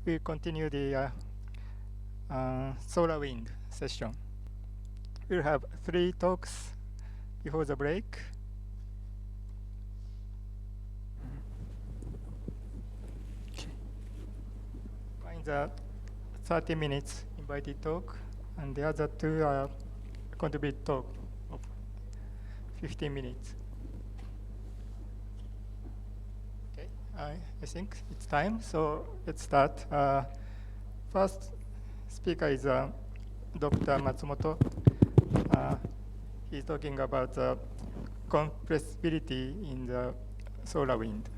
we continue the solar wind session. We'll have 3 talks before the break. In the 30 minutes invited talk, and the other 2 are contribute talk of 15 minutes. Okay, I think it's time, so let's start. First speaker is Dr. Matsumoto. He's talking about the compressibility in the solar wind.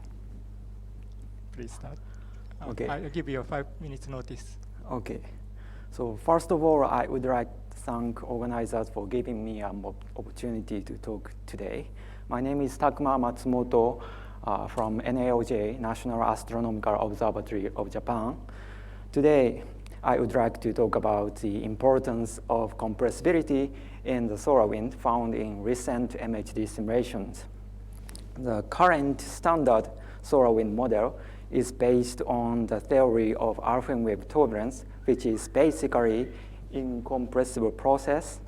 Please start. Okay. I'll give you a 5 minutes notice. Okay. So first of all, I would like to thank organizers for giving me an opportunity to talk today. My name is Takuma Matsumoto from NAOJ, National Astronomical Observatory of Japan. Today, I would like to talk about the importance of compressibility in the solar wind found in recent MHD simulations. The current standard solar wind model is based on the theory of alpha wave turbulence, which is basically incompressible process.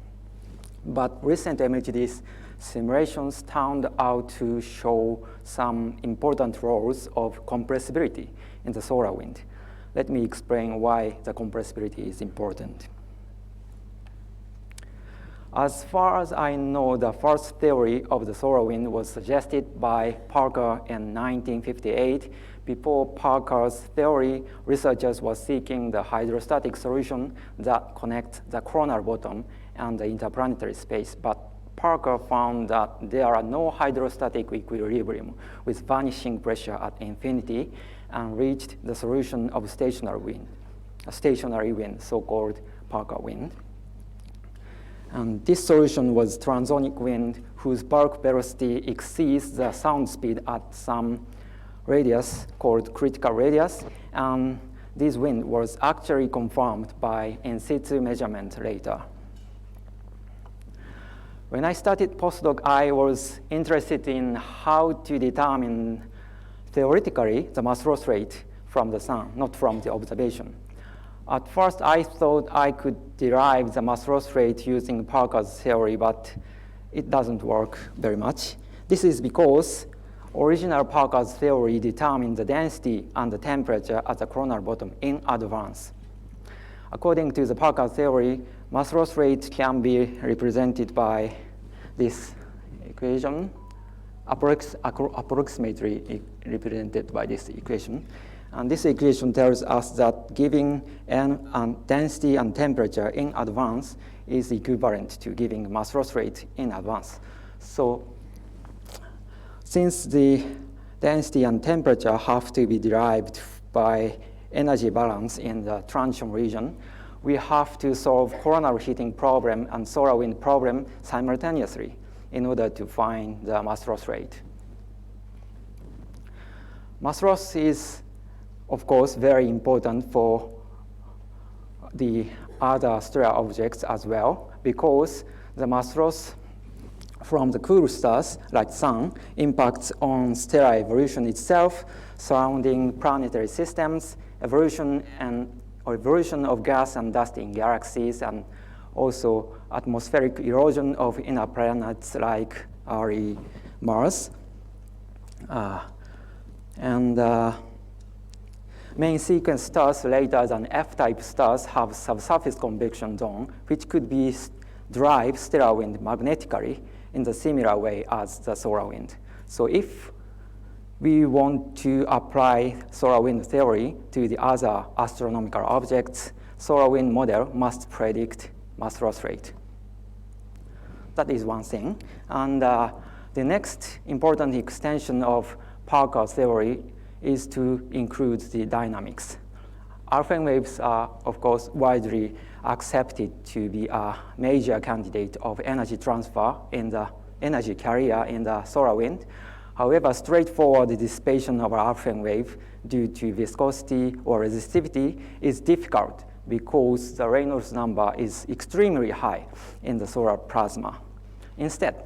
But recent MHD simulations turned out to show some important roles of compressibility in the solar wind. Let me explain why the compressibility is important. As far as I know, the first theory of the solar wind was suggested by Parker in 1958. Before Parker's theory, researchers were seeking the hydrostatic solution that connects the coronal bottom and the interplanetary space. But Parker found that there are no hydrostatic equilibrium with vanishing pressure at infinity, and reached the solution of stationary wind, so-called Parker wind. And this solution was transonic wind whose bulk velocity exceeds the sound speed at some radius called critical radius, and this wind was actually confirmed by in situ measurement later. When I started postdoc, I was interested in how to determine theoretically the mass loss rate from the sun, not from the observation. At first, I thought I could derive the mass loss rate using Parker's theory, but it doesn't work very much. This is because original Parker's theory determined the density and the temperature at the coronal bottom in advance. According to the Parker theory, mass loss rate can be represented by this equation, approximately represented by this equation. And this equation tells us that giving density and temperature in advance is equivalent to giving mass loss rate in advance. So since the density and temperature have to be derived by energy balance in the transition region, we have to solve coronal heating problem and solar wind problem simultaneously in order to find the mass loss rate. Mass loss is, of course, very important for the other stellar objects as well, because the mass loss from the cool stars, like Sun, impacts on stellar evolution itself, surrounding planetary systems, evolution of gas and dust in galaxies, and also atmospheric erosion of inner planets like early Mars. Main sequence stars later than F-type stars have subsurface convection zone, which could be drive stellar wind magnetically in the similar way as the solar wind. So if we want to apply solar wind theory to the other astronomical objects, solar wind model must predict mass loss rate. That is one thing. And the next important extension of Parker's theory is to include the dynamics. Alpha waves are, of course, widely accepted to be a major candidate of energy transfer in the energy carrier in the solar wind. However, straightforward dissipation of alpha wave due to viscosity or resistivity is difficult because the Reynolds number is extremely high in the solar plasma. Instead,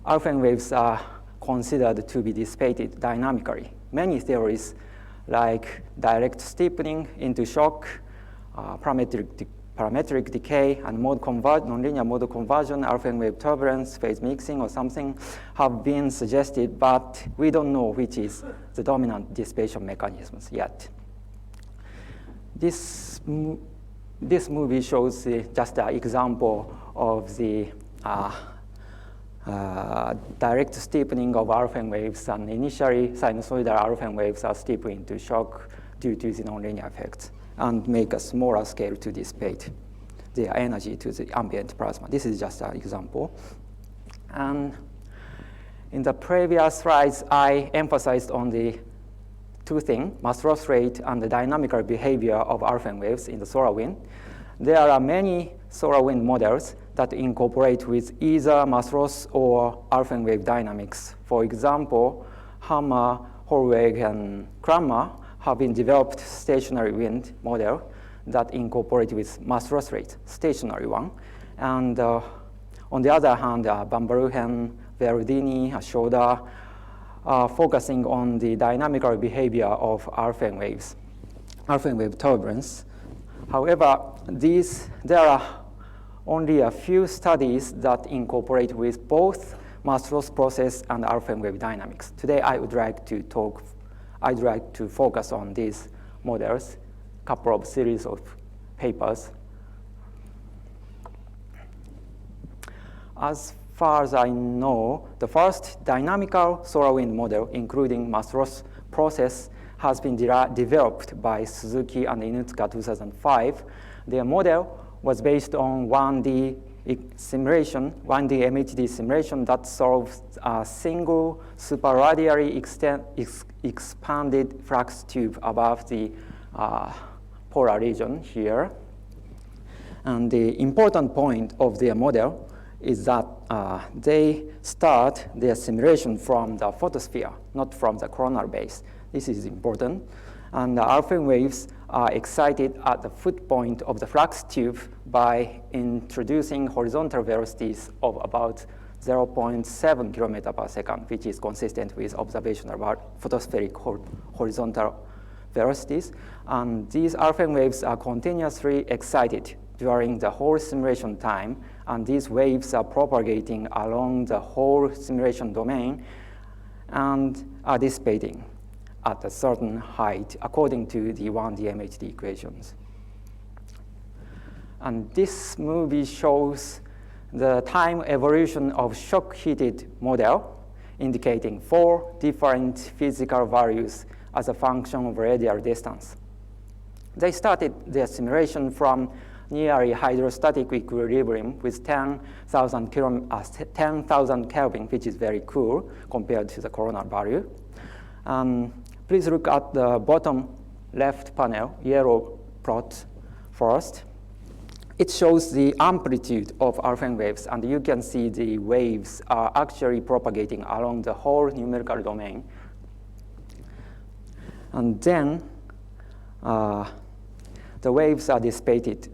alpha waves are considered to be dissipated dynamically. Many theories like direct steepening into shock, parametric decay, and nonlinear mode conversion, alpha wave turbulence, phase mixing, or something have been suggested, but we don't know which is the dominant dissipation mechanisms yet. This movie shows just an example of the direct steepening of alpha waves, and initially sinusoidal alpha waves are steep into shock due to the nonlinear effects, and make a smaller scale to dissipate their energy to the ambient plasma. This is just an example. And in the previous slides, I emphasized on the two things, mass loss rate and the dynamical behavior of alpha waves in the solar wind. There are many solar wind models that incorporate with either mass loss or alpha wave dynamics. For example, Hammer, Hollweg, and Kramer have been developed stationary wind model that incorporate with mass loss rate, stationary one. And on the other hand, Van Bruggen, Verdini, Schoda are focusing on the dynamical behavior of alpha wave turbulence. However, there are only a few studies that incorporate with both mass loss process and alpha wave dynamics. Today, I'd like to focus on these models, couple of series of papers. As far as I know, the first dynamical solar wind model, including mass loss process, has been developed by Suzuki and Inutsuka 2005. Their model was based on 1D simulation, 1D MHD simulation that solves a single superradially expanded flux tube above the polar region here. And the important point of their model is that they start their simulation from the photosphere, not from the coronal base. This is important. And the alpha waves are excited at the foot point of the flux tube by introducing horizontal velocities of about 0.7 kilometer per second, which is consistent with observational photospheric horizontal velocities. And these alpha waves are continuously excited during the whole simulation time, and these waves are propagating along the whole simulation domain and are dissipating at a certain height according to the 1D MHD equations. And this movie shows the time evolution of shock-heated model, indicating 4 different physical values as a function of radial distance. They started their simulation from nearly hydrostatic equilibrium with 10,000 Kelvin, which is very cool compared to the coronal value. Please look at the bottom left panel, yellow plot first. It shows the amplitude of alpha waves, and you can see the waves are actually propagating along the whole numerical domain. And then the waves are dissipated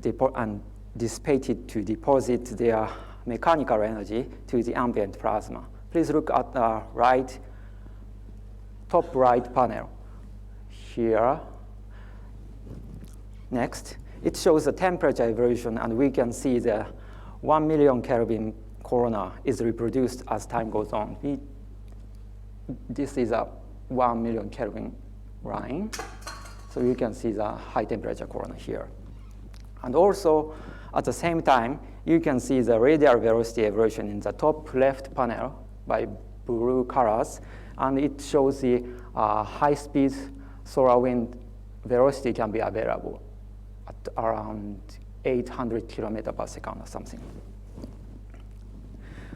to deposit their mechanical energy to the ambient plasma. Please look at the top right panel here. Next, it shows the temperature evolution, and we can see the 1 million Kelvin corona is reproduced as time goes on. This is a 1 million Kelvin line. So you can see the high temperature corona here. And also, at the same time, you can see the radial velocity evolution in the top left panel by blue colors. And it shows the high-speed solar wind velocity can be available at around 800 kilometers per second or something.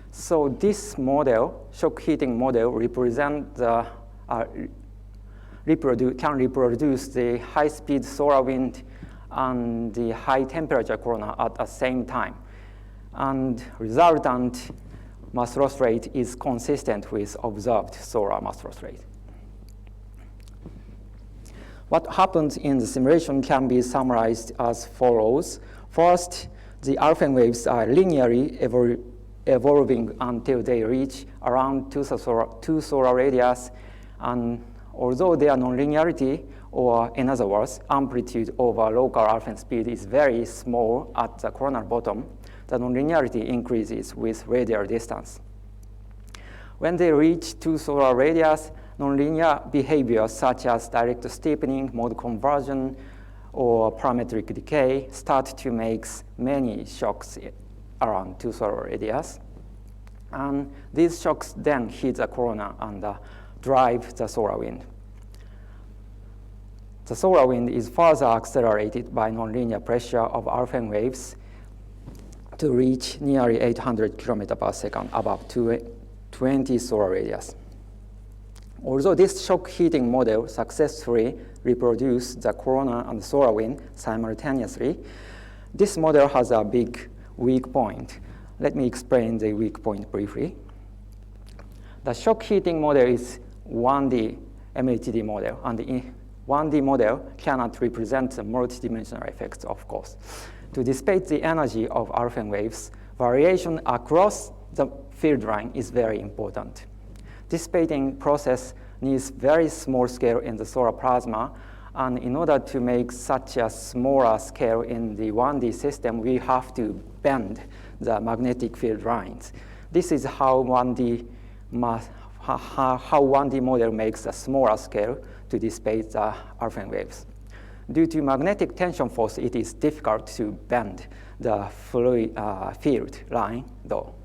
So this model, shock heating model, can reproduce the high-speed solar wind and the high-temperature corona at the same time. And resultant mass loss rate is consistent with observed solar mass loss rate. What happens in the simulation can be summarized as follows. First, the alpha waves are linearly evolving until they reach around two solar radius, and although their nonlinearity or in other words, amplitude over local Alfvén speed is very small at the coronal bottom, the nonlinearity increases with radial distance. When they reach two solar radius, nonlinear behaviors such as direct steepening, mode conversion, or parametric decay start to make many shocks around two solar radius. And these shocks then hit the corona and drive the solar wind. The solar wind is further accelerated by nonlinear pressure of Alfvén waves to reach nearly 800 km per second above 20 solar radius. Although this shock heating model successfully reproduced the corona and solar wind simultaneously, this model has a big weak point. Let me explain the weak point briefly. The shock heating model is 1D MHD model, and the 1D model cannot represent the multidimensional effects, of course. To dissipate the energy of Alfvén waves, variation across the field line is very important. Dissipating process needs very small scale in the solar plasma, and in order to make such a smaller scale in the 1D system, we have to bend the magnetic field lines. This is how 1D model makes a smaller scale to dissipate the Alfvén waves. Due to magnetic tension force, it is difficult to bend the fluid field line, though.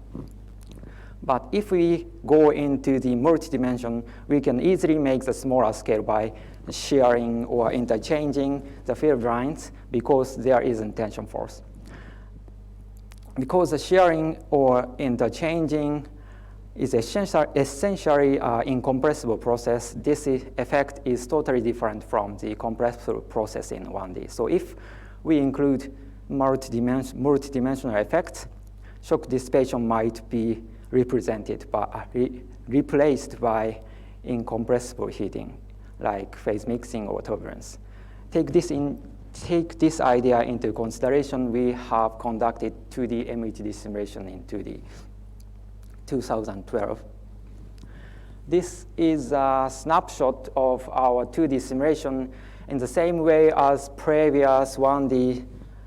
But if we go into the multi-dimension, we can easily make the smaller scale by shearing or interchanging the field lines because there isn't tension force. Because the shearing or interchanging is essentially incompressible process, this effect is totally different from the compressible process in 1D. So if we include multidimensional effects, shock dissipation might be represented by, replaced by incompressible heating, like phase mixing or turbulence. Take this idea into consideration. We have conducted 2D Mht simulation in 2D. 2012. This is a snapshot of our 2D simulation. In the same way as previous 1D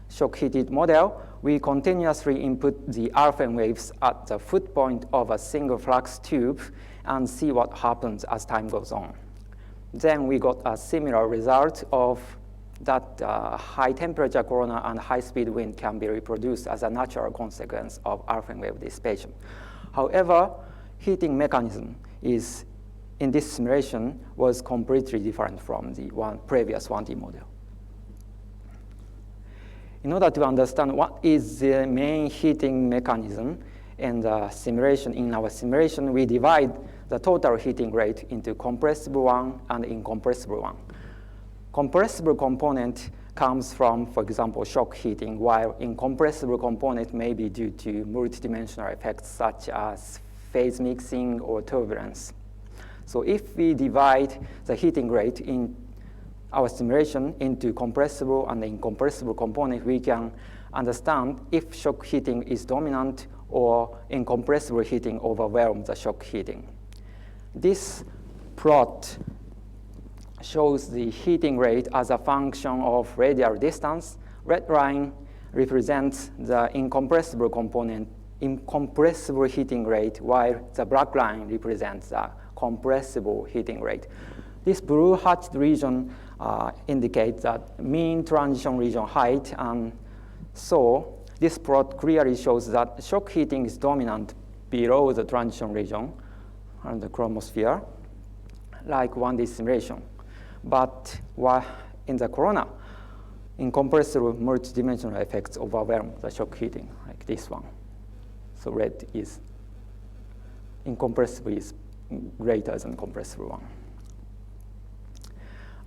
shock heated model, we continuously input the Alfvén waves at the foot point of a single flux tube and see what happens as time goes on. Then we got a similar result of that high temperature corona and high speed wind can be reproduced as a natural consequence of Alfvén wave dissipation. However, heating mechanism is, in this simulation, was completely different from the previous 1D model. In order to understand what is the main heating mechanism in our simulation, we divide the total heating rate into compressible one and incompressible one. Compressible component comes from, for example, shock heating, while incompressible component may be due to multidimensional effects such as phase mixing or turbulence. So if we divide the heating rate in our simulation into compressible and incompressible component, we can understand if shock heating is dominant or incompressible heating overwhelms the shock heating. This plot shows the heating rate as a function of radial distance. Red line represents the incompressible component, incompressible heating rate, while the black line represents the compressible heating rate. This blue hatched region indicates that mean transition region height, and so this plot clearly shows that shock heating is dominant below the transition region and the chromosphere, like 1D simulation. But in the corona, incompressible multidimensional effects overwhelm the shock heating, like this one. So red is incompressible is greater than compressible one.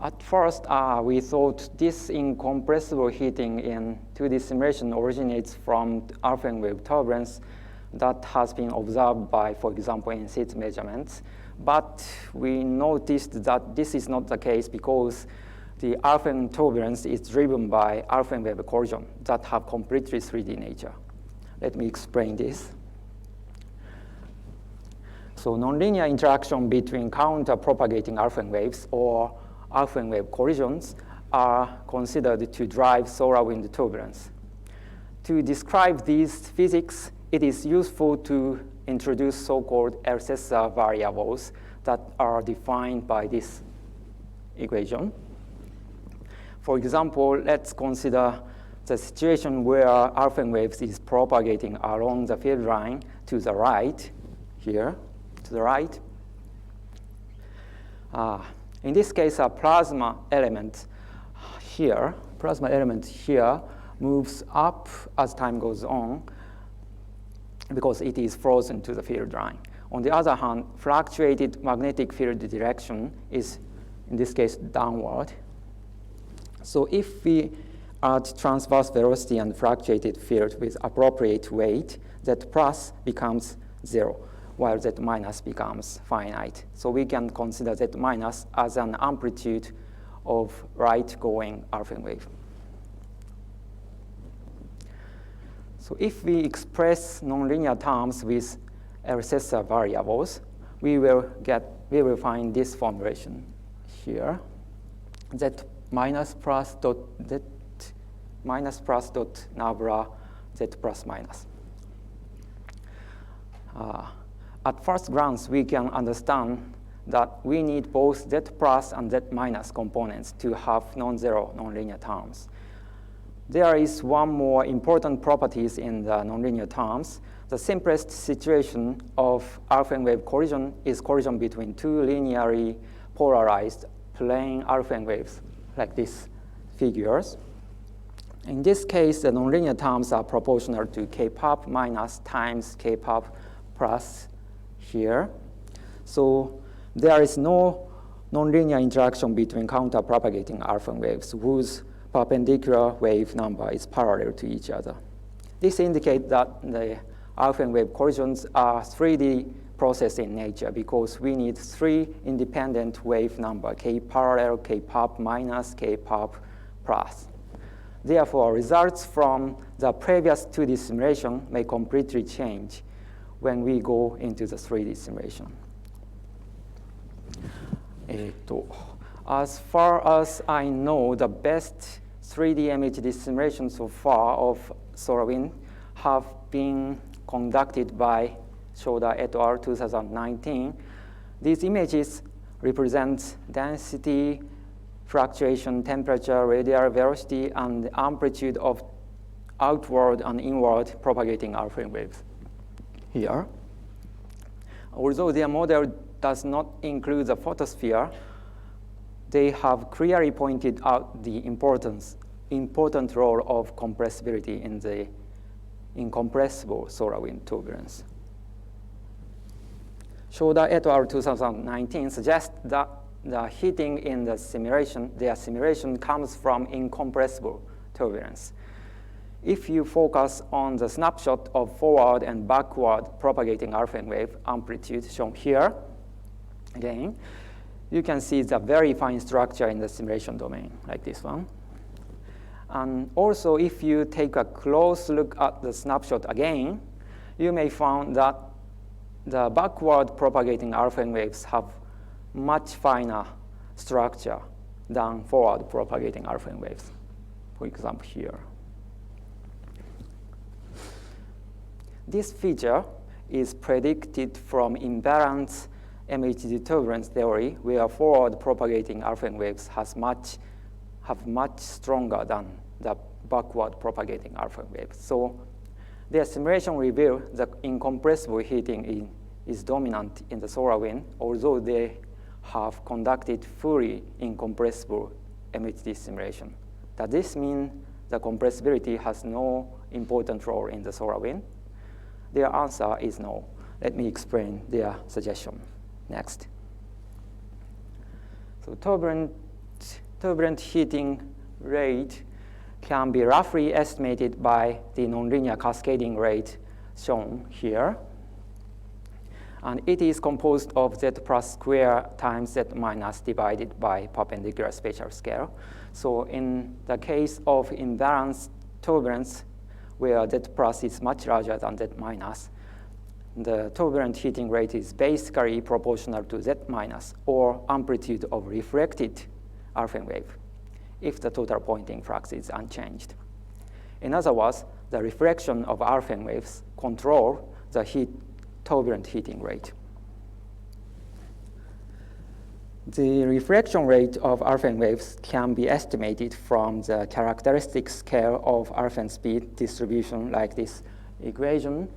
At first, we thought this incompressible heating in 2D simulation originates from Alfvén wave turbulence that has been observed by, for example, in situ measurements. But we noticed that this is not the case because the Alfvén turbulence is driven by Alfvén wave collision that have completely 3D nature. Let me explain this. So nonlinear interaction between counter-propagating Alfvén waves or Alpha wave collisions are considered to drive solar wind turbulence. To describe these physics, it is useful to introduce so-called LSSR variables that are defined by this equation. For example, let's consider the situation where alpha waves is propagating along the field line to the right, here, to the right. In this case, a plasma element here moves up as time goes on because it is frozen to the field line. On the other hand, fluctuated magnetic field direction is, in this case, downward. So if we add transverse velocity and fluctuated field with appropriate weight, Z plus becomes 0, while Z minus becomes finite. So we can consider Z minus as an amplitude of right-going alpha wave. So if we express nonlinear terms with LSSR variables, we will find this formulation here: Z minus plus dot Z minus plus dot nabla Z plus minus. At first glance, we can understand that we need both Z plus and Z minus components to have non-zero nonlinear terms. There is one more important property in the nonlinear terms. The simplest situation of alpha wave collision is collision between two linearly polarized plane alpha waves, like these figures. In this case, the nonlinear terms are proportional to k pop minus times k pop plus here. So there is no nonlinear interaction between counter-propagating alpha waves whose perpendicular wave number is parallel to each other. This indicates that the alpha wave collisions are 3D process in nature because we need 3 independent wave number, k parallel, k pop minus, k pop plus. Therefore, results from the previous 2D simulation may completely change when we go into the 3D simulation. As far as I know, the best 3D Mht simulation so far of solar wind have been conducted by Shoda et al. 2019. These images represent density, fluctuation, temperature, radial velocity, and the amplitude of outward and inward propagating alpha waves here. Although their model does not include the photosphere, they have clearly pointed out the important role of compressibility in the incompressible solar wind turbulence. Shoda et al. 2019 suggests that the heating in their simulation comes from incompressible turbulence. If you focus on the snapshot of forward and backward propagating alpha wave amplitude shown here, again, you can see the very fine structure in the simulation domain, like this one. And also, if you take a close look at the snapshot again, you may find that the backward propagating alpha waves have much finer structure than forward propagating alpha waves, for example, here. This feature is predicted from invariant Mht turbulence theory, where forward propagating alpha waves have much stronger than the backward propagating alpha waves. So their simulation reveals that incompressible heating is dominant in the solar wind, although they have conducted fully incompressible Mht simulation. Does this mean the compressibility has no important role in the solar wind? Their answer is no. Let me explain their suggestion next. So turbulent heating rate can be roughly estimated by the nonlinear cascading rate shown here. And it is composed of Z plus square times Z minus divided by perpendicular spatial scale. So in the case of invariant turbulence, where Z plus is much larger than Z minus, the turbulent heating rate is basically proportional to Z minus, or amplitude of reflected Alphen wave if the total Poynting flux is unchanged. In other words, the reflection of Alphen waves control the turbulent heating rate. The reflection rate of Alphen waves can be estimated from the characteristic scale of Alphen speed distribution like this equation.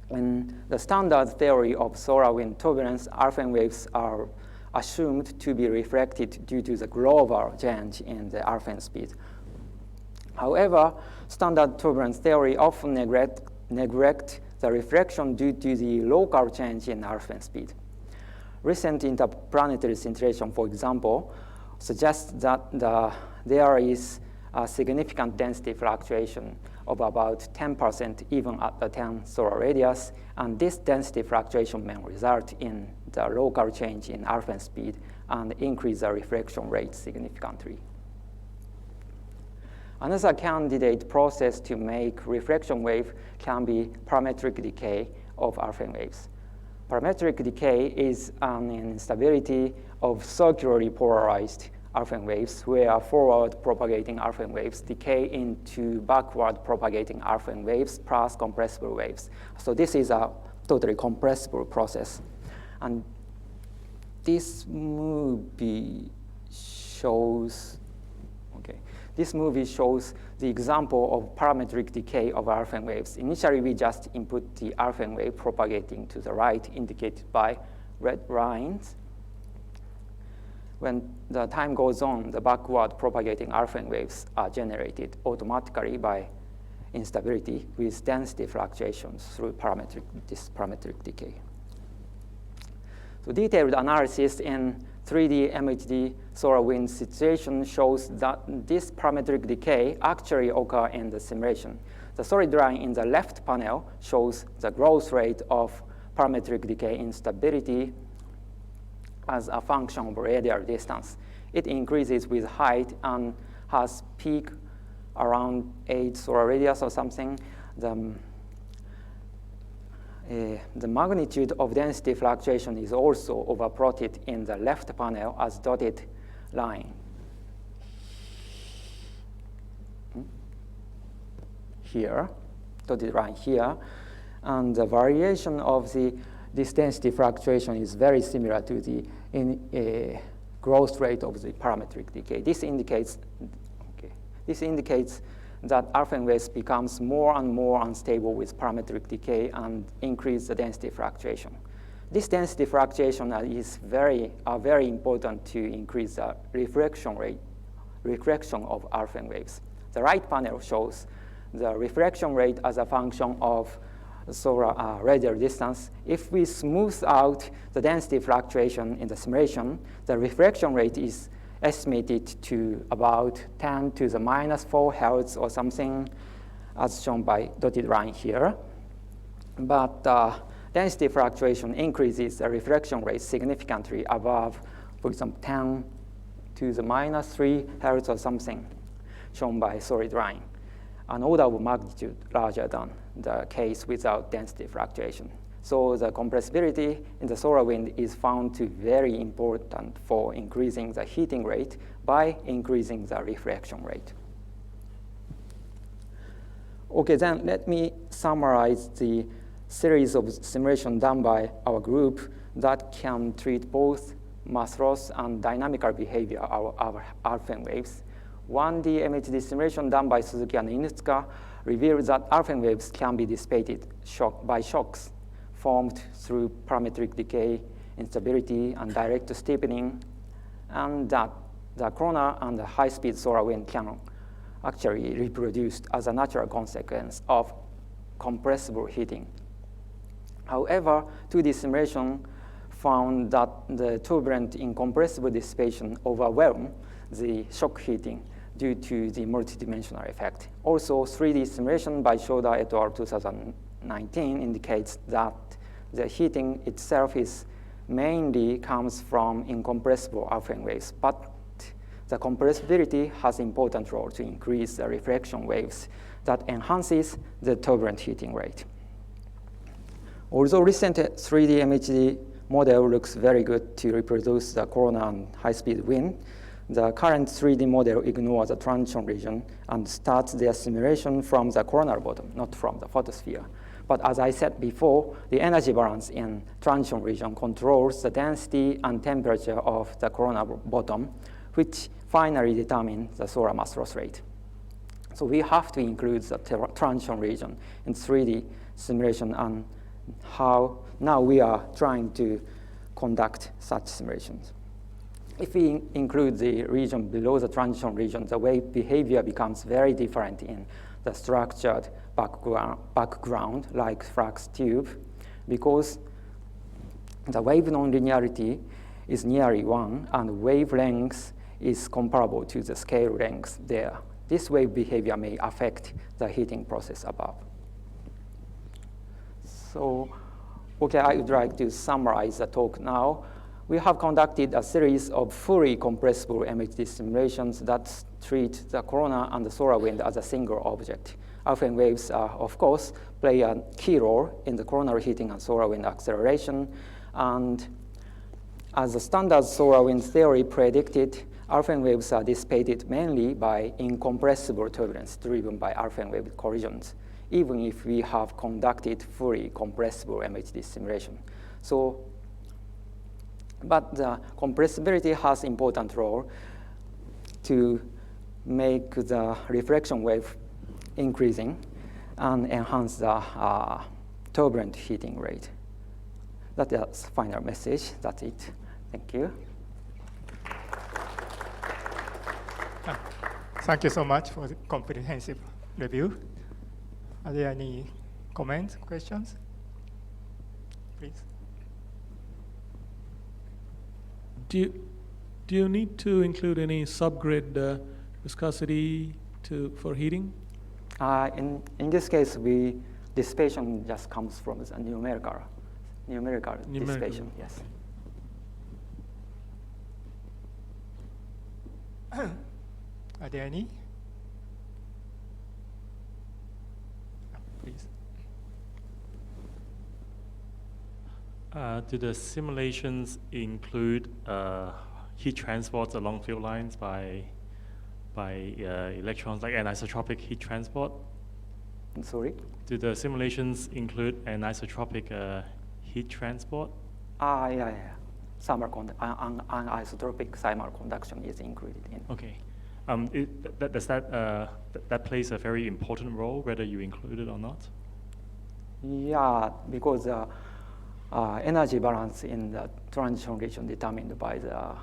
In the standard theory of solar wind turbulence, Alphen waves are assumed to be reflected due to the global change in the Alphen speed. However, standard turbulence theory often neglect the reflection due to the local change in Alphen speed. Recent interplanetary scintillation, for example, suggests that there is a significant density fluctuation of about 10% even at the 10 solar radius, and this density fluctuation may result in the local change in Alphen speed and increase the reflection rate significantly. Another candidate process to make reflection wave can be parametric decay of Alphen waves. Parametric decay is an instability of circularly polarized Alphen waves where forward propagating Alphen waves decay into backward propagating Alphen waves plus compressible waves. So this is a totally compressible process. And this movie shows the example of parametric decay of Alphen waves. Initially, we just input the Alphen wave propagating to the right, indicated by red lines. When the time goes on, the backward propagating Alphen waves are generated automatically by instability with density fluctuations through this parametric decay. So detailed analysis in 3D MHD solar wind situation shows that this parametric decay actually occurs in the simulation. The solid line in the left panel shows the growth rate of parametric decay instability as a function of radial distance. It increases with height and has peak around 8 solar radius or something. The magnitude of density fluctuation is also overplotted in the left panel as dotted line. Here, dotted line here. And the variation of this density fluctuation is very similar to the growth rate of the parametric decay. This indicates that Alphen waves becomes more and more unstable with parametric decay and increase the density fluctuation. This density fluctuation is very important to increase the reflection of Alphen waves. The right panel shows the reflection rate as a function of solar radial distance. If we smooth out the density fluctuation in the simulation, the reflection rate is estimated to about 10 to the minus 4 Hertz or something, as shown by dotted line here. But density fluctuation increases the reflection rate significantly above, for example, 10 to the minus 3 Hertz or something, shown by solid line, an order of magnitude larger than the case without density fluctuation. So the compressibility in the solar wind is found to be very important for increasing the heating rate by increasing the reflection rate. Okay, then let me summarize the series of simulations done by our group that can treat both mass loss and dynamical behavior of our Alphen waves. 1D MHD simulation done by Suzuki and Inutsuka revealed that Alphen waves can be dissipated by shocks formed through parametric decay, instability, and direct steepening, and that the corona and the high-speed solar wind can actually reproduce as a natural consequence of compressible heating. However, 2D simulation found that the turbulent incompressible dissipation overwhelmed the shock heating due to the multidimensional effect. Also, 3D simulation by Shoda et al. 2019 indicates that the heating itself mainly comes from incompressible Alphen waves, but the compressibility has an important role to increase the reflection waves that enhances the turbulent heating rate. Although recent 3D MHD model looks very good to reproduce the corona and high-speed wind, The current 3D model ignores the transition region and starts their simulation from the coronal bottom, not from the photosphere. But as I said before, the energy balance in transition region controls the density and temperature of the coronal bottom, which finally determine the solar mass loss rate. So we have to include the transition region in 3D simulation, and how now we are trying to conduct such simulations. If we include the region below the transition region, the wave behavior becomes very different in the structured background like flux tube, because the wave nonlinearity is nearly 1 and wavelength is comparable to the scale length there. This wave behavior may affect the heating process above. So, okay, I would like to summarize the talk now. We have conducted a series of fully compressible Mht simulations that treat the corona and the solar wind as a single object. Alpha waves, of course, play a key role in the coronal heating and solar wind acceleration. And as the standard solar wind theory predicted, alpha waves are dissipated mainly by incompressible turbulence driven by alpha wave collisions, even if we have conducted fully compressible Mht simulation. So, but the compressibility has important role to make the reflection wave increasing and enhance the turbulent heating rate. That is final message. That's it. Thank you. Thank you so much for the comprehensive review. Are there any comments, questions? Please. Do you need to include any subgrid viscosity for heating? In this case, dissipation just comes from the numerical dissipation. Yes. Are there any? Please. Do the simulations include heat transports along field lines by electrons, like anisotropic heat transport? Sorry? Do the simulations include anisotropic heat transport? Yeah. Anisotropic thermal conduction is included in. Okay. Does that plays a very important role, whether you include it or not? Yeah, because energy balance in the transition region determined by the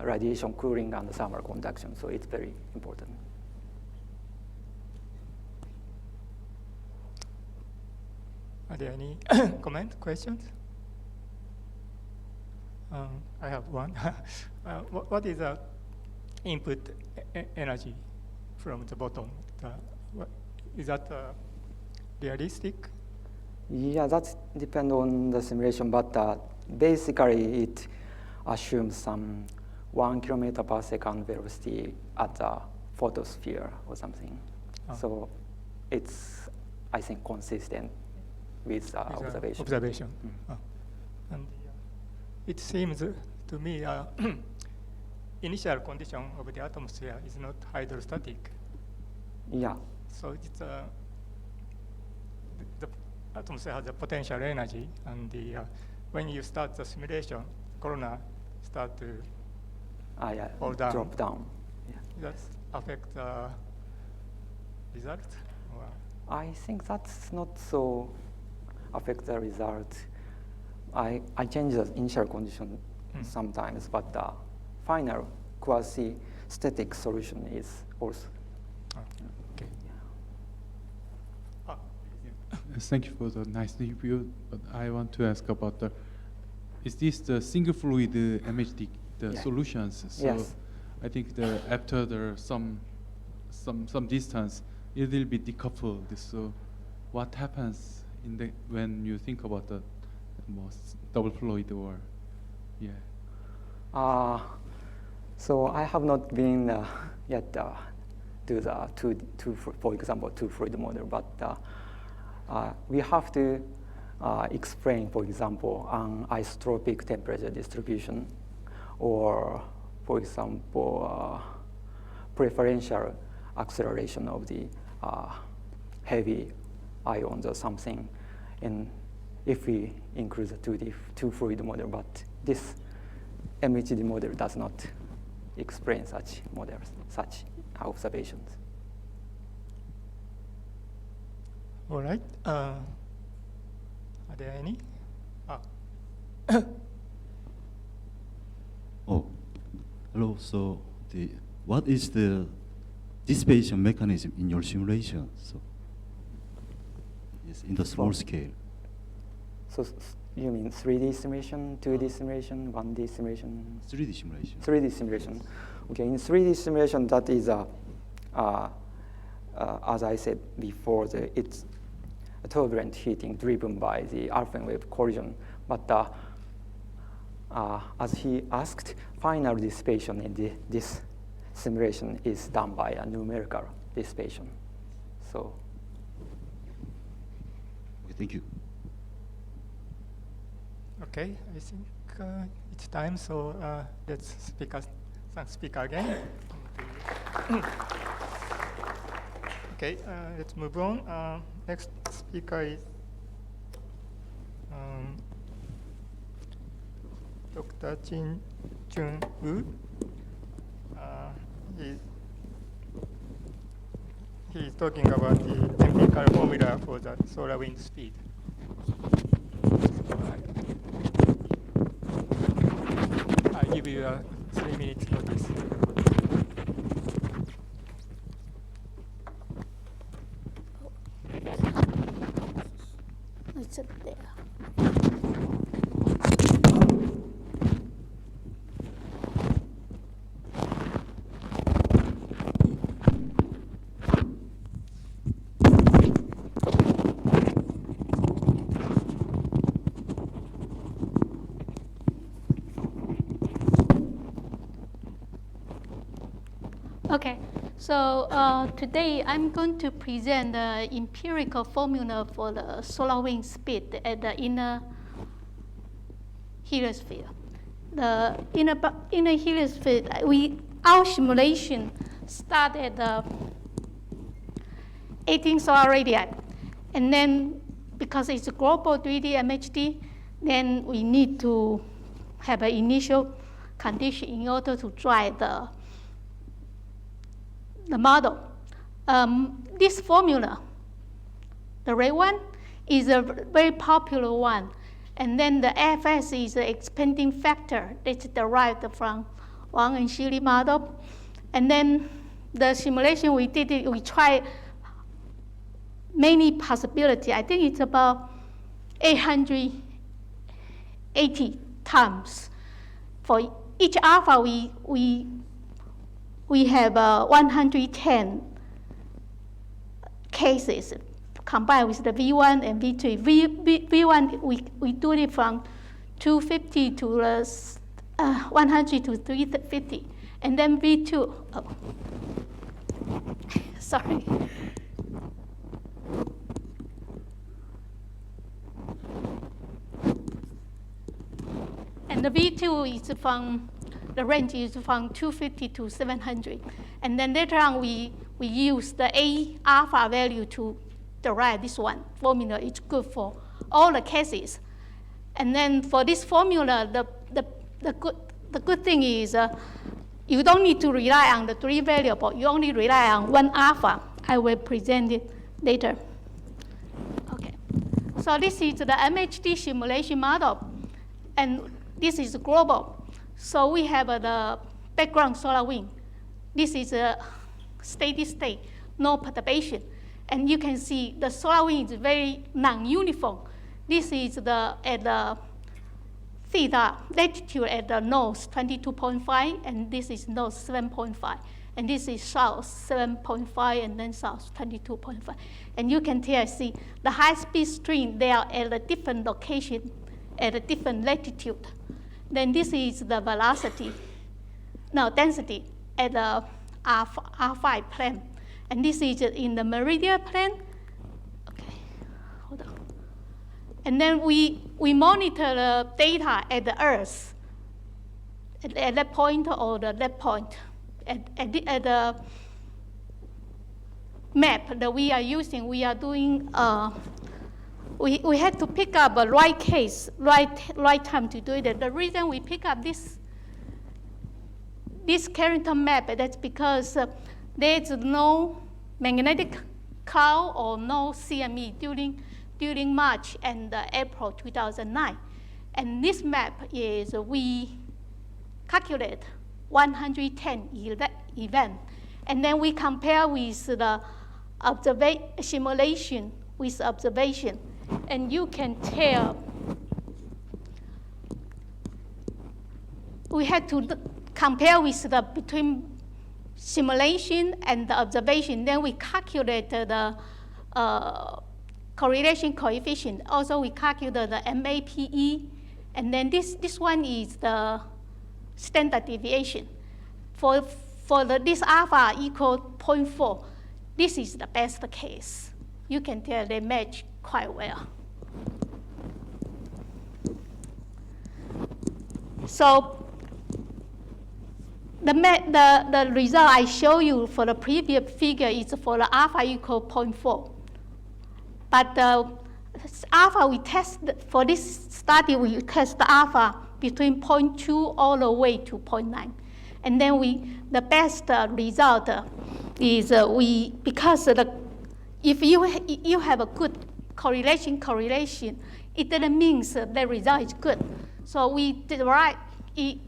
radiation cooling and thermal conduction, so it's very important. Are there any comment, questions? I have one. What is the input energy from the bottom? Is that realistic? Yeah, that depends on the simulation, but basically it assumes some 1 kilometer per second velocity at the photosphere or something. So it's, I think, consistent with observation. Observation. And it seems to me initial condition of the atmosphere is not hydrostatic. Yeah. So it's the atmosphere has a potential energy, and when you start the simulation, corona start to fall down. Drop down. Yeah. Does that affect the result? Or? I think that's not so affect the result. I change the initial condition sometimes, but the final quasi-static solution is also. Okay. Thank you for the nice review. But I want to ask about is this the single fluid Mht solutions? So yes. I think after some distance, it will be decoupled. So what happens when you think about the double fluid or So I have not been yet to the for example, two fluid model, but we have to explain, for example, an isotropic temperature distribution, or for example, preferential acceleration of the heavy ions or something, and if we include the two fluid model, but this MHD model does not explain such models, such observations. All right. Are there any? Oh, hello. So, what is the dissipation mechanism in your simulation? So, yes, in the small scale. So you mean 3D simulation, 2D simulation, 1D simulation? 3D simulation. 3D simulation. Okay, in 3D simulation, that is, as I said before, it's a turbulent heating driven by the alpha wave collision. But as he asked, final dissipation in this simulation is done by a numerical dissipation. So. Okay, thank you. Okay, I think it's time, so let's speak again. Okay, let's move on. Next speaker is Dr. Jin Jun Woo. He's talking about the empirical formula for the solar wind speed. I give you 3 minutes notice. It's up there. Okay, so today I'm going to present the empirical formula for the solar wind speed at the inner heliosphere. The inner heliosphere, our simulation started at 18 solar radii, and then because it's a global 3D MHD, then we need to have an initial condition in order to drive the model. This formula, the red one, is a very popular one. And then the FS is the expanding factor that's derived from Wang and Shili model. And then the simulation we did, we tried many possibilities. I think it's about 880 times. For each alpha, we have 110 cases combined with the V1 and V2. V1, we do it from 250 to 100 to 350. And then V2, sorry. And the V2 is from, the range is from 250 to 700. And then later on, we use the A alpha value to derive this one formula. It's good for all the cases. And then for this formula, the good thing is you don't need to rely on the 3 variables. You only rely on 1 alpha. I will present it later. Okay. So this is the MHD simulation model. And this is global. So we have the background solar wind. This is a steady state, no perturbation. And you can see the solar wind is very non-uniform. This is at the theta latitude at the north 22.5, and this is north 7.5. And this is south 7.5, and then south 22.5. And you can see the high-speed stream, they are at a different location, at a different latitude. Then this is the velocity, density at the R5 plane. And this is in the meridian plane. Okay, hold on. And then we monitor the data at the Earth at that point or that point. At the map that we are using, we are doing, we had to pick up a right case, right time to do it. The reason we pick up this character map, that's because there's no magnetic cloud or no CME during March and April 2009. And this map is, we calculate 110 event. And then we compare with the simulation with observation. And you can tell, we had to compare with between simulation and the observation. Then we calculated the correlation coefficient. Also, we calculated the MAPE. And then this one is the standard deviation. For this alpha equal 0.4, this is the best case. You can tell they match quite well. So the result I show you for the previous figure is for the alpha equal 0.4. But the alpha we test, for this study, we test the alpha between 0.2 all the way to 0.9. And then the best result is because if you have a good correlation, it doesn't mean the result is good. So we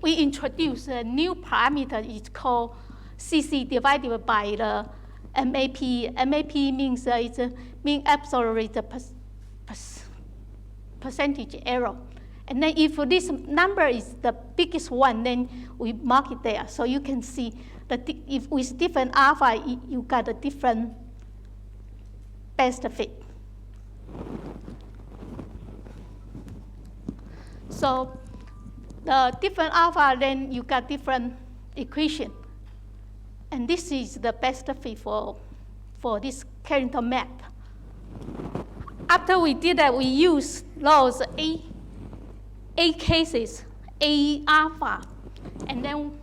introduce a new parameter. It's called CC divided by the MAP. MAP means it's a mean absolute percentage error. And then if this number is the biggest one, then we mark it there. So you can see that if with different alpha, you got a different best fit. So the different alpha, then you got different equation. And this is the best fit for this character map. After we did that, we used those eight cases, A alpha, and then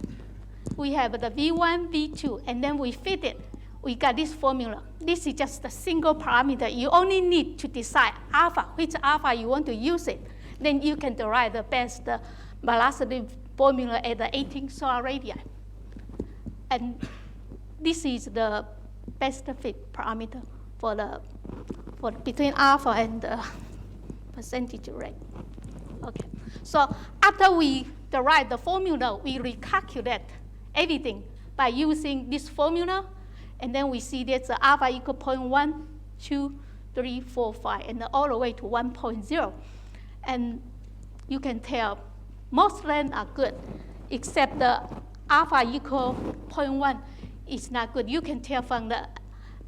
we have the V1, V2, and then we fit it. We got this formula. This is just a single parameter. You only need to decide alpha, which alpha you want to use it. Then you can derive the best velocity formula at the 18 solar radii. And this is the best fit parameter for between alpha and the percentage rate. Okay. So after we derive the formula, we recalculate everything by using this formula, and then we see that the alpha equal 0.1, 2, 3, 4, 5, and all the way to 1.0. And you can tell most lengths are good, except the alpha equal 0.1 is not good. You can tell from the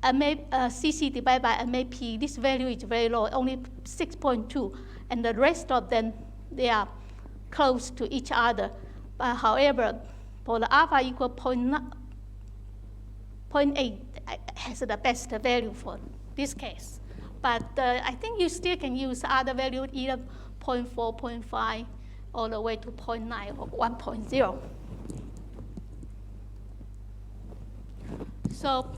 CC divided by MAP, this value is very low, only 6.2, and the rest of them, they are close to each other. But however, for the alpha equal 0.8 has the best value for this case. But I think you still can use other value, either 0.4, 0.5, all the way to 0.9 or 1.0. So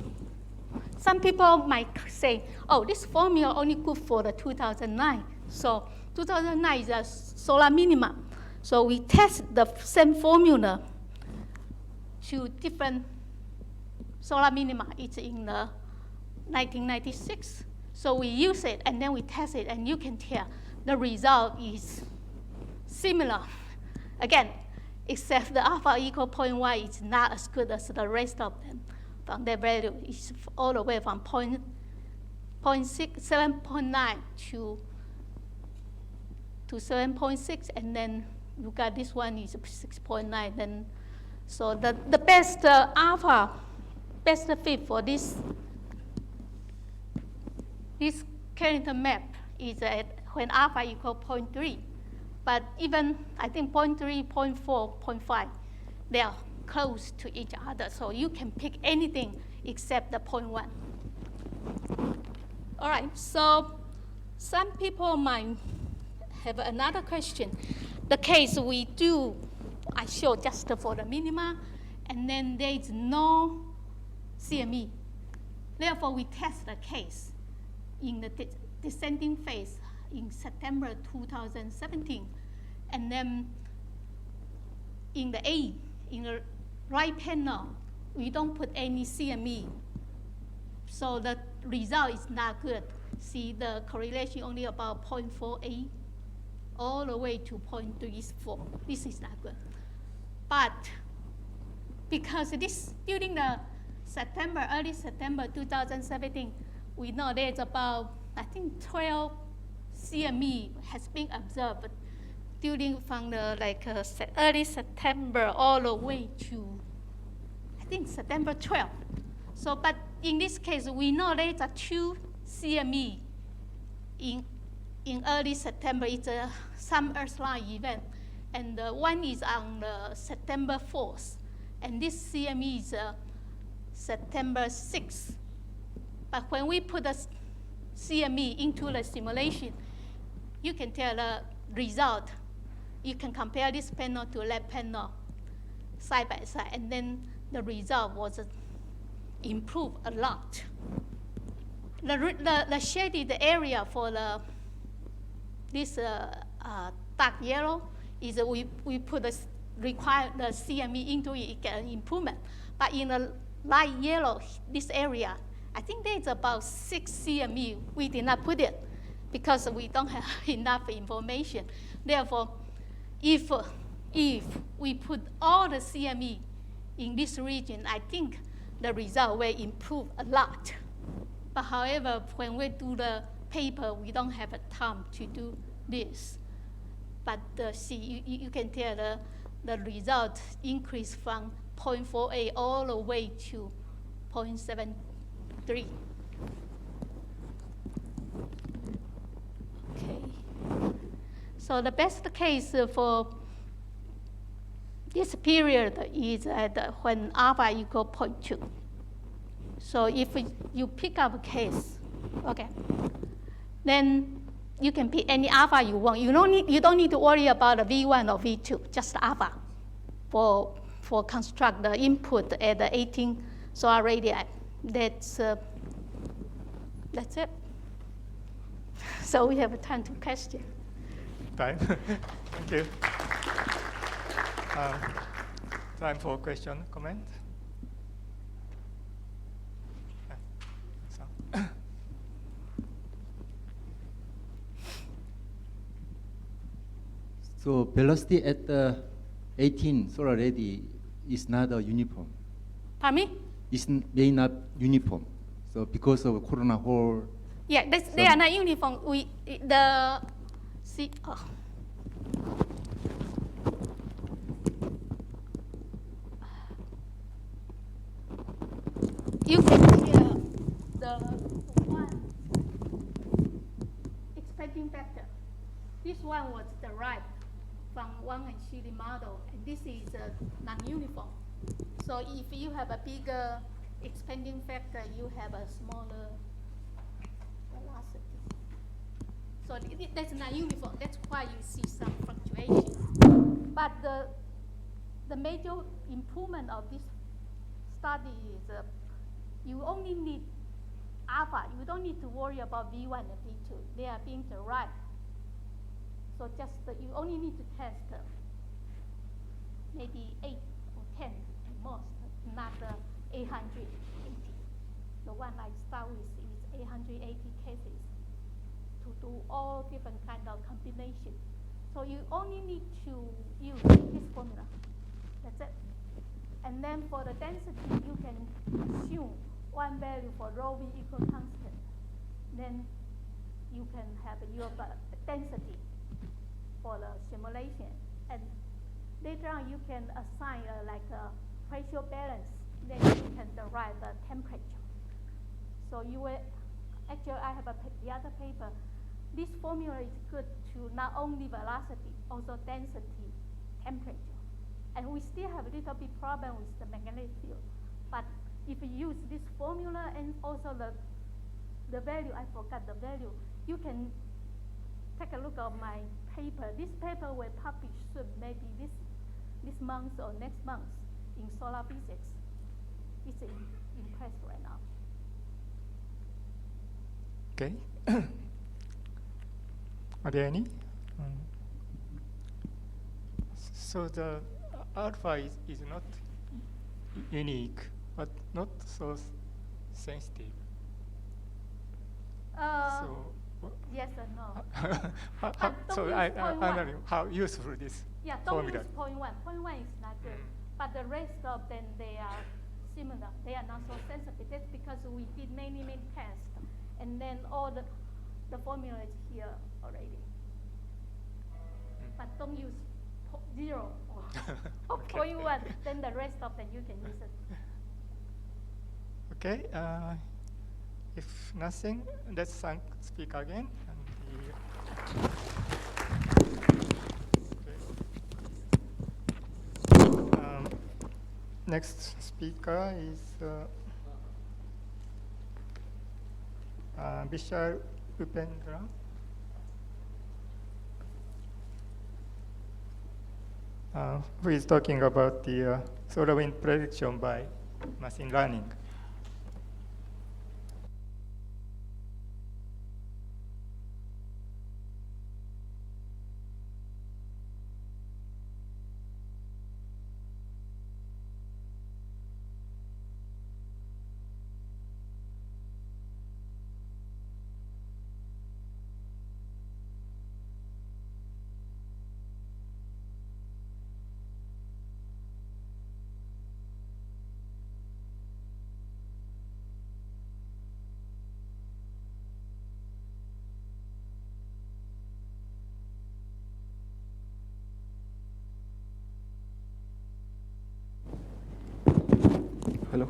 some people might say, oh, this formula only good for the 2009. So 2009 is a solar minimum. So we test the same formula to different solar minima. It's in the 1996. So we use it, and then we test it, and you can tell the result is similar. Again, except the alpha equal 0.1 is not as good as the rest of them. From their value is all the way from 7.9 to 7.6, and then you got this one is 6.9. Then, so the best alpha, best fit for this character map is at when alpha equal 0.3. But even, I think 0.3, 0.4, 0.5, they are close to each other. So you can pick anything except the 0.1. All right, so some people might have another question. The case we do I show just for the minima, and then there is no CME. Therefore, we test the case in the descending phase in September 2017. And then in the right panel, we don't put any CME. So the result is not good. See, the correlation only about 0.48 all the way to 0.34. This is not good. But because during the early September 2017, we know there's about, I think, 12 CME has been observed from the early September all the way to, I think, September 12th. So, but in this case, we know there's a 2 CME in early September. It's some Earthline event. And one is on September 4th. And this CME is September 6th. But when we put the CME into the simulation, you can tell the result. You can compare this panel to that panel side by side, and then the result was improved a lot. The shaded area for this dark yellow is we put the CME into it, it get an improvement. But in the light yellow, this area, I think there's about 6 CME. We did not put it because we don't have enough information. Therefore, if we put all the CME in this region, I think the result will improve a lot. But however, when we do the paper, we don't have time to do this. But see, you can tell the result increased from 0.48 all the way to 0.73. Okay. So the best case for this period is when alpha equal 0.2. So if you pick up a case, okay, then you can pick any alpha you want. You don't need to worry about the V1 or V2, just alpha for construct the input at the 18 solar radii. That's it. So we have time to question. Time. Thank you. Time for question, comment. So velocity at the 18 solar radii is not uniform. Pardon me? It's may not uniform. So because of corona hole. Yeah, they are not uniform. You can hear the one expecting factor. This one was derived from one shielding model, and this is non-uniform. So if you have a bigger expanding factor, you have a smaller velocity. So that's not uniform. That's why you see some fluctuation. But the major improvement of this study is you only need alpha. You don't need to worry about V1 and V2. They are being derived. So just you only need to test maybe 8 or 10 at most, not 880. The one I start with is 880 cases to do all different kind of combinations. So you only need to use this formula. That's it. And then for the density, you can assume one value for rho v equal constant. Then you can have your density for the simulation. And later on, you can assign like a pressure balance. Then you can derive the temperature. So you will, actually I have the other paper. This formula is good to not only velocity, also density, temperature. And we still have a little bit problem with the magnetic field. But if you use this formula and also the value, I forgot the value, you can take a look at my paper. This paper will publish soon, maybe this month or next month in solar physics. It's in press right now. Okay. Are there any? So the alpha is not unique, but not so sensitive. So Yes and no. so I'm wondering how useful this Yeah, don't formula. use 0.1. 0.1 is not good. But the rest of them, they are similar. They are not so sensitive. That's because we did many tests. And then all the formula is here already. But don't use 0 or 0.1. Then the rest of them you can use it. Okay. If nothing, let's thank speaker again. And next speaker is Vishal Upendra. Who is talking about the solar wind prediction by machine learning. Hello.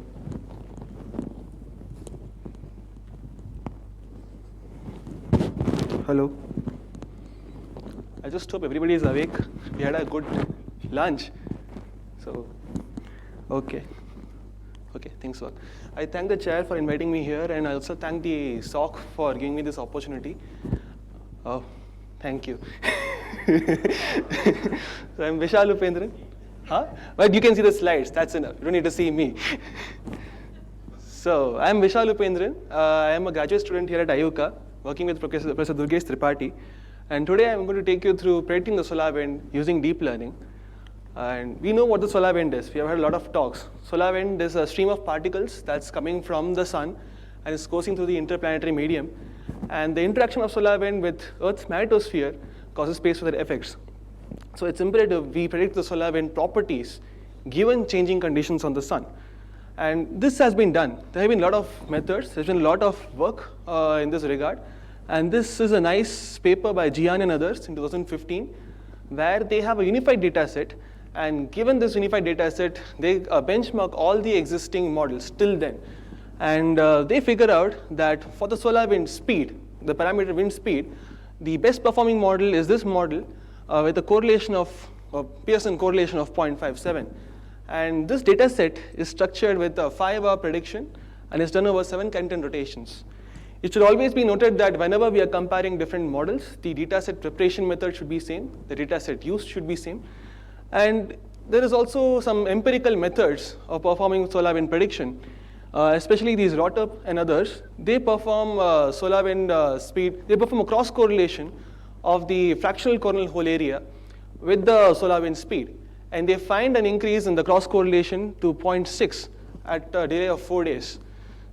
Hello. I just hope everybody is awake. We had a good lunch. So, okay, things work. I thank the chair for inviting me here, and I also thank the SOC for giving me this opportunity. Oh, thank you. So I'm Vishal Upendran. Huh? But you can see the slides, that's enough. You don't need to see me. So I'm Vishal Upendran. I am a graduate student here at IUCA, working with Professor Durgesh Tripathi. And today I'm going to take you through predicting the solar wind using deep learning. And we know what the solar wind is. We have had a lot of talks. Solar wind is a stream of particles that's coming from the sun and is coursing through the interplanetary medium. And the interaction of solar wind with Earth's magnetosphere causes space weather effects. So it's imperative we predict the solar wind properties given changing conditions on the sun. And this has been done. There have been a lot of methods. There's been a lot of work in this regard. And this is a nice paper by Jian and others in 2015, where they have a unified data set. And given this unified data set, they benchmark all the existing models till then. And they figure out that for the solar wind speed, the parameter wind speed, the best performing model is this model with a correlation of Pearson correlation of 0.57. And this data set is structured with a 5-hour prediction and is done over 7 content rotations. It should always be noted that whenever we are comparing different models, the data set preparation method should be same, the data set used should be same. And there is also some empirical methods of performing solar wind prediction, especially these Rotop and others. They perform solar wind speed, they perform a cross correlation of the fractional coronal hole area with the solar wind speed. And they find an increase in the cross correlation to 0.6 at a delay of 4 days.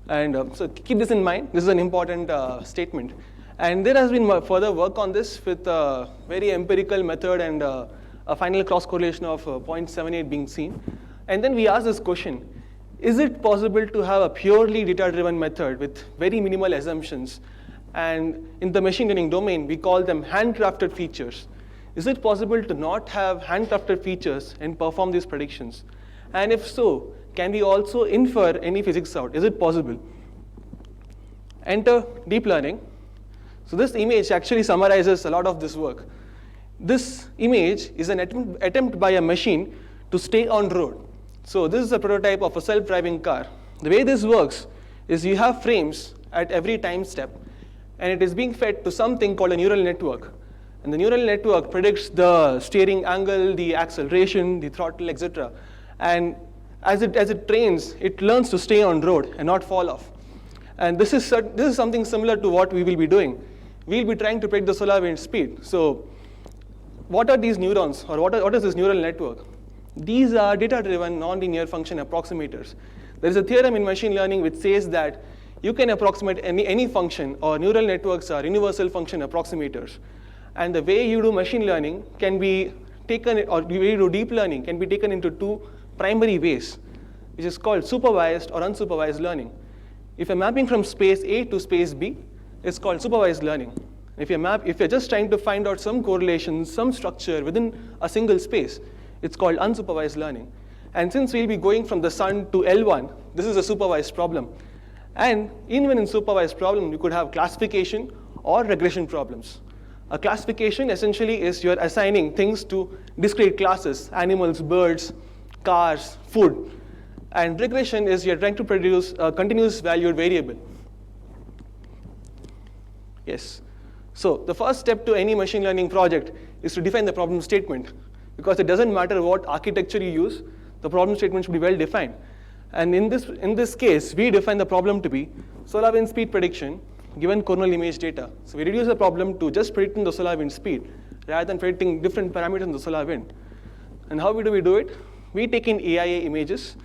And so keep this in mind. This is an important statement. And there has been further work on this with a very empirical method and a final cross correlation of 0.78 being seen. And then we ask this question, is it possible to have a purely data-driven method with very minimal assumptions? And in the machine learning domain, we call them handcrafted features. Is it possible to not have handcrafted features and perform these predictions? And if so, can we also infer any physics out? Is it possible? Enter deep learning. So this image actually summarizes a lot of this work. This image is an attempt by a machine to stay on road. So this is a prototype of a self-driving car. The way this works is you have frames at every time step, and it is being fed to something called a neural network. And the neural network predicts the steering angle, the acceleration, the throttle, etc. And as it trains, it learns to stay on road and not fall off. And this is something similar to what we will be doing. We'll be trying to predict the solar wind speed. So what are these neurons, or what is this neural network? These are data-driven nonlinear function approximators. There is a theorem in machine learning which says that you can approximate any function, or neural networks are universal function approximators. And the way you do machine learning can be taken, or the way you do deep learning can be taken into two primary ways, which is called supervised or unsupervised learning. If you're mapping from space A to space B, it's called supervised learning. If you're just trying to find out some correlation, some structure within a single space, it's called unsupervised learning. And since we'll be going from the sun to L1, this is a supervised problem. And even in supervised problem, you could have classification or regression problems. A classification essentially is you're assigning things to discrete classes, animals, birds, cars, food. And regression is you're trying to produce a continuous valued variable. Yes. So the first step to any machine learning project is to define the problem statement, because it doesn't matter what architecture you use, the problem statement should be well defined. And in this case, we define the problem to be solar wind speed prediction given coronal image data. So we reduce the problem to just predicting the solar wind speed rather than predicting different parameters in the solar wind. And how do we do it? We take in AIA images.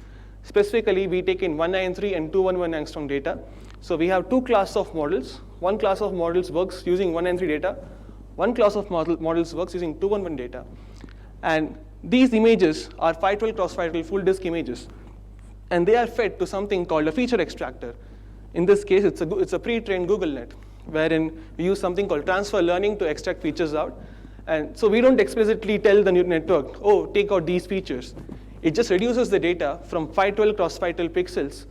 Specifically, we take in 193 and 211 angstrom data. So we have two classes of models. One class of models works using 193 data. One class of models works using 211 data. And these images are 512 cross 512 full disk images. And they are fed to something called a feature extractor. In this case, it's a pre-trained Google net, wherein we use something called transfer learning to extract features out. And so we don't explicitly tell the neural network, oh, take out these features. It just reduces the data from 512 cross 512 pixels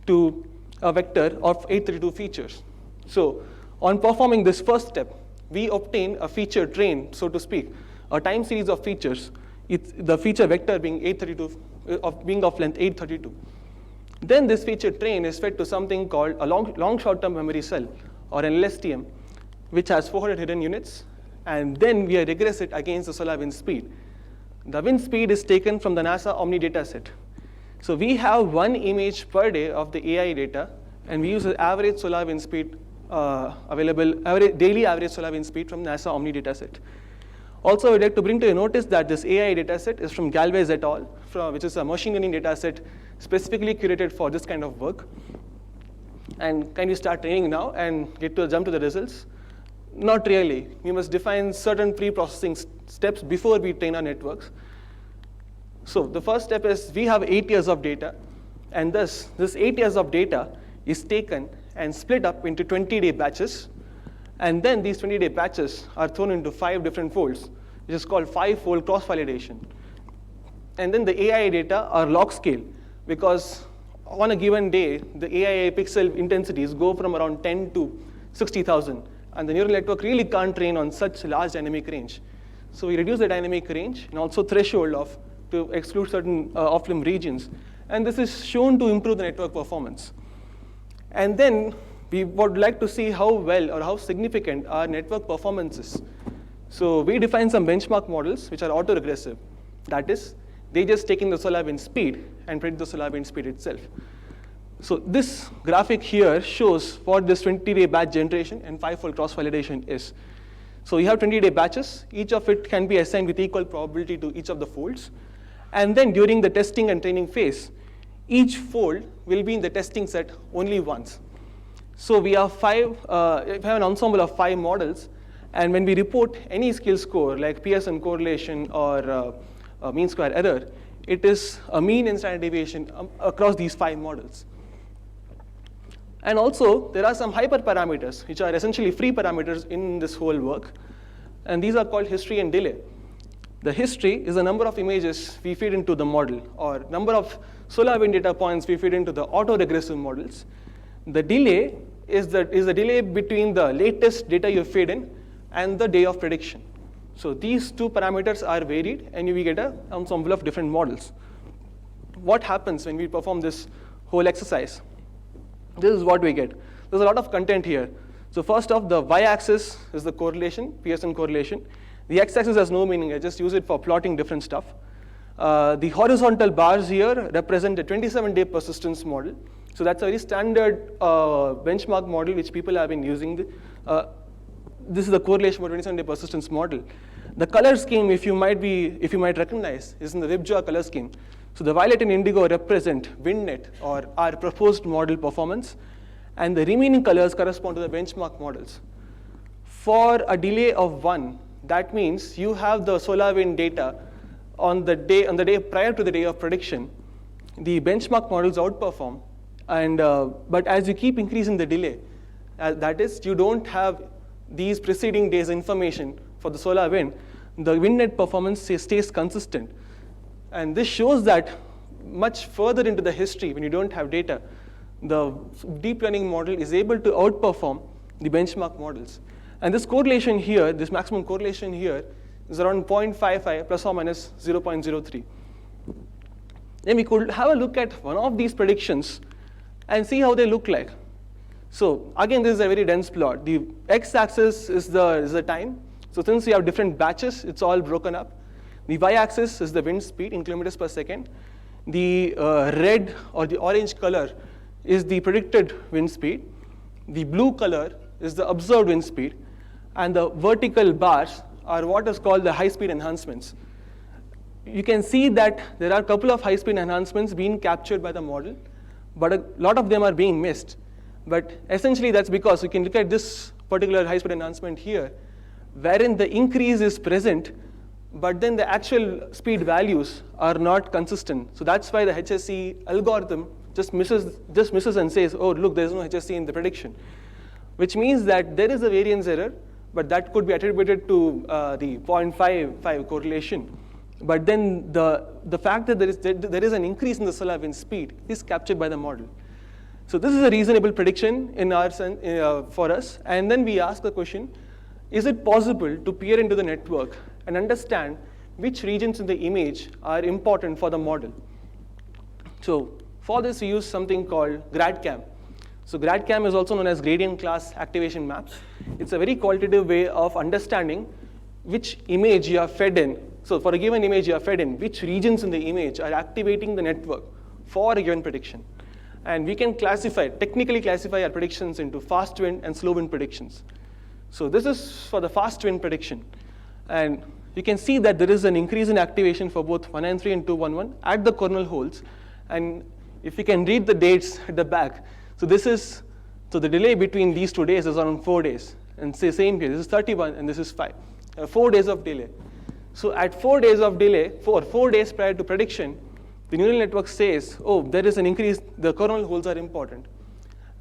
to a vector of 832 features. So on performing this first step, we obtain a feature train, so to speak, a time series of features, the feature vector being 832, being of length 832. Then this feature train is fed to something called a long short-term memory cell, or an LSTM, which has 400 hidden units. And then we regress it against the solar wind speed. The wind speed is taken from the NASA Omni dataset. So we have one image per day of the AI data, and we use the average solar wind speed daily average solar wind speed from NASA Omni dataset. Also, I'd like to bring to your notice that this AI dataset is from Galvez et al., which is a machine learning dataset specifically curated for this kind of work. And can you start training now and jump to the results? Not really. We must define certain pre-processing steps before we train our networks. So the first step is we have 8 years of data, and this 8 years of data is taken and split up into 20-day batches. And then these 20-day batches are thrown into 5 different folds, which is called 5-fold cross-validation. And then the AI data are log scale, because on a given day, the AI pixel intensities go from around 10 to 60,000. And the neural network really can't train on such large dynamic range. So we reduce the dynamic range and also threshold to exclude certain off-limb regions. And this is shown to improve the network performance. And then we would like to see how well or how significant our network performance is. So we define some benchmark models which are autoregressive. That is, they just take in the solar wind speed and predict the solar wind speed itself. So this graphic here shows what this 20-day batch generation and 5-fold cross-validation is. So you have 20-day batches. Each of it can be assigned with equal probability to each of the folds. And then during the testing and training phase, each fold will be in the testing set only once. So we have an ensemble of 5 models. And when we report any skill score, like Pearson correlation or mean square error, it is a mean and standard deviation across these 5 models. And also, there are some hyperparameters, which are essentially free parameters in this whole work. And these are called history and delay. The history is the number of images we feed into the model, or number of solar wind data points we feed into the autoregressive models. The delay is the delay between the latest data you feed in and the day of prediction. So these 2 parameters are varied, and we get an ensemble of different models. What happens when we perform this whole exercise? This is what we get. There's a lot of content here. So first off, the y-axis is the correlation, Pearson correlation. The x-axis has no meaning. I just use it for plotting different stuff. The horizontal bars here represent a 27-day persistence model. So that's a very standard benchmark model which people have been using. This is the correlation for 27-day persistence model. The color scheme, if you might recognize, is in the Ribjaw color scheme. So the violet and indigo represent WindNet, or our proposed model performance, and the remaining colors correspond to the benchmark models. For a delay of 1, that means you have the SolarWind data on the day prior to the day of prediction. The benchmark models outperform, and but as you keep increasing the delay, that is, you don't have these preceding days' information for the SolarWind, the WindNet performance stays consistent. And this shows that much further into the history, when you don't have data, the deep learning model is able to outperform the benchmark models. And this correlation here, this maximum correlation here, is around 0.55 plus or minus 0.03. Then we could have a look at one of these predictions and see how they look like. So again, this is a very dense plot. The x-axis is the time. So since we have different batches, it's all broken up. The y-axis is the wind speed in kilometers per second. The red or the orange color is the predicted wind speed. The blue color is the observed wind speed. And the vertical bars are what is called the high-speed enhancements. You can see that there are a couple of high-speed enhancements being captured by the model, but a lot of them are being missed. But essentially, that's because you can look at this particular high-speed enhancement here, wherein the increase is present, but then the actual speed values are not consistent. So that's why the HSE algorithm just misses and says, oh, look, there's no HSE in the prediction, which means that there is a variance error, but that could be attributed to the 0.55 correlation. But then the fact that there is an increase in the SolarWind speed is captured by the model. So this is a reasonable prediction in our sense, for us. And then we ask the question, is it possible to peer into the network and understand which regions in the image are important for the model? So for this, we use something called GradCam. So GradCam is also known as gradient class activation maps. It's a very qualitative way of understanding which image you are fed in. So for a given image you are fed in, which regions in the image are activating the network for a given prediction. And we can technically classify our predictions into fast wind and slow wind predictions. So this is for the fast wind prediction. And you can see that there is an increase in activation for both 193 and 211 at the coronal holes. And if you can read the dates at the back, so the delay between these 2 days is around 4 days. And say same here, this is 31 and this is 5. 4 days of delay. So at 4 days of delay, 4 days prior to prediction, the neural network says, oh, there is an increase, the coronal holes are important.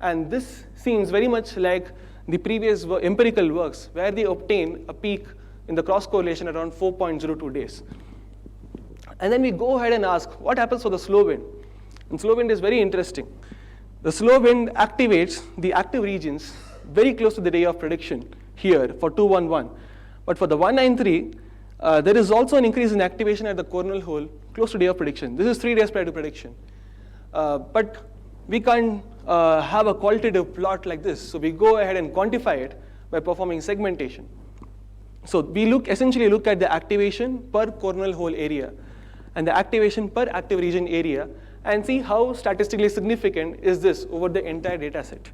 And this seems very much like the previous empirical works where they obtain a peak in the cross correlation around 4.02 days. And then we go ahead and ask, what happens for the slow wind? And slow wind is very interesting. The slow wind activates the active regions very close to the day of prediction here for 211. But for the 193, there is also an increase in activation at the coronal hole close to day of prediction. This is 3 days prior to prediction. But we can't have a qualitative plot like this. So we go ahead and quantify it by performing segmentation. So we essentially look at the activation per coronal hole area and the activation per active region area and see how statistically significant is this over the entire data set.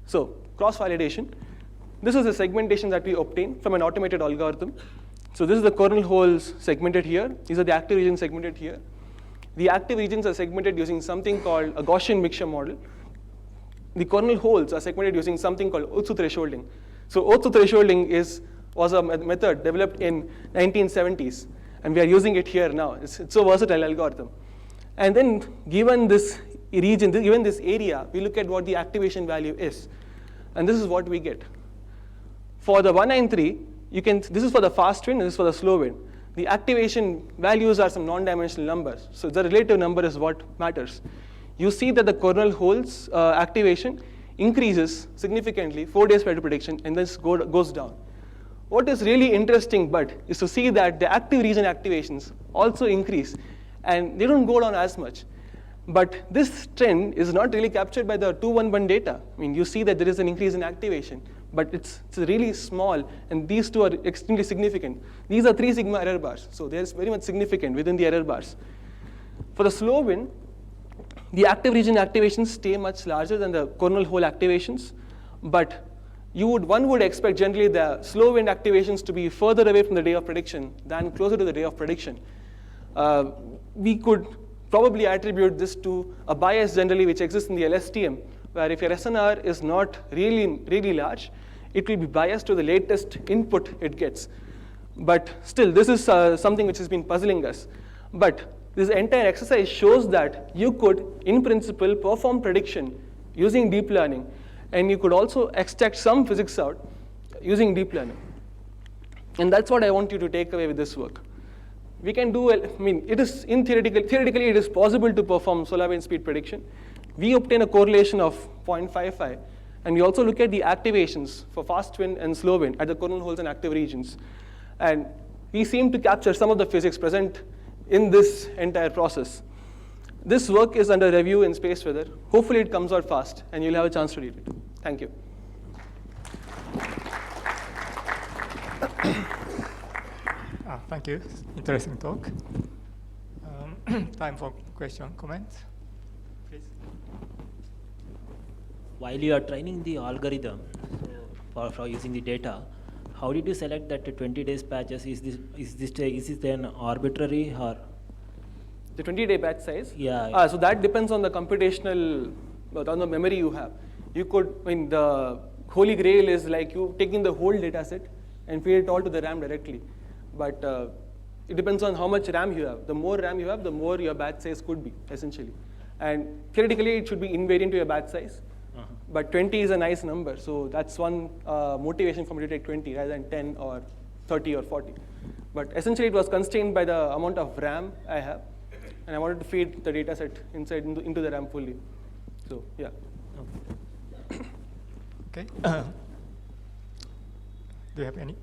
So cross-validation. This is the segmentation that we obtain from an automated algorithm. So this is the coronal holes segmented here. These are the active regions segmented here. The active regions are segmented using something called a Gaussian mixture model. The coronal holes are segmented using something called Otsu thresholding. So Otsu thresholding was a method developed in 1970s, and we are using it here now. It's a versatile algorithm. And then given this region, given this area, we look at what the activation value is. And this is what we get. For the 193, this is for the fast wind, and this is for the slow wind. The activation values are some non-dimensional numbers. So the relative number is what matters. You see that the coronal holes activation increases significantly 4 days prior to prediction, and then goes down. What is really interesting is to see that the active region activations also increase, and they don't go down as much. But this trend is not really captured by the 211 data. I mean, you see that there is an increase in activation, but it's really small, and these two are extremely significant. These are 3 sigma error bars, so there's very much significant within the error bars. For the slow wind, the active region activations stay much larger than the coronal hole activations, but one would expect generally the slow wind activations to be further away from the day of prediction than closer to the day of prediction. We could probably attribute this to a bias generally which exists in the LSTM, where if your SNR is not really large, it will be biased to the latest input it gets. But still, this is something which has been puzzling us. But this entire exercise shows that you could, in principle, perform prediction using deep learning, and you could also extract some physics out using deep learning. And that's what I want you to take away with this work. We can do, I mean, it is theoretically it is possible to perform solar wind speed prediction. We obtain a correlation of 0.55, and we also look at the activations for fast wind and slow wind at the coronal holes and active regions. And we seem to capture some of the physics present in this entire process. This work is under review in Space Weather. Hopefully it comes out fast, and you'll have a chance to read it. Thank you. Thank you. Interesting talk. Time for question, comments, please. While you are training the algorithm for using the data, how did you select that 20 days patches? Is this then arbitrary or? The 20-day batch size? Yeah. So that depends on the computational, on the memory you have. You could, I mean, the holy grail is like you taking the whole data set and feed it all to the RAM directly. But it depends on how much RAM you have. The more RAM you have, the more your batch size could be, essentially. And theoretically, it should be invariant to your batch size. But 20 is a nice number, so that's one motivation for me to take 20 rather than 10 or 30 or 40. But essentially, it was constrained by the amount of RAM I have, and I wanted to feed the data set inside into the RAM fully. So yeah. Okay. Do you have any?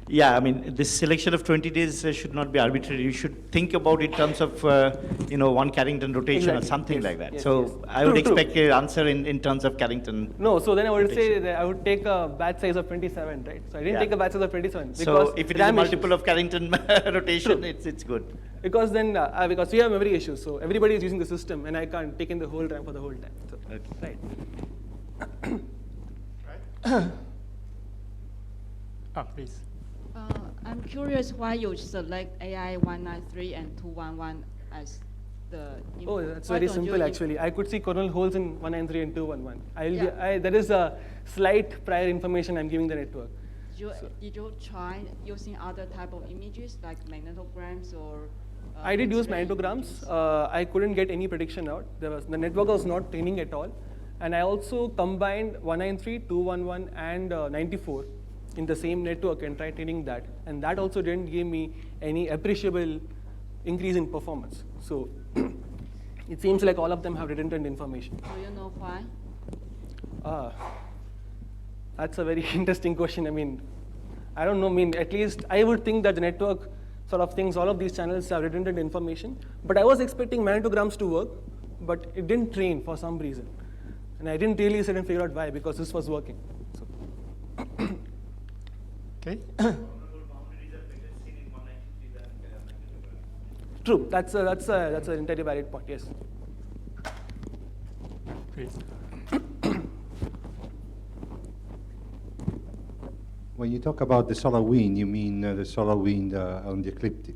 Yeah, I mean, this selection of 20 days should not be arbitrary. You should think about it in terms of, one Carrington rotation or something like that. Yes, so yes. I would expect an answer in terms of Carrington. No, so then I would rotation. say that I would take a batch size of 27, right? So I didn't take a batch size of 27. So if it is a multiple of Carrington rotation, it's good. Because then, because we have memory issues, so everybody is using the system, and I can't take in the whole RAM for the whole time. So, okay. Right. Please. I'm curious why you select AI 193 and 211 as the input. Oh, that's very simple actually. I could see coronal holes in 193 and 211. There is a slight prior information I'm giving the network. Did you try using other type of images like magnetograms or? I did use magnetograms. I couldn't get any prediction out. The network was not training at all. And I also combined 193, 211, and 94 in the same network and tried training that. And that also didn't give me any appreciable increase in performance. So it seems like all of them have redundant information. Do you know why? That's a very interesting question. I mean, I don't know. I mean, at least I would think that the network sort of thinks all of these channels have redundant information. But I was expecting magnetograms to work, but it didn't train for some reason. And I didn't really sit and figure out why, because this was working. So. Okay. True. That's an entirely valid point. Yes. Please. When you talk about the solar wind, you mean the solar wind on the ecliptic?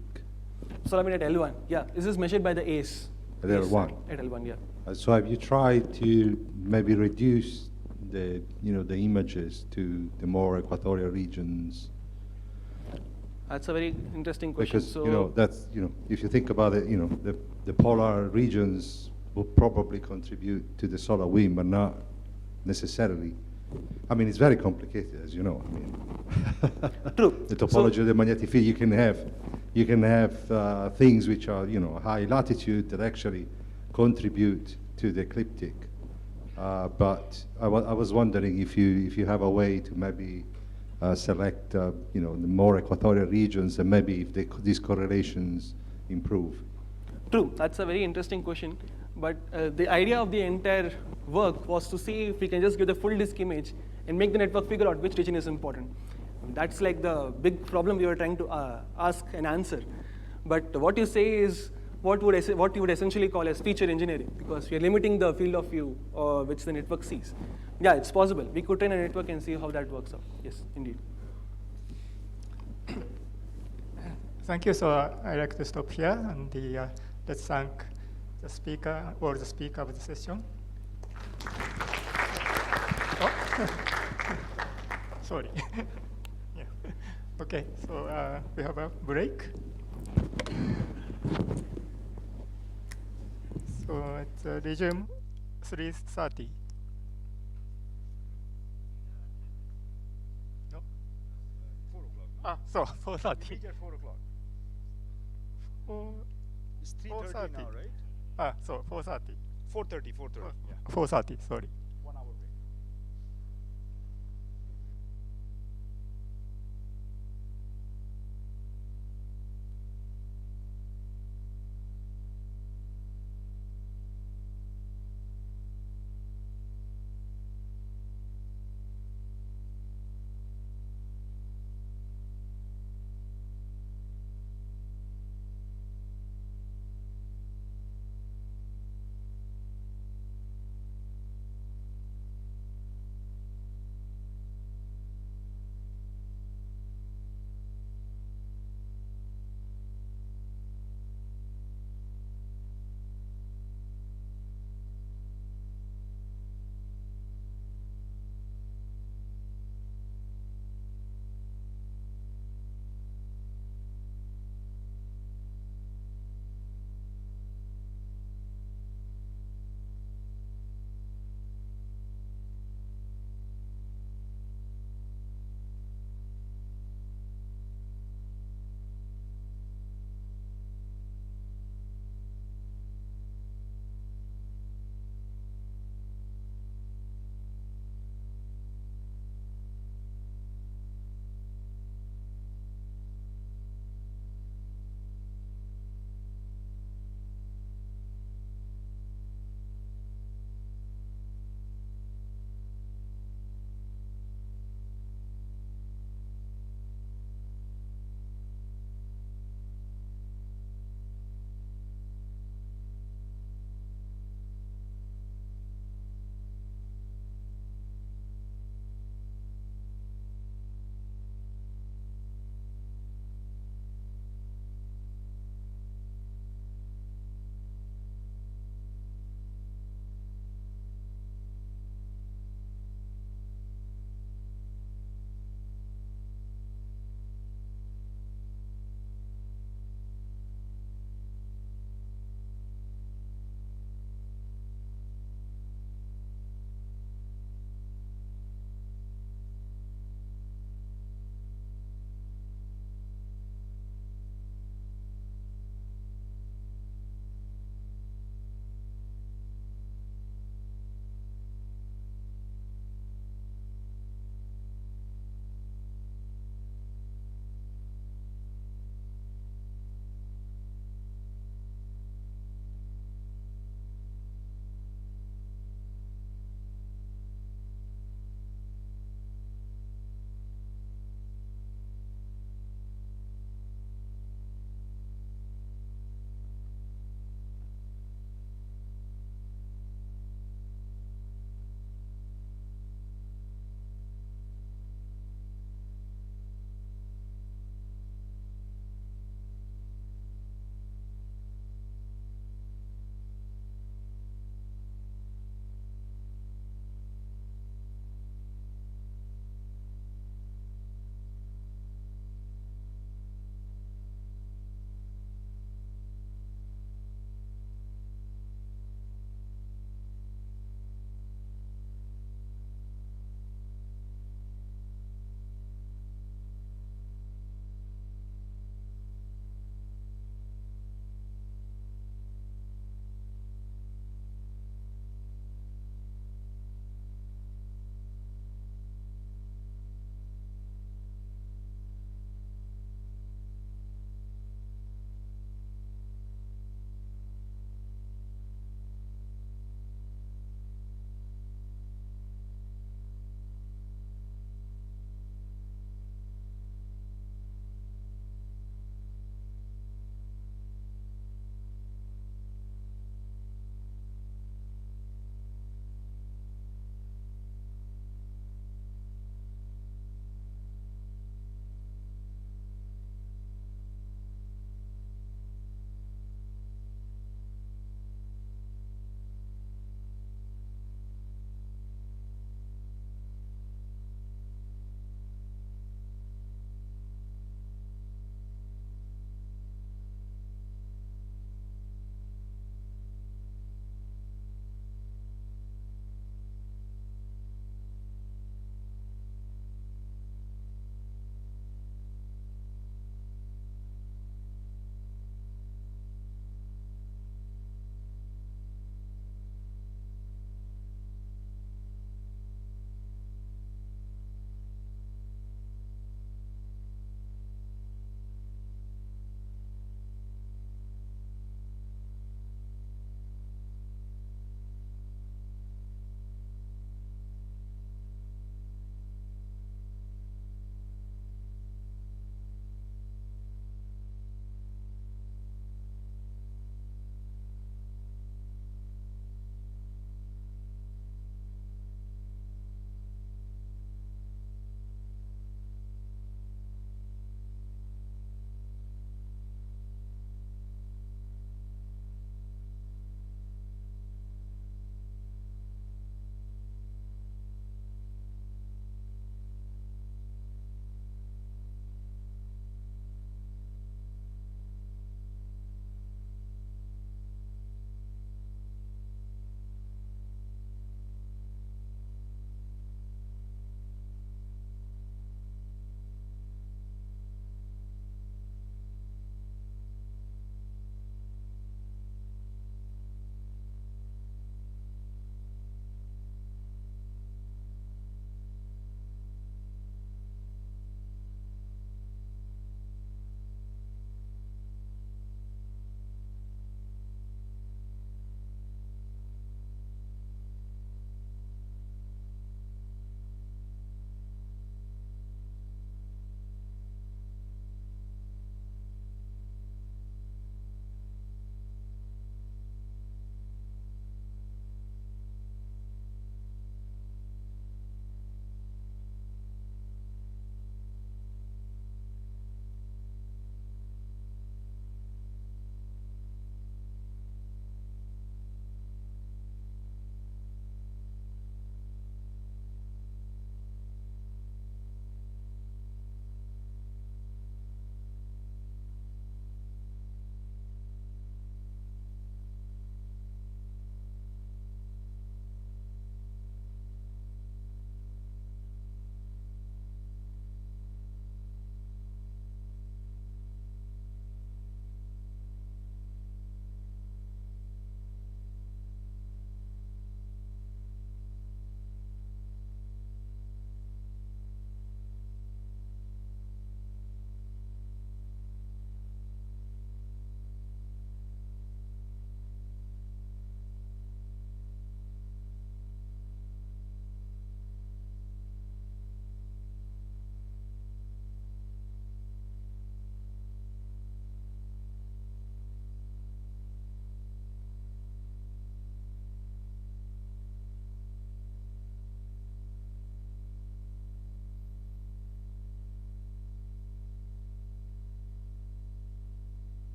Solar wind at L1. Yeah. This is measured by the ACE. At L1. At L1. Yeah. So have you tried to maybe reduce the images to the more equatorial regions? That's a very interesting question. Because so that's if you think about it, the polar regions will probably contribute to the solar wind, but not necessarily. I mean, it's very complicated, as you know. I mean, true. The topology of the magnetic field, you can have things which are high latitude that actually contribute to the ecliptic. But I was wondering if you have a way to maybe select the more equatorial regions, and maybe if these correlations improve? True, that's a very interesting question. But the idea of the entire work was to see if we can just give the full disk image and make the network figure out which region is important. That's like the big problem we were trying to ask and answer. But what you say is what you would essentially call as feature engineering, because we are limiting the field of view which the network sees. Yeah, it's possible. We could train a network and see how that works out. Yes, indeed. Thank you. So I'd like to stop here, and let's thank the speaker or the speaker of the session. Oh. Sorry. Yeah. Okay, so we have a break. So it's resume 3:30. No? 4 o'clock. Ah, so 4:30. Meet at 4 o'clock. It's 3:30 4:30. now, right? Ah, so 4:30. 4:30, 4:30. Yeah. 4:30, sorry. 1 hour break.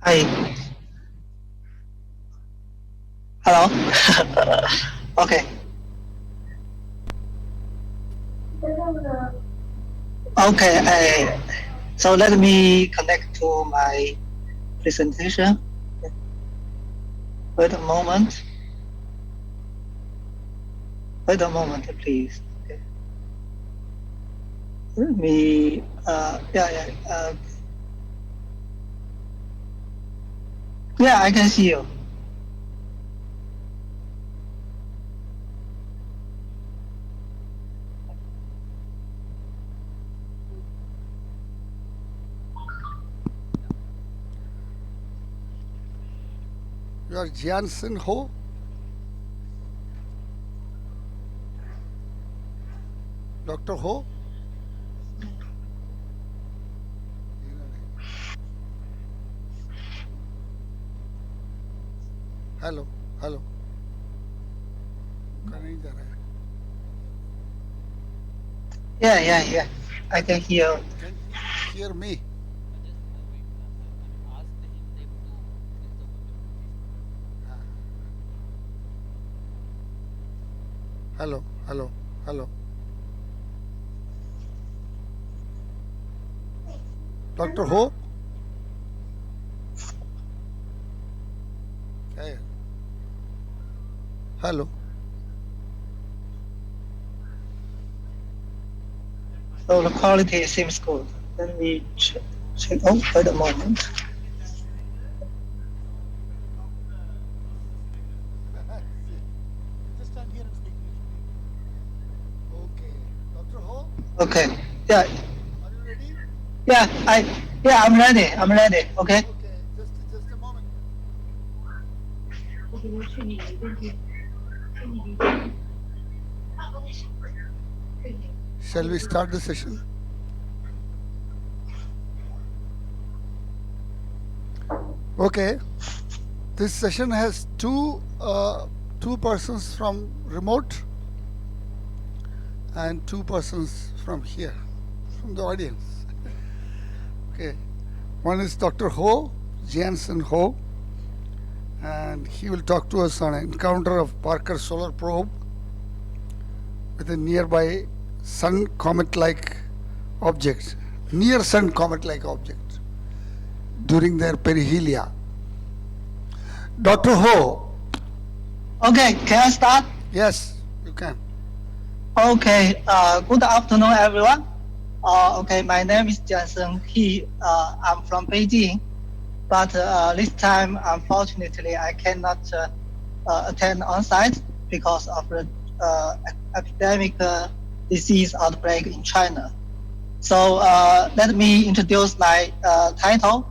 Hi. Hello. Okay. Okay. So let me connect to my presentation. Wait a moment. Wait a moment, please. Okay. Let me. Yeah, I can see you. You are Jansen Ho? Dr. Ho? Hello, hello. Yeah. I can hear. Can you hear me? Hello. Dr. Ho? Hey. Hello. So the quality seems good. Let me check. Oh, wait a moment. Just stand here and speak. Okay. Dr. Ho? Okay. Yeah. Are you ready? Yeah, I'm ready. Okay. Okay. Just a moment. Shall we start the session? Okay. This session has two persons from remote and two persons from here, from the audience. Okay. One is Dr. Ho, Jansen Ho, and he will talk to us on an encounter of Parker solar probe with a nearby sun comet-like object, near sun comet-like object during their perihelia. Dr. Ho. Okay, can I start? Yes, you can. Okay, good afternoon, everyone. Okay, my name is Jansen He. I'm from Beijing, but this time, unfortunately, I cannot attend on-site because of the epidemic disease outbreak in China. So let me introduce my title.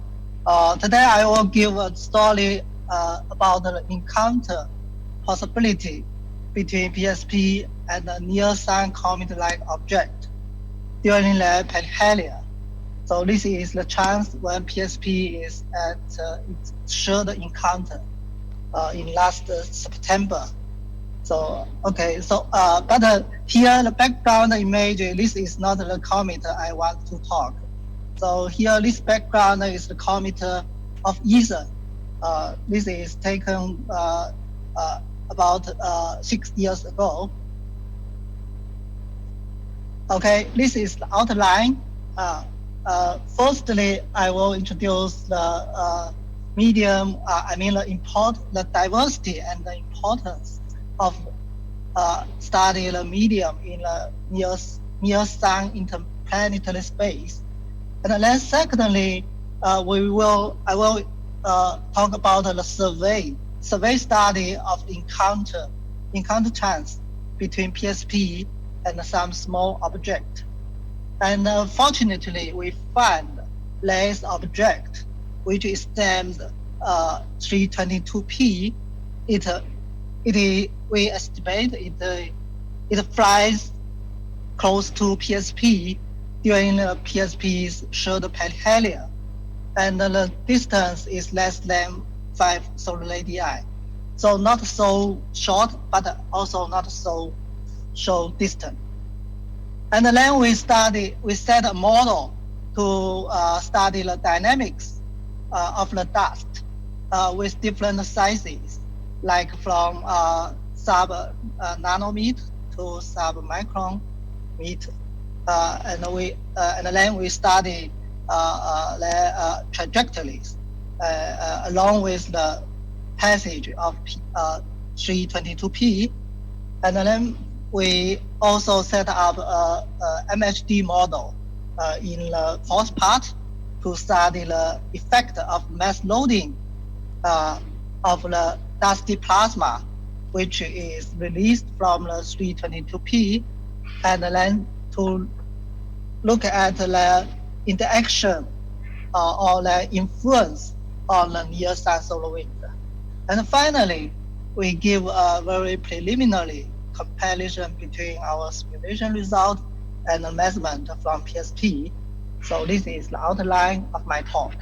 Today I will give a story about the encounter possibility between PSP and a near-sun comet-like object during the perihelia. So this is the chance when PSP is at its third encounter in last September. So okay, so but here the background image, this is not the comet I want to talk. So here this background is the comet of Ether. This is taken about 6 years ago. Okay, this is the outline. Firstly, I will introduce the medium. The diversity and the importance of study the medium in the near-sun interplanetary space. And then secondly, I will talk about the survey study of encounter chance between PSP and some small object. And fortunately, we find less object, which is named 322P. We estimate it flies close to PSP during the PSP's third perihelia, and the distance is less than 5 solar radii. So not so short, but also not so distant. And then we set a model to study the dynamics of the dust with different sizes, like from sub nanometer to sub-micron meter. And then we study the trajectories along with the passage of 322P. And then we also set up a MHD model in the fourth part to study the effect of mass loading of the dusty plasma, which is released from the 322P, and then to look at the interaction or the influence on the near-sun solar wind. And finally, we give a very preliminary comparison between our simulation result and the measurement from PSP. So this is the outline of my talk.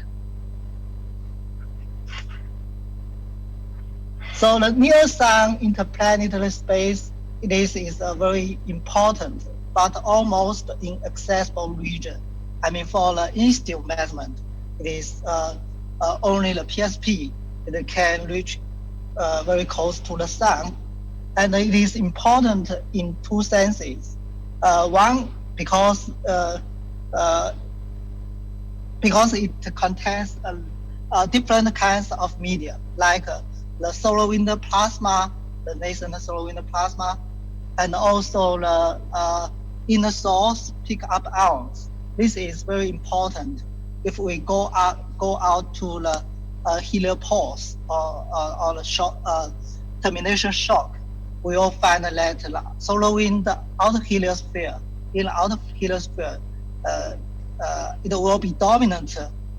So the near-sun interplanetary space, this is a very important but almost inaccessible region. I mean, for the institute measurement, it is only the PSP that can reach very close to the sun. And it is important in two senses. One, because it contains different kinds of media, like the solar wind plasma, the nascent solar wind plasma, and also the inner source pickup ions. This is very important if we go out to the heliopause or the shock, termination shock. We will find that the solar wind outer heliosphere, in the outer heliosphere, it will be dominant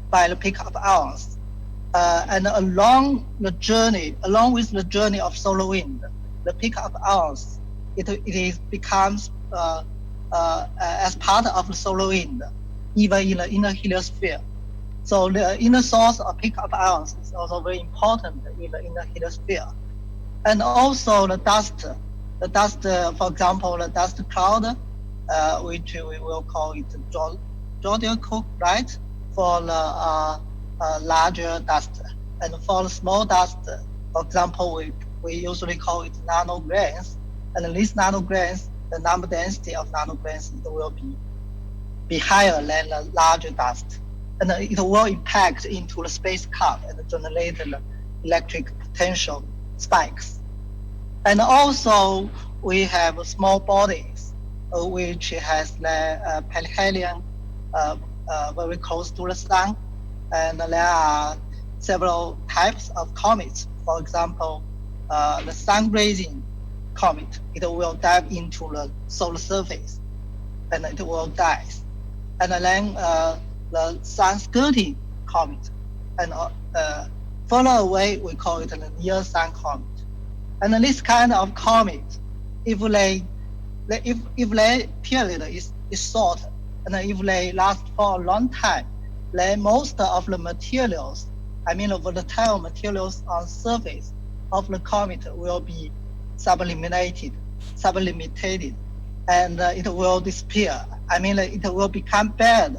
by the pickup ions. And along with the journey of solar wind, the pickup ions, it becomes as part of the solar wind, even in the inner heliosphere. So the inner source of pickup ions is also very important in the inner heliosphere. And also the dust, for example, the dust cloud, which we will call it zodiacal, right? For the larger dust. And for the small dust, for example, we usually call it nanograins. And these nanograins, the number density of nanograins, it will be higher than the larger dust. And it will impact into the space cup and generate the electric potential spikes. And also we have small bodies which has the perihelion very close to the sun. And there are several types of comets. For example, the sun-grazing comet, it will dive into the solar surface and it will die. And then the sun-skirting comet, and further away we call it the near-sun comet. And this kind of comet, if their period is short, and if they last for a long time, then most of the materials, I mean the volatile materials on the surface of the comet will be sublimated, and it will disappear. I mean, it will become bad.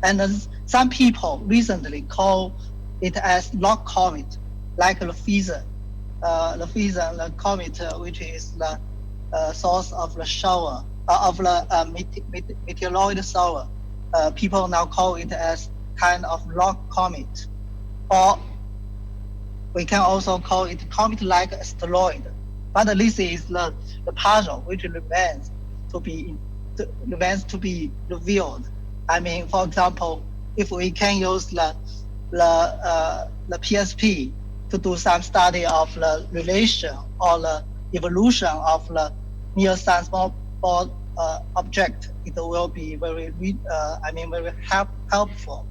And some people recently call it as rock comet, like the Pheasant. The comet, which is the source of the shower, of the meteoroid shower. People now call it as kind of rock comet. Or we can also call it comet-like asteroid. But this is the puzzle which remains to be revealed. I mean, for example, if we can use the PSP to do some study of the relation or the evolution of the near-sun small ball object, it will be very helpful.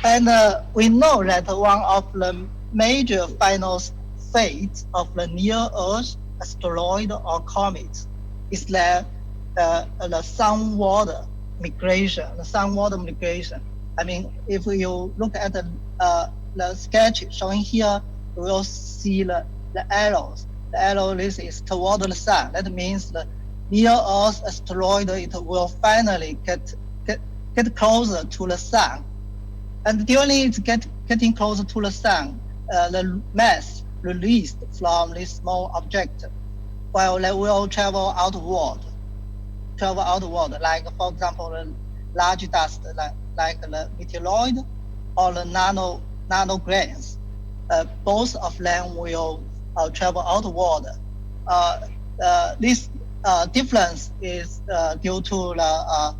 And we know that one of the major final fates of the near-Earth asteroid or comet is the sun-water migration. The sun-water migration. I mean, if you look at the sketch showing here, you will see the arrows. The arrow, this is toward the sun. That means the near Earth asteroid, it will finally get closer to the sun. And during it getting closer to the sun, the mass released from this small object, while they will travel outward, like, for example, the large dust, like the meteoroid or the nanograins. Both of them will travel outward. This difference is due to the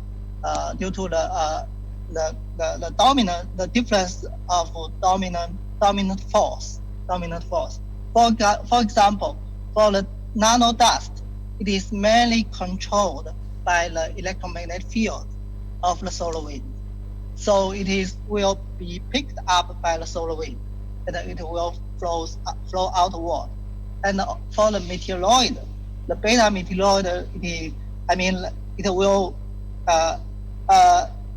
difference of dominant force. For example, for the nano dust, it is mainly controlled by the electromagnetic field of the solar wind. So it will be picked up by the solar wind, and it will flow outward. And for the meteoroid, the beta meteoroid, it will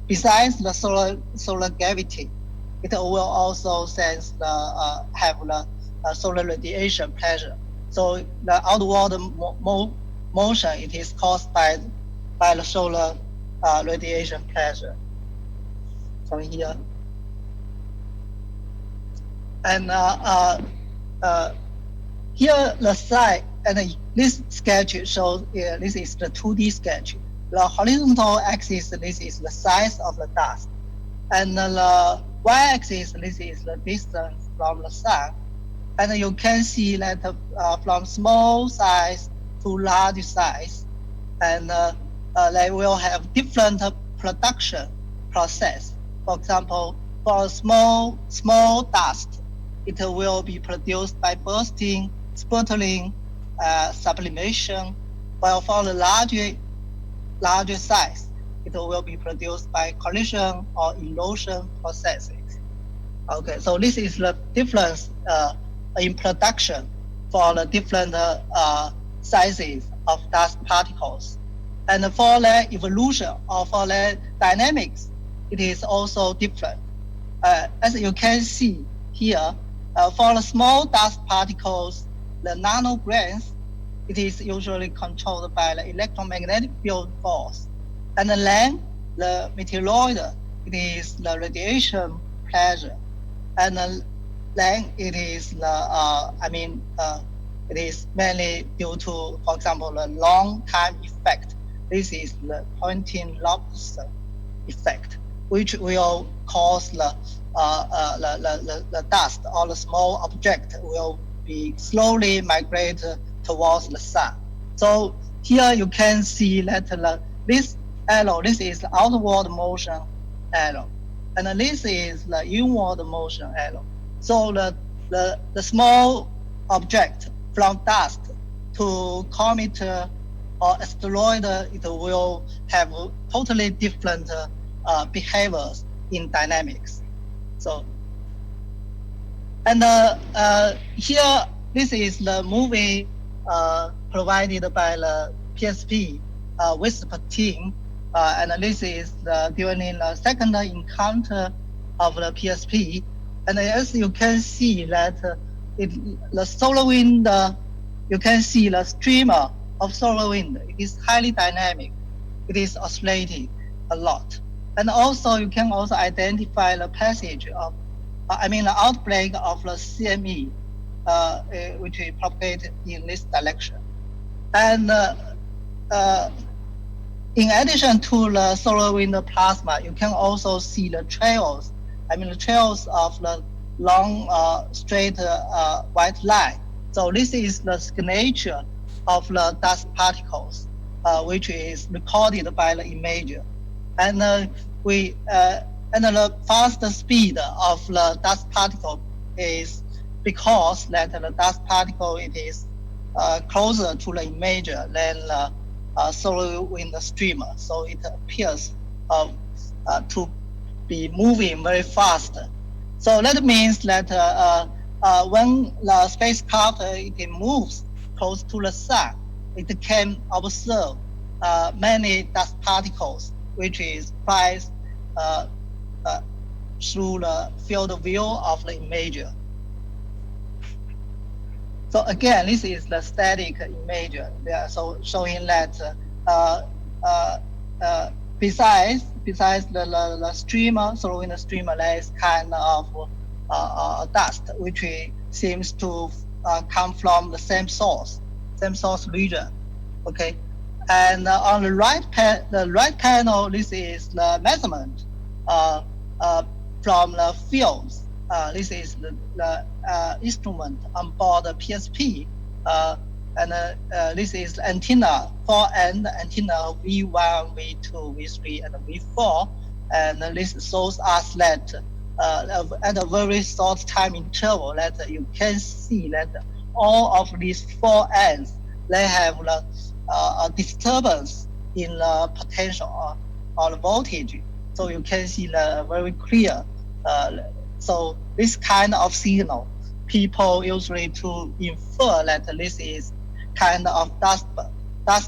besides the solar gravity, it will also sense have the solar radiation pressure. So the outward motion, it is caused by the solar radiation pressure. From here. And here the side, and this sketch shows, this is the 2D sketch. The horizontal axis, this is the size of the dust. And the y-axis, this is the distance from the sun. And you can see that from small size to large size, and they will have different production process. For example, for small dust, it will be produced by bursting, sputtering, sublimation, while for the larger size, it will be produced by collision or erosion processes. Okay, so this is the difference in production for the different sizes of dust particles. And for the evolution or for the dynamics, it is also different. As you can see here, for the small dust particles, the nanograins, it is usually controlled by the electromagnetic field force. And then the meteoroid, it is the radiation pressure. And then it is it is mainly due to, for example, the long time effect. This is the pointing lobster effect, which will cause the dust or the small object will be slowly migrate towards the sun. So here you can see that this arrow, this is the outward motion arrow, and this is the inward motion arrow. So the small object from dust to comet or asteroid, it will have totally different behaviors in dynamics. So, and here, this is the movie provided by the PSP WISP team, and this is during the second encounter of the PSP. And as you can see that the solar wind, you can see the streamer of solar wind. It is highly dynamic. It is oscillating a lot. And also you can also identify the passage of, the outbreak of the CME, which is propagated in this direction. And in addition to the solar wind plasma, you can also see the trails. The trails of the long, straight white line. So this is the signature of the dust particles, which is recorded by the imager. And the faster speed of the dust particle is because that the dust particle, it is closer to the imager than the solar wind streamer. So it appears to be moving very fast. So that means that when the spacecraft it moves close to the sun, it can observe many dust particles, which is flies through the field of view of the imager. So again, this is the static image. So showing that besides the streamer, through in the streamer, there is kind of dust which seems to come from the same source region. Okay, and on the right panel, this is the measurement from the fields. This is the instrument on board the PSP, and this is antenna, 4-end antenna V1, V2, V3, and V4, and this shows us that at a very short time interval that you can see that all of these 4 ends, they have a disturbance in the potential or the voltage. So you can see the very clear. So this kind of signal, people usually to infer that this is kind of dust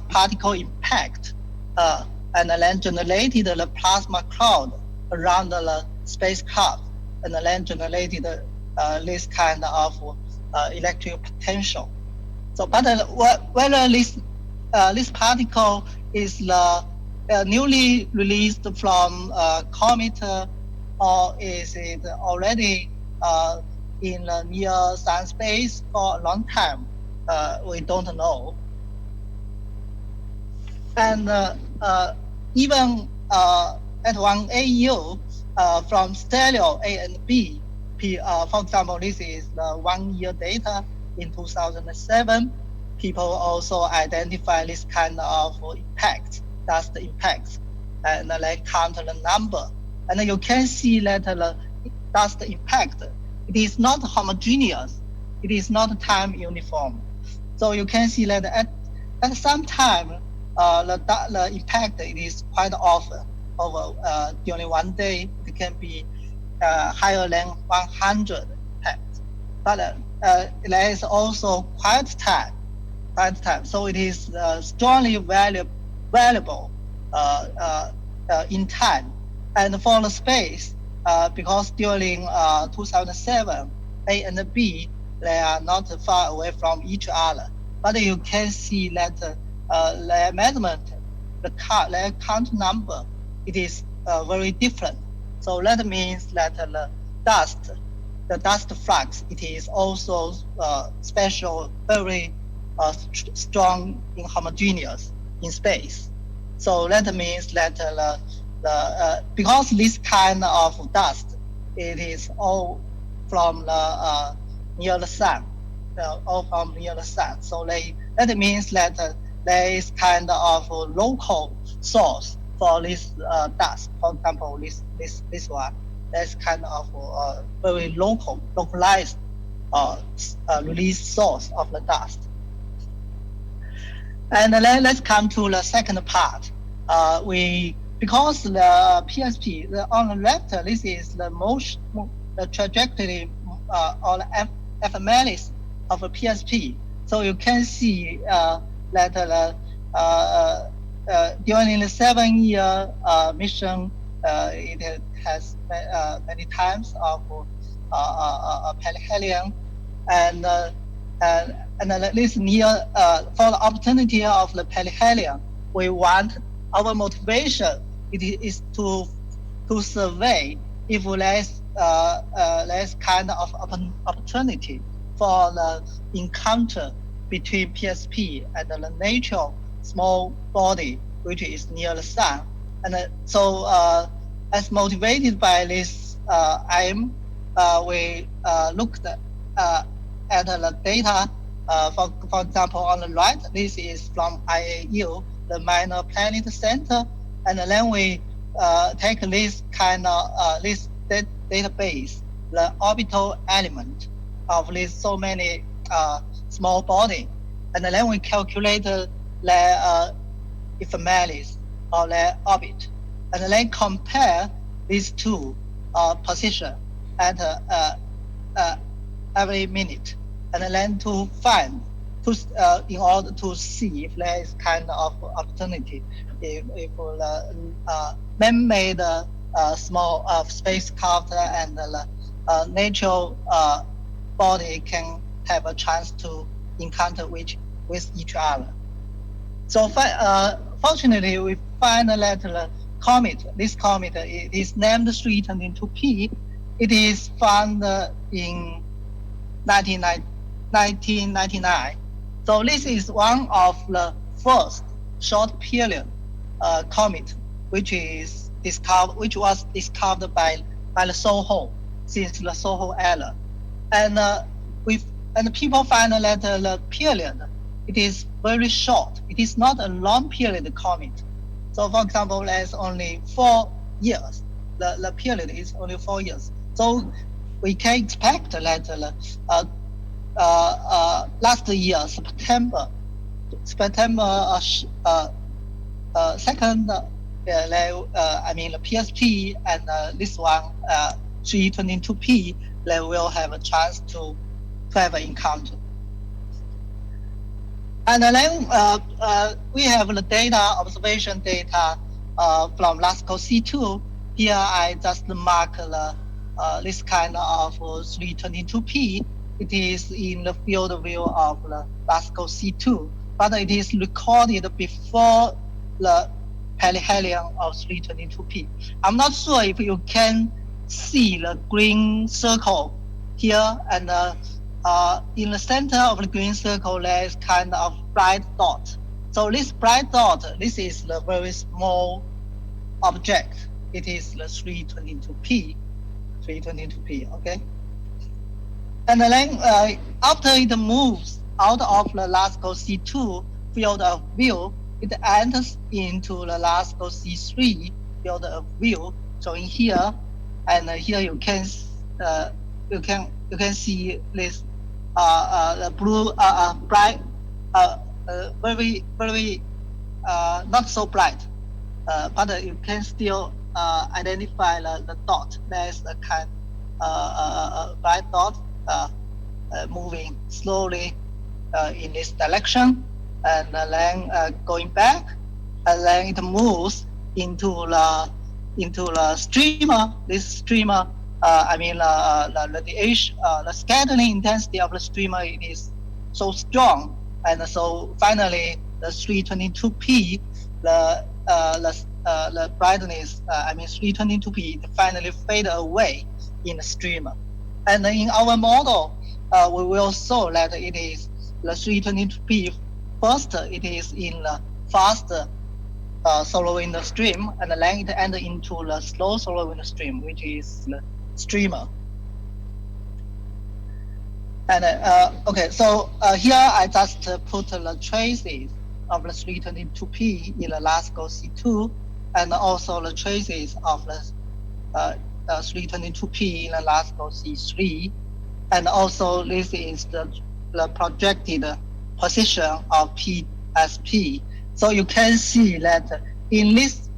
particle impact, and then generated the plasma cloud around the spacecraft, and then generated this kind of electric potential. So, but whether this particle is the newly released from comet, or is it already in the near sun space for a long time, we don't know. And even at 1 AU, from stereo A and B, for example, this is the 1 year data in 2007. People also identify this kind of impact, dust impacts, and they count the number. And you can see that the dust impact, it is not homogeneous, it is not time uniform. So you can see that at some time, the impact it is quite often. Over during one day, it can be higher than 100 impacts. But there is also quiet time. So it is strongly valuable in time. And for the space, because during 2007, A and B, they are not far away from each other. But you can see that their measurement, their count number, it is very different. So that means that the dust flux, it is also special, very strong in homogeneous in space. So that means that because this kind of dust, it is all from the near the sun, all from near the sun. So that means that there is kind of a local source for this dust. For example, this one, there's kind of very localized release source of the dust. And then let's come to the second part. Because the PSP, on the left, this is the trajectory or the ephemeris of a PSP. So you can see that during the 7-year mission, it has many times of perihelion, and at least near for the opportunity of the perihelion, we want our motivation. It is to survey if there's kind of opportunity for the encounter between PSP and the natural small body which is near the sun. And so as motivated by this aim, we looked at the data. For example, on the right, this is from IAU, the Minor Planet Center, and then we take this kind of this database, the orbital element of these so many small body, and then we calculate their ephemeris or their orbit, and then compare these two positions at every minute, and then to find in order to see if there is kind of opportunity, if the man-made small spacecraft and the natural body can have a chance to encounter with each other. So fortunately, we find that the comet, this comet, it is named 322P. It is found in 1999. So this is one of the first short period comet which was discovered by the Soho since the Soho era, and people find that the period it is very short. It is not a long period comet. So for example, there's only 4 years. The period is only 4 years. So we can expect that last year, September 2nd, the PSP and this one, 322P, they will have a chance to have an encounter. And then we have the data, observation data from LASCO C2. Here I just mark this kind of 322P. It is in the field view of the LASCO C2, but it is recorded before the perihelion of 322P. I'm not sure if you can see the green circle here, and in the center of the green circle, there is kind of bright dot. So this bright dot, this is the very small object. It is the 322P, okay? And then after it moves out of the LASCO C2 field of view, it enters into the LASCO C3 field of view, showing here, and here you can see this the blue bright, very not so bright, but you can still identify the dot. There's a kind bright dot moving slowly in this direction, and then going back, and then it moves into the streamer. This streamer, the radiation, the scattering intensity of the streamer it is so strong, and so finally the 322P, the brightness, 322P finally fade away in the streamer. And in our model, we will show that it is the 322P. First, it is in the fast solar wind stream, and then it enters into the slow solar wind stream, which is the streamer. And okay, so here I just put the traces of the 322P in the LASCO C2, and also the traces of the 322P in the LASCO C3, and also this is the projected position of PSP. So you can see that in this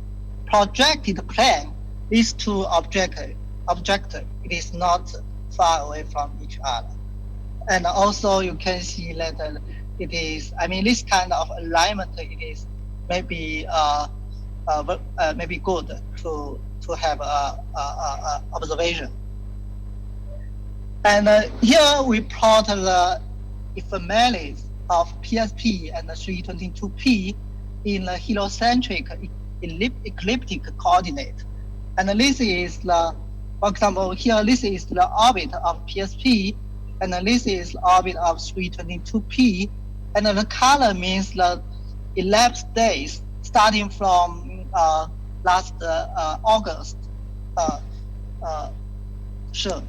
projected plane, these two objects, it is not far away from each other. And also you can see that it is, this kind of alignment, it is maybe good to have observation. And here we plot the ephemerals of PSP and the 322P in the heliocentric ecliptic coordinate. And this is the, for example, here this is the orbit of PSP, and this is the orbit of 322P, and the color means the elapsed days starting from last August shown.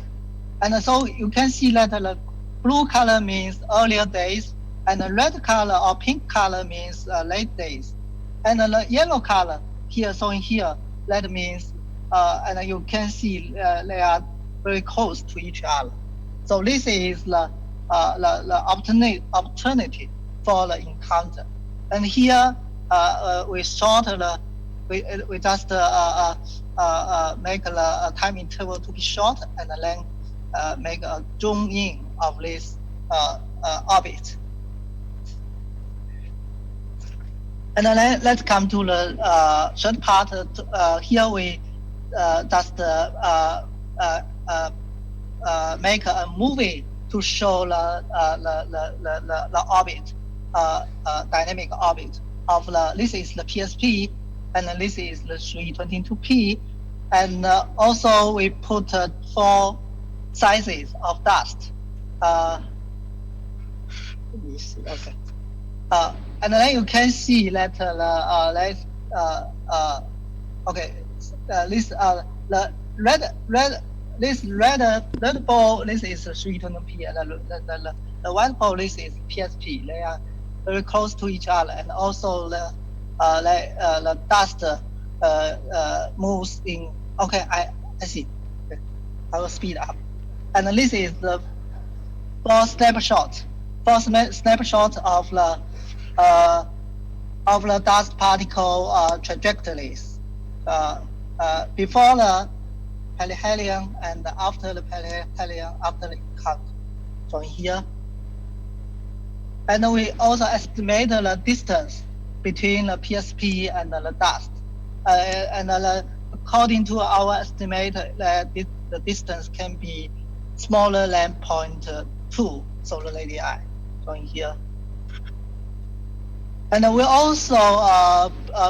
And so you can see that the blue color means earlier days, and the red color or pink color means late days. And the yellow color here, showing here, that means, and you can see they are very close to each other. So this is the opportunity for the encounter. And here we sort the, we just make the time interval to be short, and then make a zoom in of this orbit. And then let's come to the third part. Here we just make a movie to show the orbit, dynamic orbit of this is the PSP, and this is the 322P. And also we put 4 sizes of dust. Let me see, okay. And then you can see that this the red ball, this is 320P, and the white ball, this is PSP. They are very close to each other, and also the dust moves in. Okay, I see. Okay. I will speed up. And this is the 4 snapshot of the dust particle trajectories before the perihelion and after the perihelion, after the cut from here. And we also estimate the distance between the PSP and the dust. According to our estimate, the distance can be smaller than 0.2 solar radii from here. And we also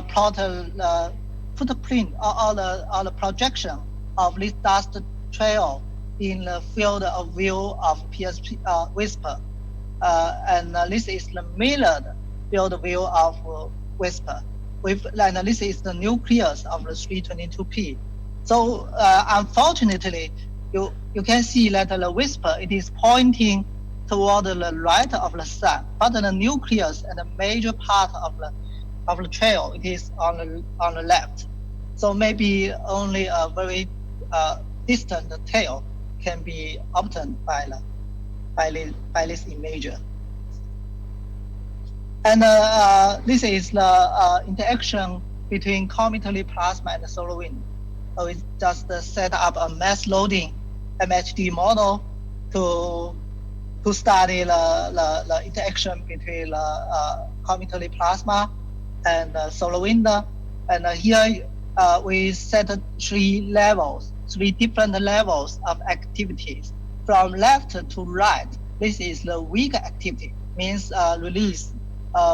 plotted the footprint or the projection of this dust trail in the field of view of PSP WISPR. And this is the mirrored field of view of WISPR. And this is the nucleus of the 322P. So unfortunately, you can see that the WISPR, it is pointing toward the right of the sun, but the nucleus and the major part of the trail, it is on the left. So maybe only a very distant tail can be obtained by this imager. And this is the interaction between cometary plasma and the solar wind. So we just set up a mass loading MHD model to study the interaction between cometary plasma and solar wind. And here we set 3 different levels of activities. From left to right, this is the weak activity, means release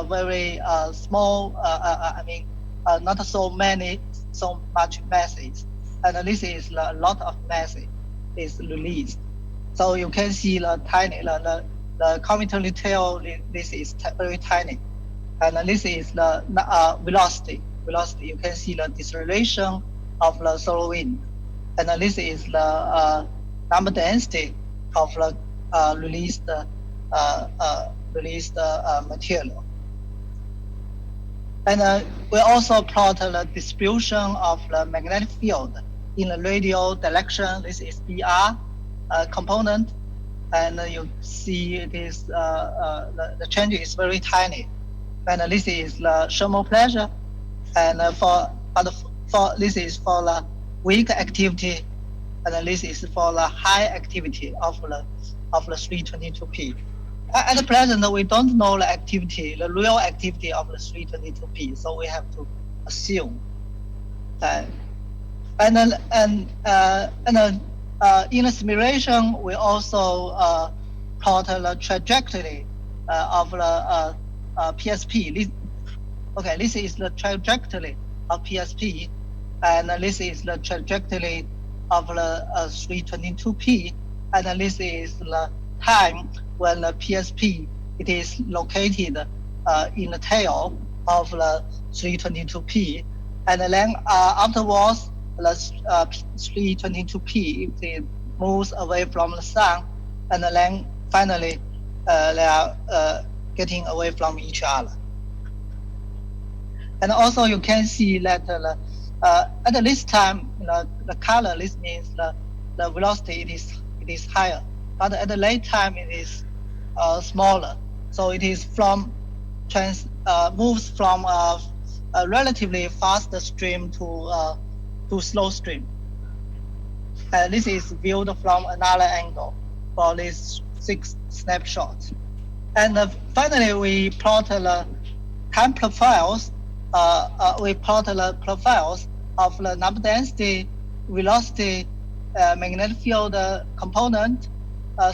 very small, not so much masses. And this is a lot of masses is released. So you can see the tiny, the cometary tail, this is very tiny. And this is the velocity. You can see the deceleration of the solar wind. And this is the number density of the released material. And we also plot the distribution of the magnetic field in the radial direction. This is BR component, and you see it is the change is very tiny. And this is the thermal pressure, and this is for the weak activity, and this is for the high activity of the 322P. At the present, we don't know the activity, the real activity of the 322P, so we have to assume. In the simulation, we also plot the trajectory of the PSP. This is the trajectory of PSP, and this is the trajectory of the 322P, and this is the time when the PSP it is located in the tail of the 322P, and then afterwards the 322P it moves away from the sun, and then finally they are getting away from each other. And also you can see that at this time the color, this means the velocity it is higher, but at the late time it is smaller. So it is moves from a relatively fast stream to slow stream. This is viewed from another angle for these 6 snapshots. And finally, we plot the time profiles. We plot the profiles of the number density, velocity, magnetic field component,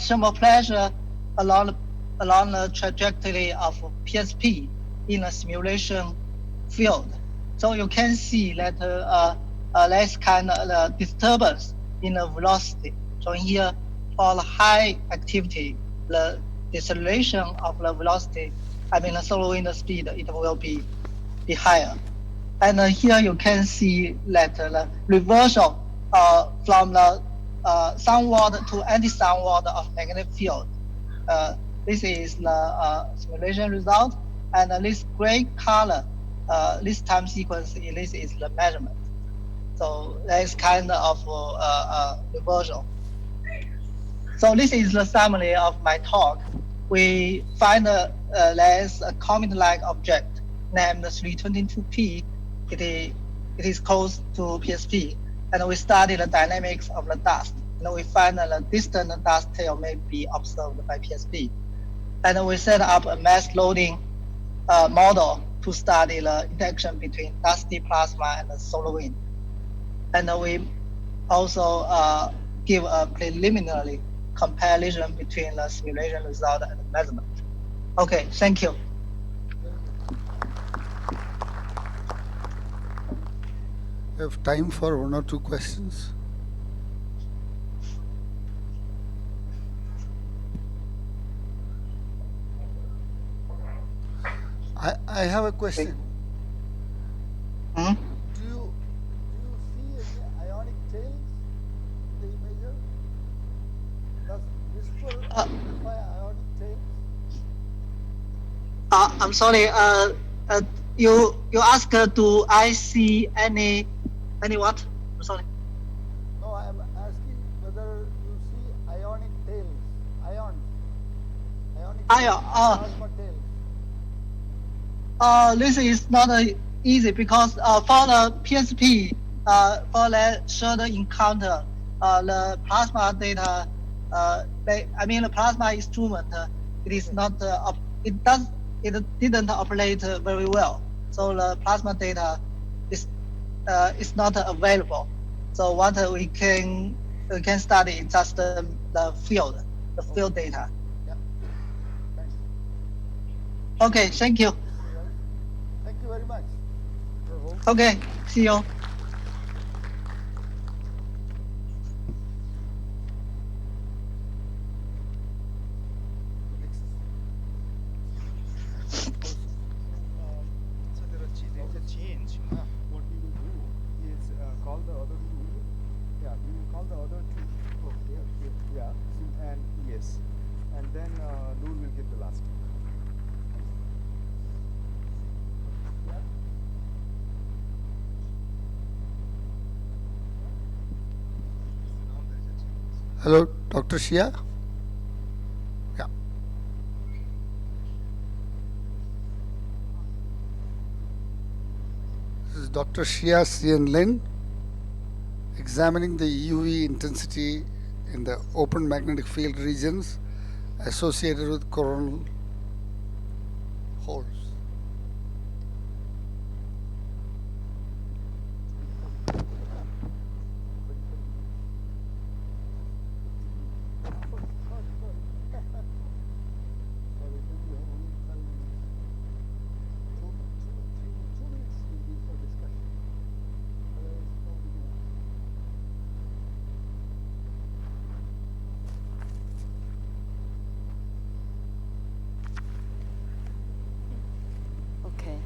thermal pressure along the trajectory of PSP in a simulation field. So you can see that there's kind of disturbance in the velocity. So here, for the high activity, the deceleration of the velocity, the solar wind speed, it will be higher. And here you can see that the reversal from the sunward to anti-sunward of magnetic field. This is the simulation result, and this gray color, this time sequence, this is the measurement. So that's kind of reversal. So this is the summary of my talk. We find there's a comet-like object named 322P. It is close to PSP, and we study the dynamics of the dust. And we find that the distant dust tail may be observed by PSP. And we set up a mass loading model to study the interaction between dusty plasma and the solar wind. And we also give a preliminary comparison between the simulation result and the measurement. Okay, thank you. We have time for 1 or 2 questions. I have a question. Hmm? Do you see any ionic tails in the imager? Does Dispersion identify ionic tails? I'm sorry. You ask, do I see any what? I'm sorry. No, I am asking whether you see ionic tails, ionic plasma tails. This is not easy because for the PSP, for the short encounter, the plasma data, the plasma instrument, it is not, it didn't operate very well. So the plasma data is not available. So what we can study is just the field data. Yeah. Thanks. Okay, thank you. Thank you very much. Okay, see you. So there is a change. What we will do is call the other two. Yeah, we will call the other two. Okay. Yeah. And yes. And then Noor will give the last one. Hello, Dr. Shia? Yeah. This is Dr. Shia Sian Lin examining the UV intensity in the open magnetic field regions associated with coronal holes. Okay.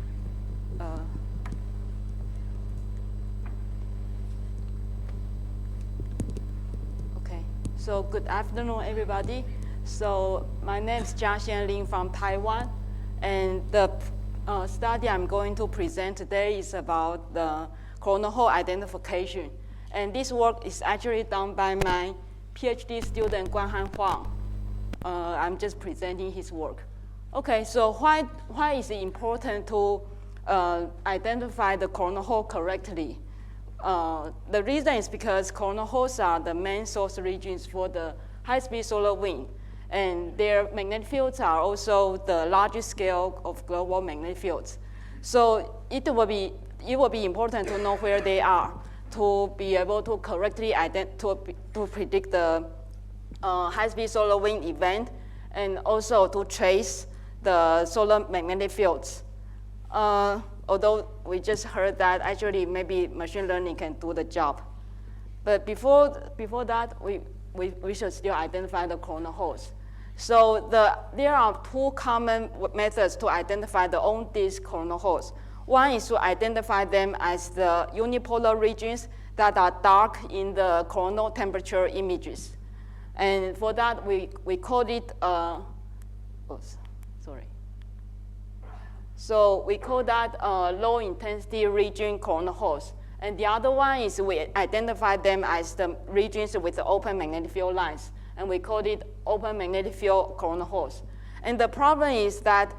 Okay. So good afternoon, everybody. So my name is Jiaxian Lin from Taiwan, and the study I'm going to present today is about the coronal hole identification. And this work is actually done by my PhD student Guanhan Huang. I'm just presenting his work. Okay, so why is it important to identify the coronal hole correctly? The reason is because coronal holes are the main source regions for the high-speed solar wind, and their magnetic fields are also the largest scale of global magnetic fields. So it will be important to know where they are to be able to correctly to predict the high-speed solar wind event, and also to trace the solar magnetic fields. Although we just heard that actually maybe machine learning can do the job. But before that, we should still identify the coronal holes. So there are two common methods to identify the on-disk coronal holes. One is to identify them as the unipolar regions that are dark in the coronal temperature images. And for that, we call it, So we call that low intensity region coronal holes. And the other one is we identify them as the regions with the open magnetic field lines. And we call it open magnetic field coronal holes. And the problem is that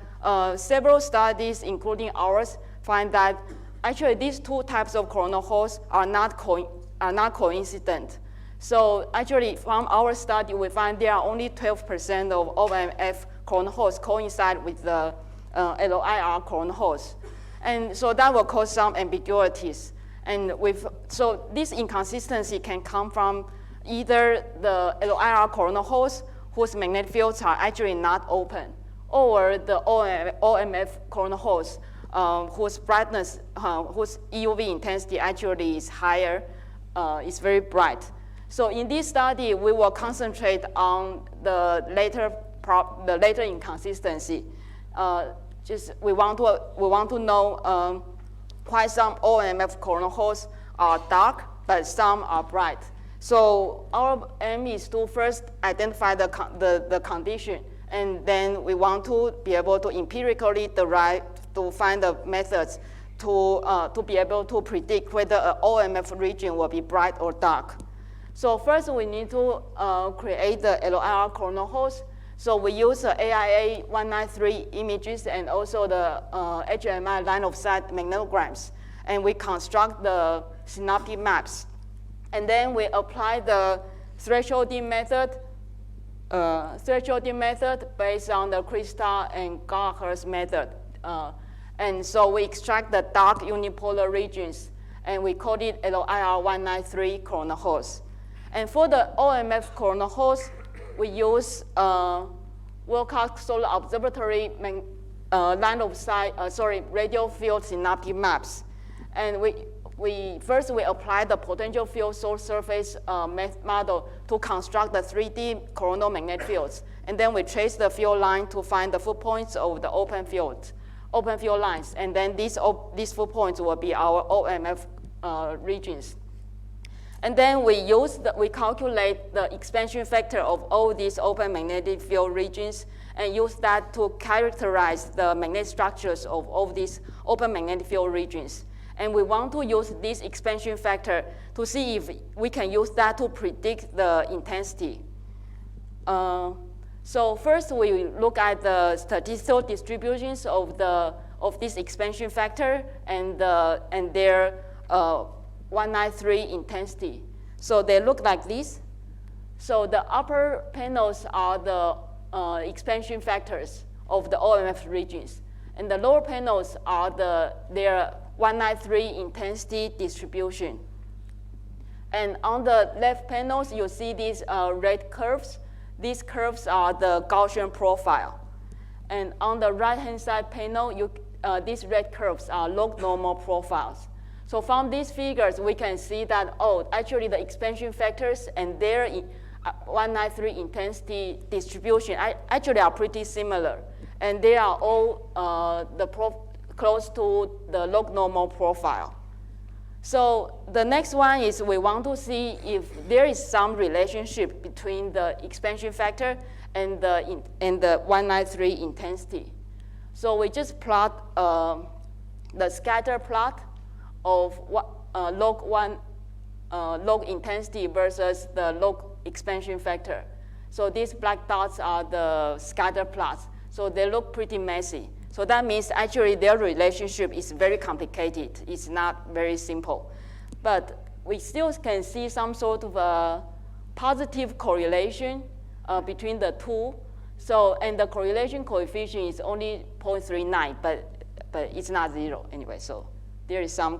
several studies, including ours, find that actually these two types of coronal holes are not coincident. So actually from our study, we find there are only 12% of OMF coronal holes coincide with the LOIR coronal holes. And so that will cause some ambiguities. And so this inconsistency can come from either the LOIR coronal holes whose magnetic fields are actually not open, or the OMF coronal holes whose brightness, whose EUV intensity actually is higher, is very bright. So in this study, we will concentrate on the later inconsistency. We want to know why some OMF coronal holes are dark, but some are bright. So our aim is to first identify the condition, and then we want to be able to empirically derive, to find the methods to be able to predict whether an OMF region will be bright or dark. So first we need to create the LOIR coronal holes. So we use the AIA 193 images and also the HMI line of sight magnetograms. And we construct the synoptic maps. And then we apply the thresholding method based on the Krista and Gallagher's method. And so we extract the dark unipolar regions, and we call it LOIR 193 coronal holes. And for the OMF coronal holes, we use Wilcox Solar Observatory line of sight, radial field synoptic maps. And first we apply the potential field source surface model to construct the 3D coronal magnetic fields. And then we trace the field line to find the foot points of the open field lines. And then these foot points will be our OMF regions. And then we calculate the expansion factor of all these open magnetic field regions and use that to characterize the magnetic structures of all these open magnetic field regions. And we want to use this expansion factor to see if we can use that to predict the intensity. So first we look at the statistical distributions of this expansion factor and their 193 intensity. So they look like this. So the upper panels are the expansion factors of the OMF regions. And the lower panels are their 193 intensity distribution. And on the left panels, you see these red curves. These curves are the Gaussian profile. And on the right-hand side panel, these red curves are log normal profiles. So from these figures, we can see that, actually the expansion factors and their 193 intensity distribution actually are pretty similar. And they are all close to the log normal profile. So the next one is we want to see if there is some relationship between the expansion factor and the 193 intensity. So we just plot the scatter plot of log intensity versus the log expansion factor. So these black dots are the scatter plots. So they look pretty messy. So that means actually their relationship is very complicated. It's not very simple. But we still can see some sort of a positive correlation between the two. So, and the correlation coefficient is only 0.39, but it's not zero anyway. So there is some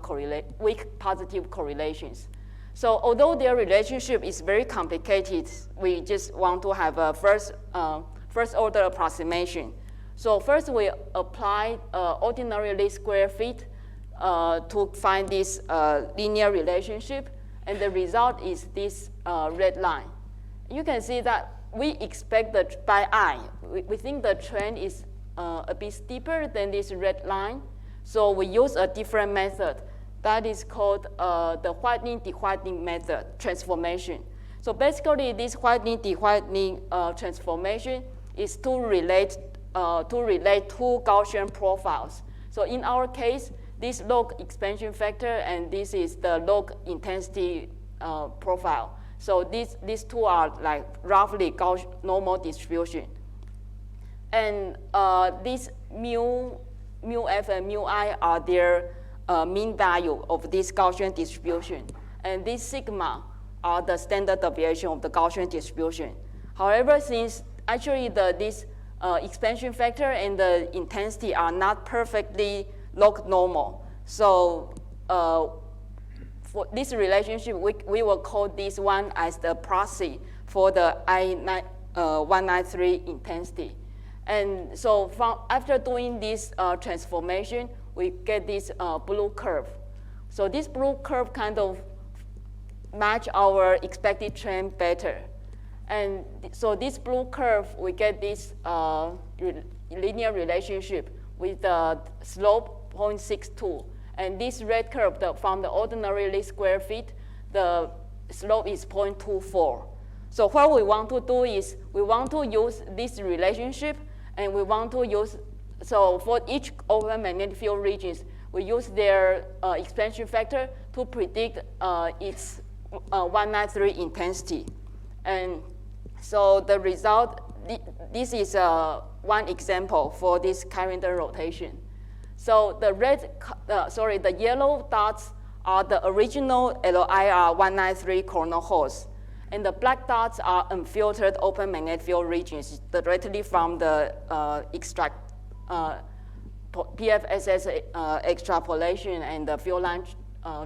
weak positive correlations. So although their relationship is very complicated, we just want to have a first order approximation. So first we apply ordinary least square feet to find this linear relationship, and the result is this red line. You can see that we expect that by eye, we think the trend is a bit steeper than this red line, so we use a different method. That is called the whitening-dewhitening method, transformation. So basically, this whitening-dewhitening transformation is to relate two Gaussian profiles. So in our case, this log expansion factor, and this is the log intensity profile. So these two are like roughly Gaussian normal distribution. And this mu f and mu I are their mean value of this Gaussian distribution. And this sigma are the standard deviation of the Gaussian distribution. However, since actually this expansion factor and the intensity are not perfectly log normal, so for this relationship, we will call this one as the proxy for the I193 intensity. And so after doing this transformation, we get this blue curve. So this blue curve kind of match our expected trend better. And so this blue curve, we get this linear relationship with the slope 0.62. And this red curve, from the ordinary least square feet, the slope is 0.24. So what we want to do is we want to use this relationship, and we want to use, so for each open magnetic field regions, we use their expansion factor to predict its 193 intensity. And so the result, this is one example for this calendar rotation. So the the yellow dots are the original LIR 193 coronal holes, and the black dots are unfiltered open magnetic field regions directly from the PFSS extrapolation and the field line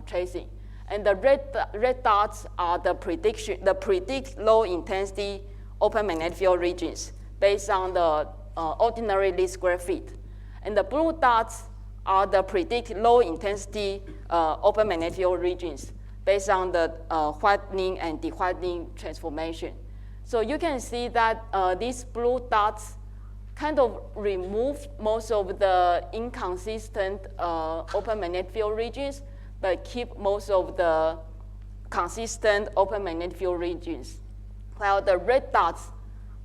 tracing. And the red dots are the predict low intensity open magnetic field regions based on the ordinary least square feet. And the blue dots are the predict low intensity open magnetic field regions based on the whitening and dewhitening transformation. So you can see that these blue dots kind of remove most of the inconsistent open magnetic field regions, but keep most of the consistent open magnetic field regions. While the red dots,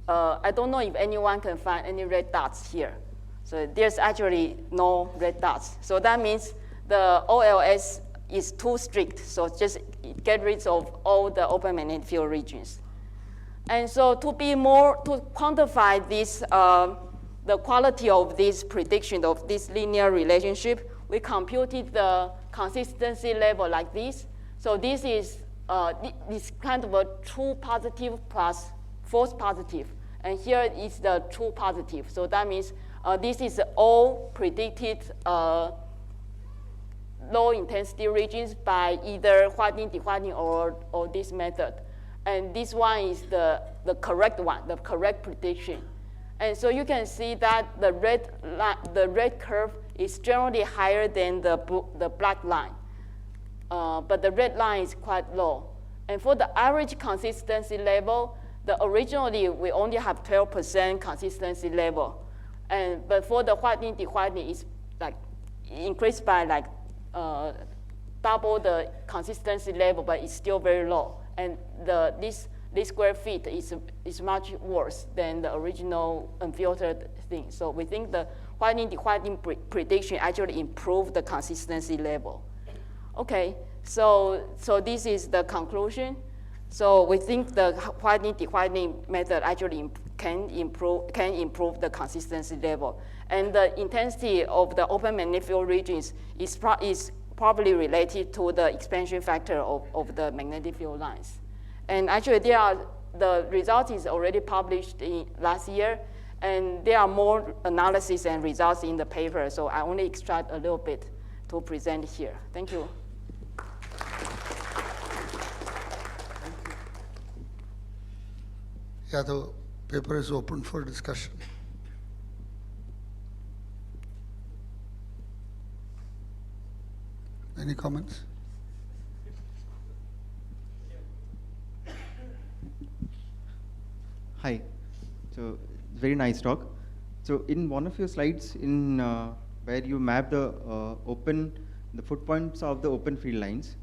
I don't know if anyone can find any red dots here. So there's actually no red dots. So that means the OLS is too strict. So just get rid of all the open magnetic field regions. And so to quantify this, the quality of this prediction of this linear relationship, we computed the consistency level like this. So this is this kind of a true positive plus false positive. And here is the true positive. So that means this is all predicted low intensity regions by either whitening, dewhitening, or this method. And this one is the correct one, the correct prediction. And so you can see that the red curve is generally higher than the black line. But the red line is quite low. And for the average consistency level, originally we only have 12% consistency level. But for the whitening, dewhitening, it's like increased by like double the consistency level, but it's still very low. And this square feet is much worse than the original unfiltered thing. So we think the whitening, dewhitening prediction actually improved the consistency level. Okay, so this is the conclusion. So we think the whitening, dewhitening method actually can improve the consistency level. And the intensity of the open magnetic field regions is probably related to the expansion factor of the magnetic field lines. And actually the result is already published last year, and there are more analysis and results in the paper, so I only extract a little bit to present here. Thank you. Yeah, the paper is open for discussion. Any comments? Hi. So very nice talk. So in one of your slides, in where you map the the foot points of the open field lines,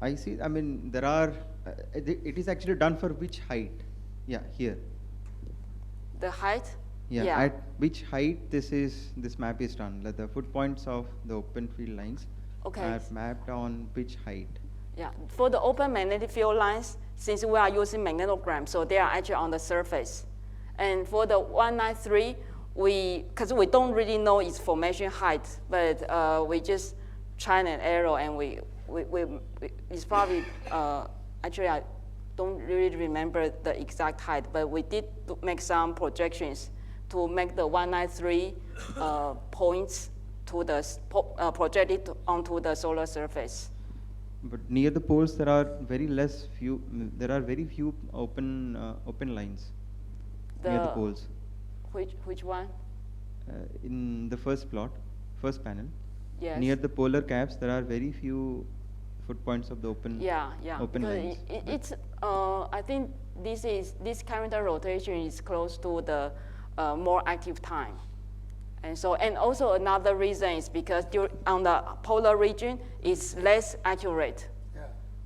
I see. I mean, there are. It is actually done for which height? Yeah, here. The height? Yeah. At which height this map is done? Like the foot points of the open field lines are mapped on which height? Yeah, for the open magnetic field lines, since we are using magnetograms, so they are actually on the surface. And for the 193, because we don't really know its formation height, but we just try and error, and it's probably, actually I don't really remember the exact height, but we did make some projections to make the 193 points to the projected onto the solar surface. But near the poles, there are very few open lines near the poles. Which one? In the first panel. Yes. Near the polar caps, there are very few foot points of the open lines. It's I think this current rotation is close to the more active time. And also another reason is because on the polar region, it's less accurate.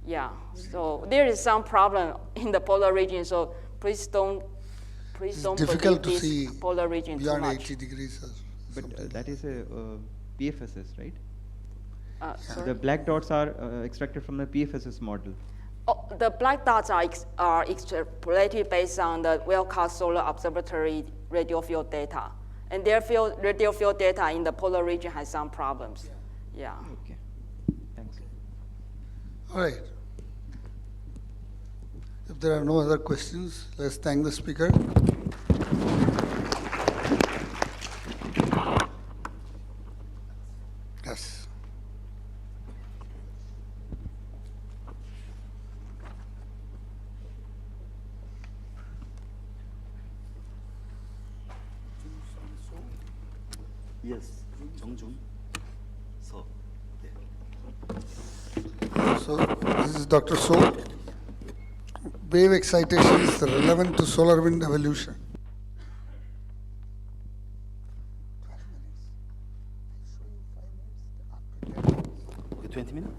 Yeah. So there is some problem in the polar region. So please don't difficult to see polar region beyond too much. 80 degrees. But that is a PFSS, right? Sorry? The black dots are extracted from the PFSS model. Oh, the black dots are extrapolated based on the Well-Cast Solar Observatory radio field data. And their radio field data in the polar region has some problems. Yeah. Okay. Thanks. All right. If there are no other questions, let's thank the speaker. Yes. Yes, 정준. So this is Dr. So. Wave excitation is relevant to solar wind evolution. 20 minutes?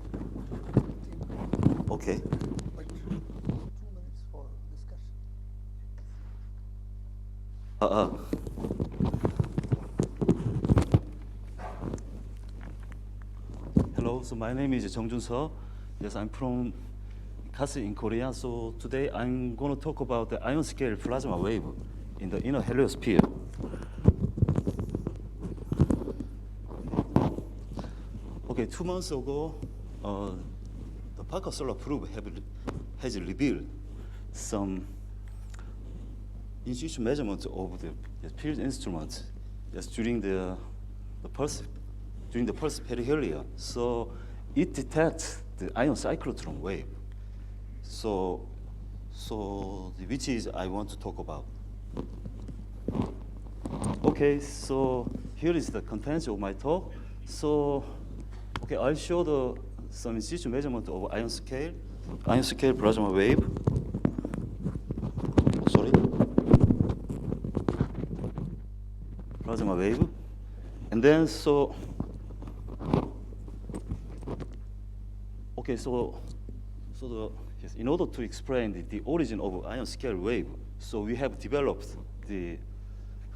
Okay. 2 minutes for discussion. Hello, so my name is Jeongjun Seo. Yes, I'm from Kasi in Korea. So today I'm going to talk about the ion scale plasma wave in the inner heliosphere. Okay, 2 months ago, the Parker solar probe has revealed some in-situ measurements of the field instruments during the pulse perihelia. So it detects the ion cyclotron wave. So which is I want to talk about. Okay, so here is the contents of my talk. So okay, I'll show some in-situ measurement of ion scale plasma wave. Sorry. Plasma wave. And then in order to explain the origin of ion scale wave, so we have developed the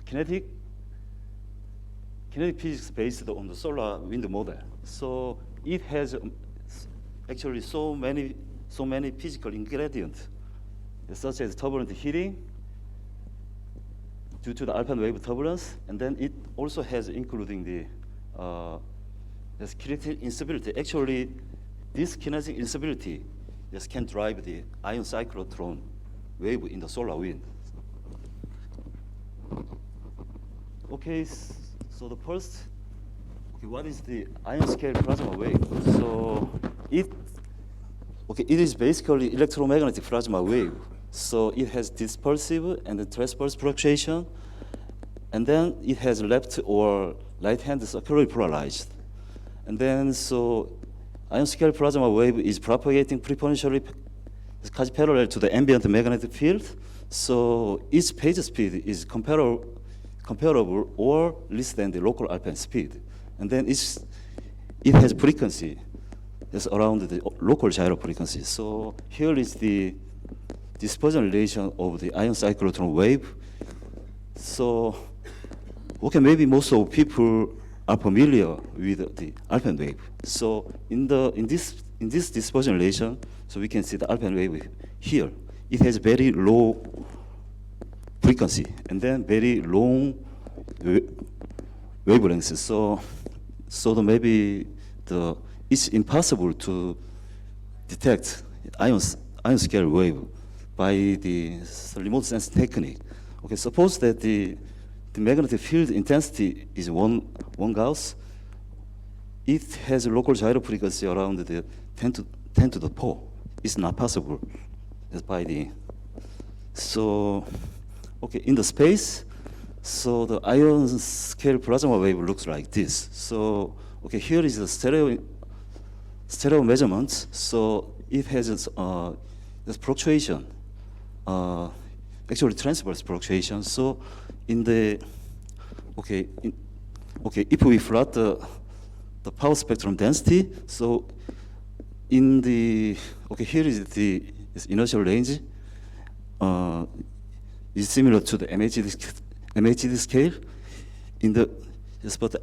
kinetic physics based on the solar wind model. So it has actually so many physical ingredients, such as turbulent heating due to the alpine wave turbulence, and then it also has including the kinetic instability. Actually, this kinetic instability can drive the ion cyclotron wave in the solar wind. Okay, so the first, what is the ion scale plasma wave? So it is basically electromagnetic plasma wave So it has dispersive and transverse fluctuation, and then it has left or right-hand circularly polarized. And then so ion-scale plasma wave is propagating preferentially quasi-parallel to the ambient magnetic field. So its phase speed is comparable or less than the local alpine speed. And then it has frequency that's around the local gyro frequency. So here is the dispersion relation of the ion cyclotron wave. So, okay, maybe most of people are familiar with the alpine wave. So in this dispersion relation, so we can see the alpine wave here. It has very low frequency and then very long wavelengths. So maybe it's impossible to detect ion scale wave by the remote sensing technique. Okay, suppose that the magnetic field intensity is one Gauss. It has a local gyro frequency around the 10 to the 4. It's not possible. That's by the okay, in the space, so the ion scale plasma wave looks like this. So okay, here is the stereo measurements. So it has this fluctuation, actually transverse fluctuation. So in the if we plot the power spectrum density, so in the here is the inertial range. Is similar to the MHD scale. But the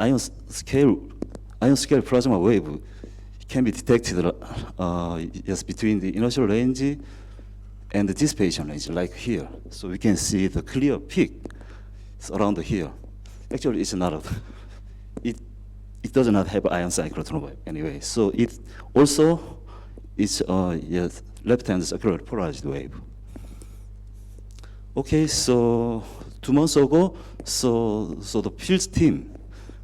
ion scale plasma wave can be detected between the inertial range and the dissipation range, like here. So we can see the clear peak is around here. Actually, it's not. It does not have ion cyclotron wave anyway. So it also is left-hand circular polarized wave. Okay, so 2 months ago, so the field team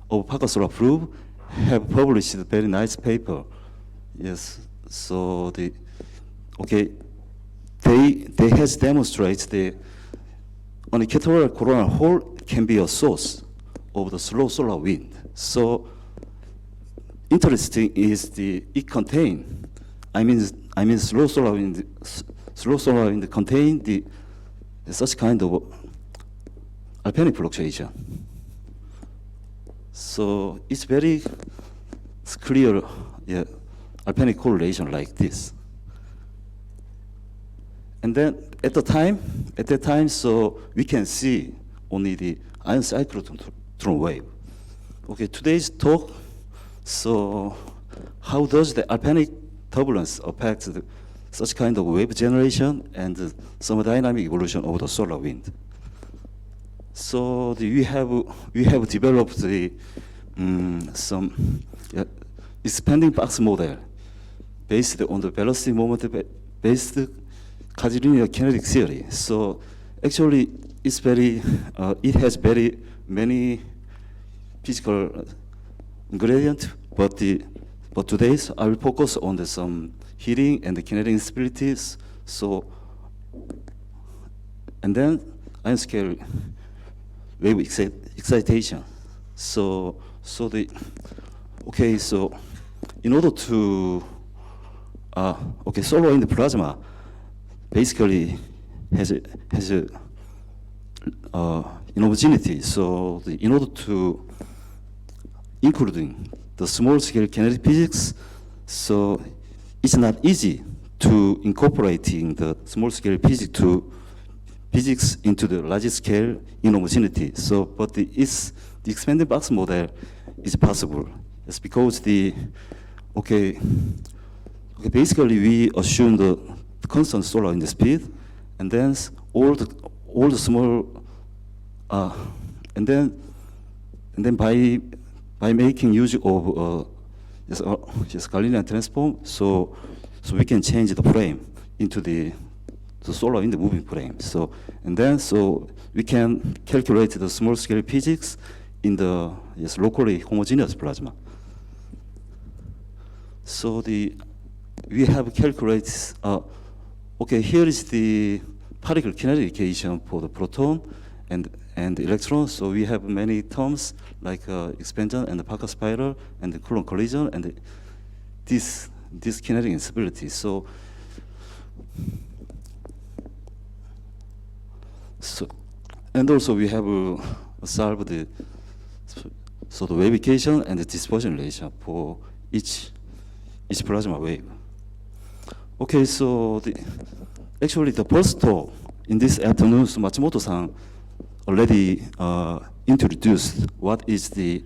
of Parkersburg have published a very nice paper. Yes, so they has demonstrated the unequatorial coronal hole can be a source of the slow solar wind. So interesting is it contain. I mean slow solar wind contain such kind of alpinic fluctuation. So it's very clear, alpinic correlation like this. And then at that time, so we can see only the ion cyclotron wave. Okay, today's talk. So how does the alpinic turbulence affect such kind of wave generation and the thermodynamic evolution of the solar wind? So we have developed some expanding box model based on the velocity moment based quasi-linear kinetic theory. So actually, it has very many physical ingredients, but today I will focus on some heating and the kinetic instabilities. So, and then ion scale wave excitation. So in order to solar wind plasma basically has a inhomogeneity. So in order to including the small scale kinetic physics, so it's not easy to incorporating the small scale physics into the large scale inhomogeneity. So, but the expanded box model is possible. It's because basically we assume the constant solar wind speed, and then all the small, and then by making use of Galilean transform, so we can change the frame into the solar wind moving frame. So we can calculate the small scale physics in the locally homogeneous plasma. So we have calculated. Here is the particle kinetic equation for the proton and the electron. So we have many terms like expansion and the Parker spiral and the Coulomb collision and this kinetic instability. So and also we have solved the wave equation and the dispersion relation for each plasma wave. Okay, so actually the first talk in this afternoon, so Matsumoto-san already introduced what is the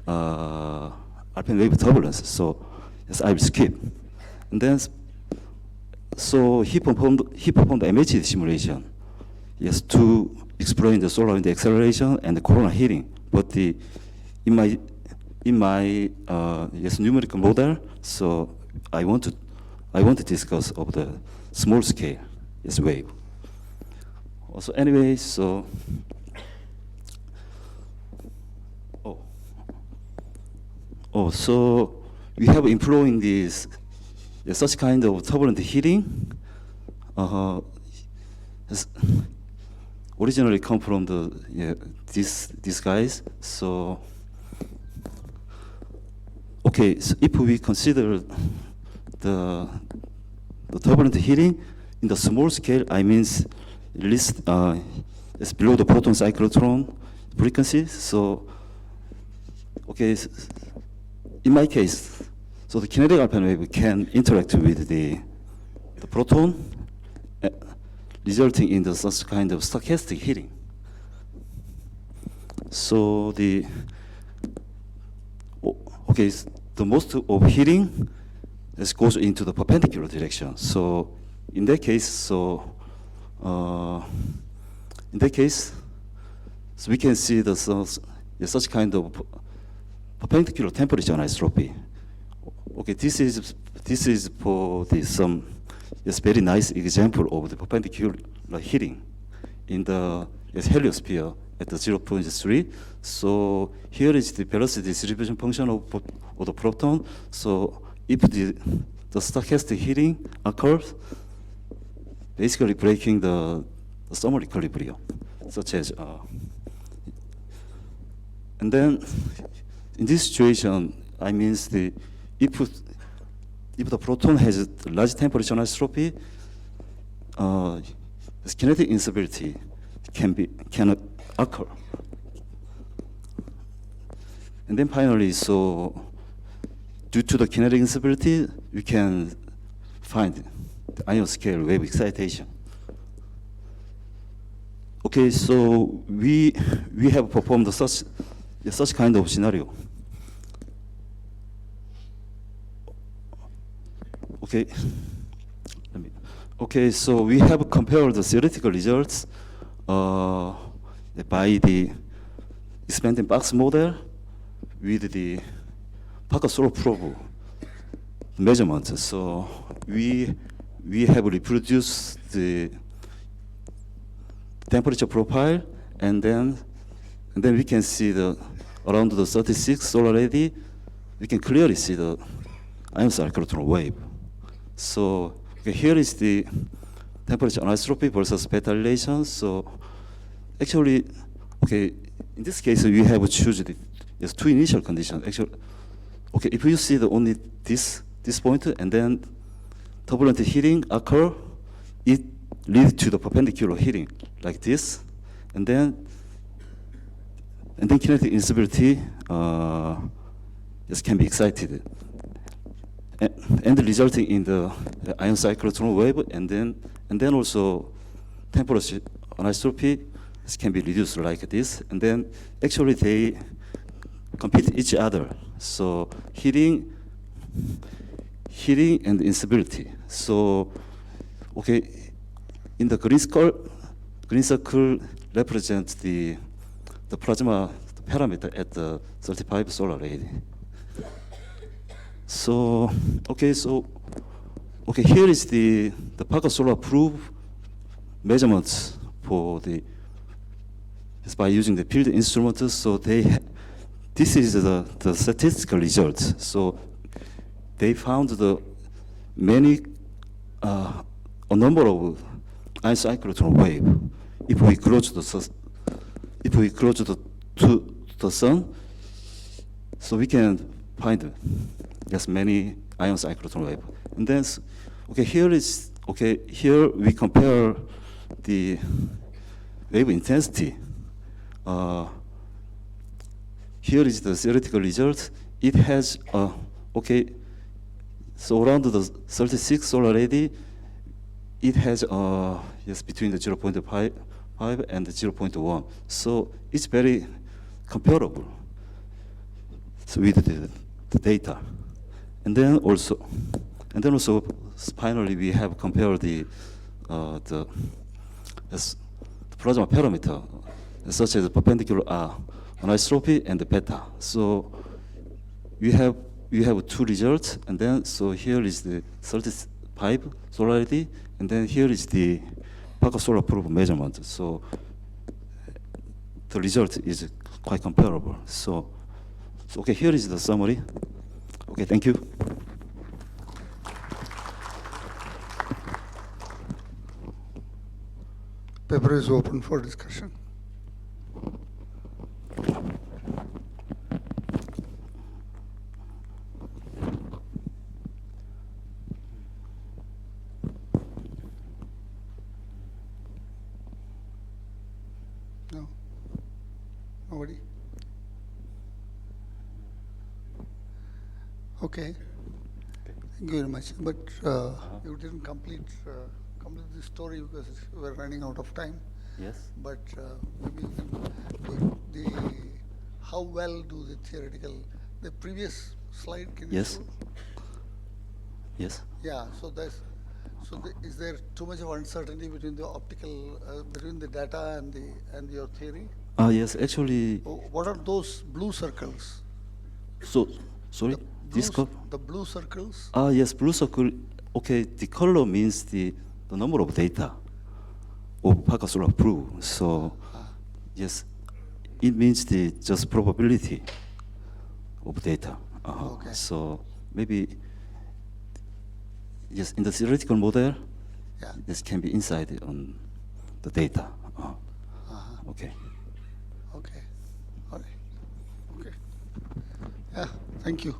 Alpine wave turbulence. So yes, I will skip. And then, so he performed the Mht simulation, yes, to explain the solar wind acceleration and the corona heating. But in my yes, numerical model, so I want to discuss of the small scale yes, wave. Also, anyway, so so we have employing this such kind of turbulent heating. Originally come from these guys. So okay, so if we consider the turbulent heating in the small scale, I means at least it's below the proton cyclotron frequency. So okay, in my case, so the kinetic Alpine wave can interact with the proton, resulting in the such kind of stochastic heating. So the most of heating goes into the perpendicular direction. So in that case, so we can see the such kind of perpendicular temperature anisotropy. Okay, this is for some very nice example of the perpendicular heating in the heliosphere at the 0.3. So here is the velocity distribution function of the proton. So if the stochastic heating occurs, basically breaking the thermal equilibrium, such as and then in this situation, I means if the proton has a large temperature anisotropy, this kinetic instability can occur. And then finally, so due to the kinetic instability, we can find the ion scale wave excitation. Okay, so we have performed such kind of scenario. Okay, so we have compared the theoretical results by the expanding box model with the Parker solar probe measurements. So we have reproduced the temperature profile, and then we can see around the 36 solar radius, we can clearly see the ion cyclotron wave. So okay, here is the temperature anisotropy versus beta relation. So actually, okay, in this case we have chosen two initial conditions. Actually, okay, if you see only this point and then turbulent heating occur, it leads to the perpendicular heating like this, and then kinetic instability can be excited, and resulting in the ion cyclotron wave, and then also temperature anisotropy can be reduced like this, and then actually they compete each other. So heating and instability. So okay, in the green circle represents the plasma parameter at the 35 solar radius. So here is the Parker solar probe measurements for by using the field instruments. So this is the statistical results. So they found a number of ion cyclotron wave. If we close to the sun, so we can find yes many ion cyclotron wave. And then here we compare the wave intensity. Here is the theoretical result. It has so around the 36 solar radii, it has yes between the 0.5 and the 0.1. So it's very comparable with the data. And then also finally we have compared the plasma parameter such as perpendicular anisotropy and the beta. So we have two results, and then so here is the 35 solarity, and then here is the Parker solar probe measurement. So the result is quite comparable. So here is the summary. Okay, thank you. Paper is open for discussion. No? Nobody? Okay. Thank you very much. But you didn't complete the story because we're running out of time. Yes. But maybe how well do the theoretical, the previous slide, can you Yes. show? Yes. Yeah, is there too much of uncertainty between the optical, between the data and your theory? Yes, actually. What are those blue circles? So, sorry, The blue circles? Yes, blue circle. Okay, the color means the number of data of Parker solar probe. So, yes, it means the just probability of data. Okay. So maybe yes, in the theoretical model, this can be inside on the data. Okay. Okay. All right. Okay. Yeah. Thank you.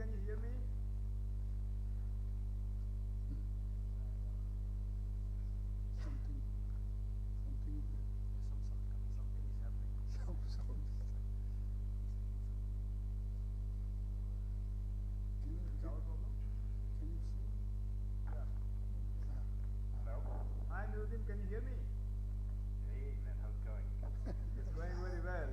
Can you hear me? Something is happening. Is our problem? Can you see? Yeah. Hello? Hi, Nurdin, can you hear me? Hey, man, how's it going? It's going very well.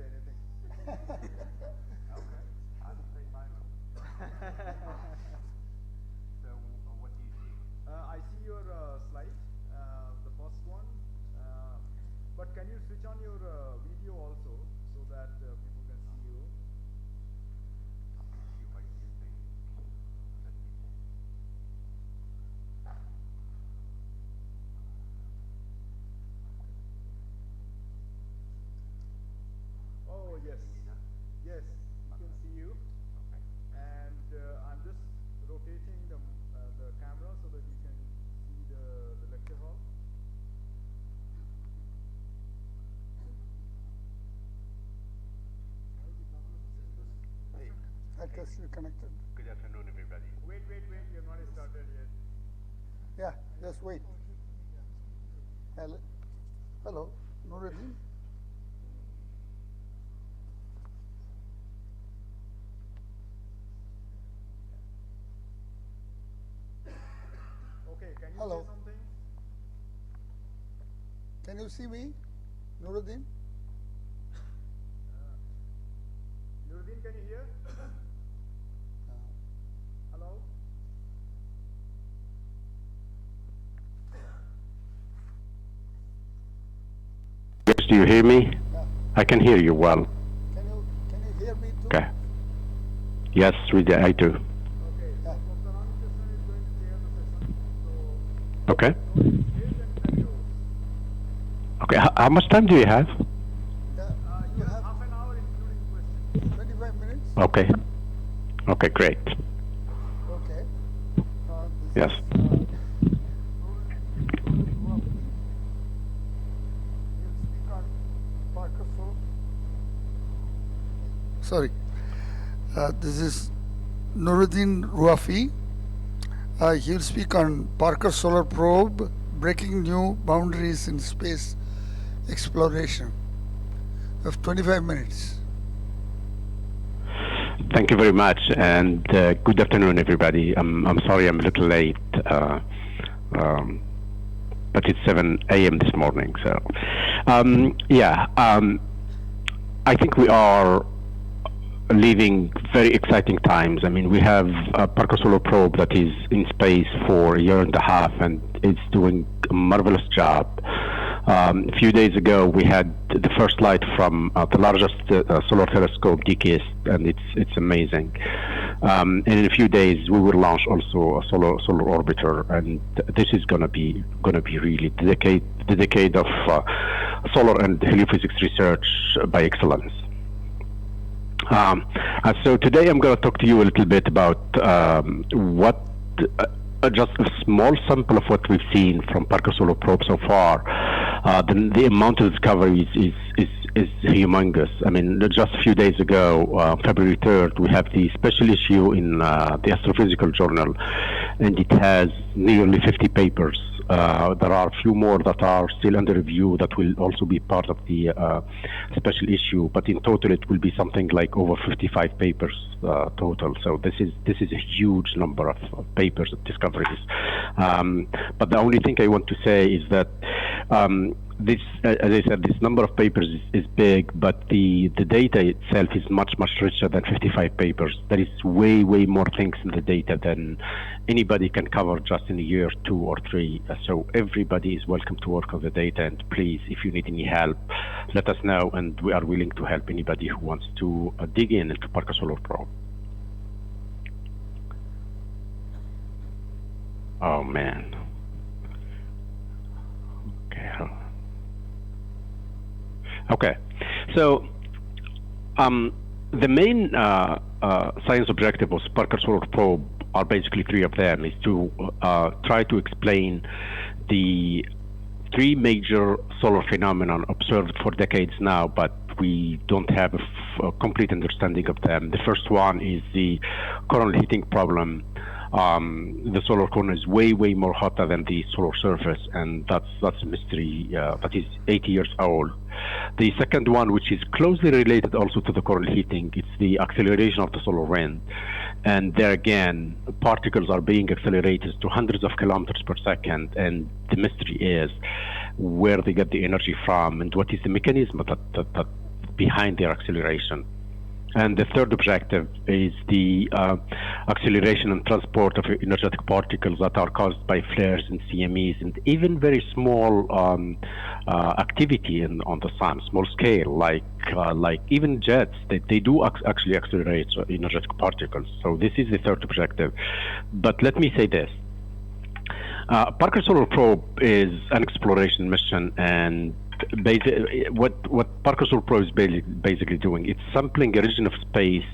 say anything. Okay. I'll stay silent. So, what do you see? I see your slide, the first one. But can you switch on your video also so that people can see you? Oh, yes. Yes, you can see you. Okay. And I'm just rotating the camera so that you can see the lecture hall. Hey, I guess you're connected. Good afternoon, everybody. Wait, you have not started yet. Yeah, just wait. Hello, Nuruddin. Okay, can you Hello. say something? Can you see me, Nuruddin? Nuruddin, can you hear? Hello? Yes, do you hear me? Yeah. I can hear you well. Can you hear me too? Okay. Yes, I do. Yeah. Okay. Okay, how much time do you have? You have half an hour including questions. 25 minutes? Okay. Okay, great. Okay. Yes. Sorry. This is Nuruddin Ruafi. He'll speak on Parker Solar Probe, breaking new boundaries in space exploration. We have 25 minutes. Thank you very much, and good afternoon, everybody. I'm sorry I'm a little late, but it's 7 a.m. this morning. So, I think we are living very exciting times. I mean, we have a Parker Solar Probe that is in space for a year and a half, and it's doing a marvelous job. A few days ago, we had the first light from the largest solar telescope, DKS, and it's amazing. And in a few days, we will launch also a solar orbiter, and this is gonna be really the decade of solar and heliophysics research by excellence. So today I'm going to talk to you a little bit about just a small sample of what we've seen from Parker Solar Probe so far. The amount of discoveries is humongous. I mean, just a few days ago, February 3rd, we have the special issue in the Astrophysical Journal, and it has nearly 50 papers. There are a few more that are still under review that will also be part of the special issue, but in total it will be something like over 55 papers total. So this is a huge number of papers of discoveries. But the only thing I want to say is that this, as I said, this number of papers is big, but the data itself is much richer than 55 papers. There is way more things in the data than anybody can cover just in a year, 2 or 3. So everybody is welcome to work on the data, and please, if you need any help, let us know, and we are willing to help anybody who wants to dig into Parker Solar Probe. Oh man. Okay, so the main science objective of Parker Solar Probe are basically 3 of them, is to try to explain the 3 major solar phenomena observed for decades now, but we don't have a complete understanding of them. The first one is the coronal heating problem. The solar corona is way more hotter than the solar surface, and that's a mystery that is 80 years old. The second one, which is closely related also to the coronal heating, it's the acceleration of the solar wind. And there again, particles are being accelerated to hundreds of kilometers per second, and the mystery is where they get the energy from and what is the mechanism that behind their acceleration. And the third objective is the acceleration and transport of energetic particles that are caused by flares and CMEs, and even very small activity on the sun, small scale, like even jets. They do actually accelerate energetic particles. So this is the third objective. But let me say this. Parker Solar Probe is an exploration mission, and what Parker Solar Probe is basically doing, it's sampling a region of space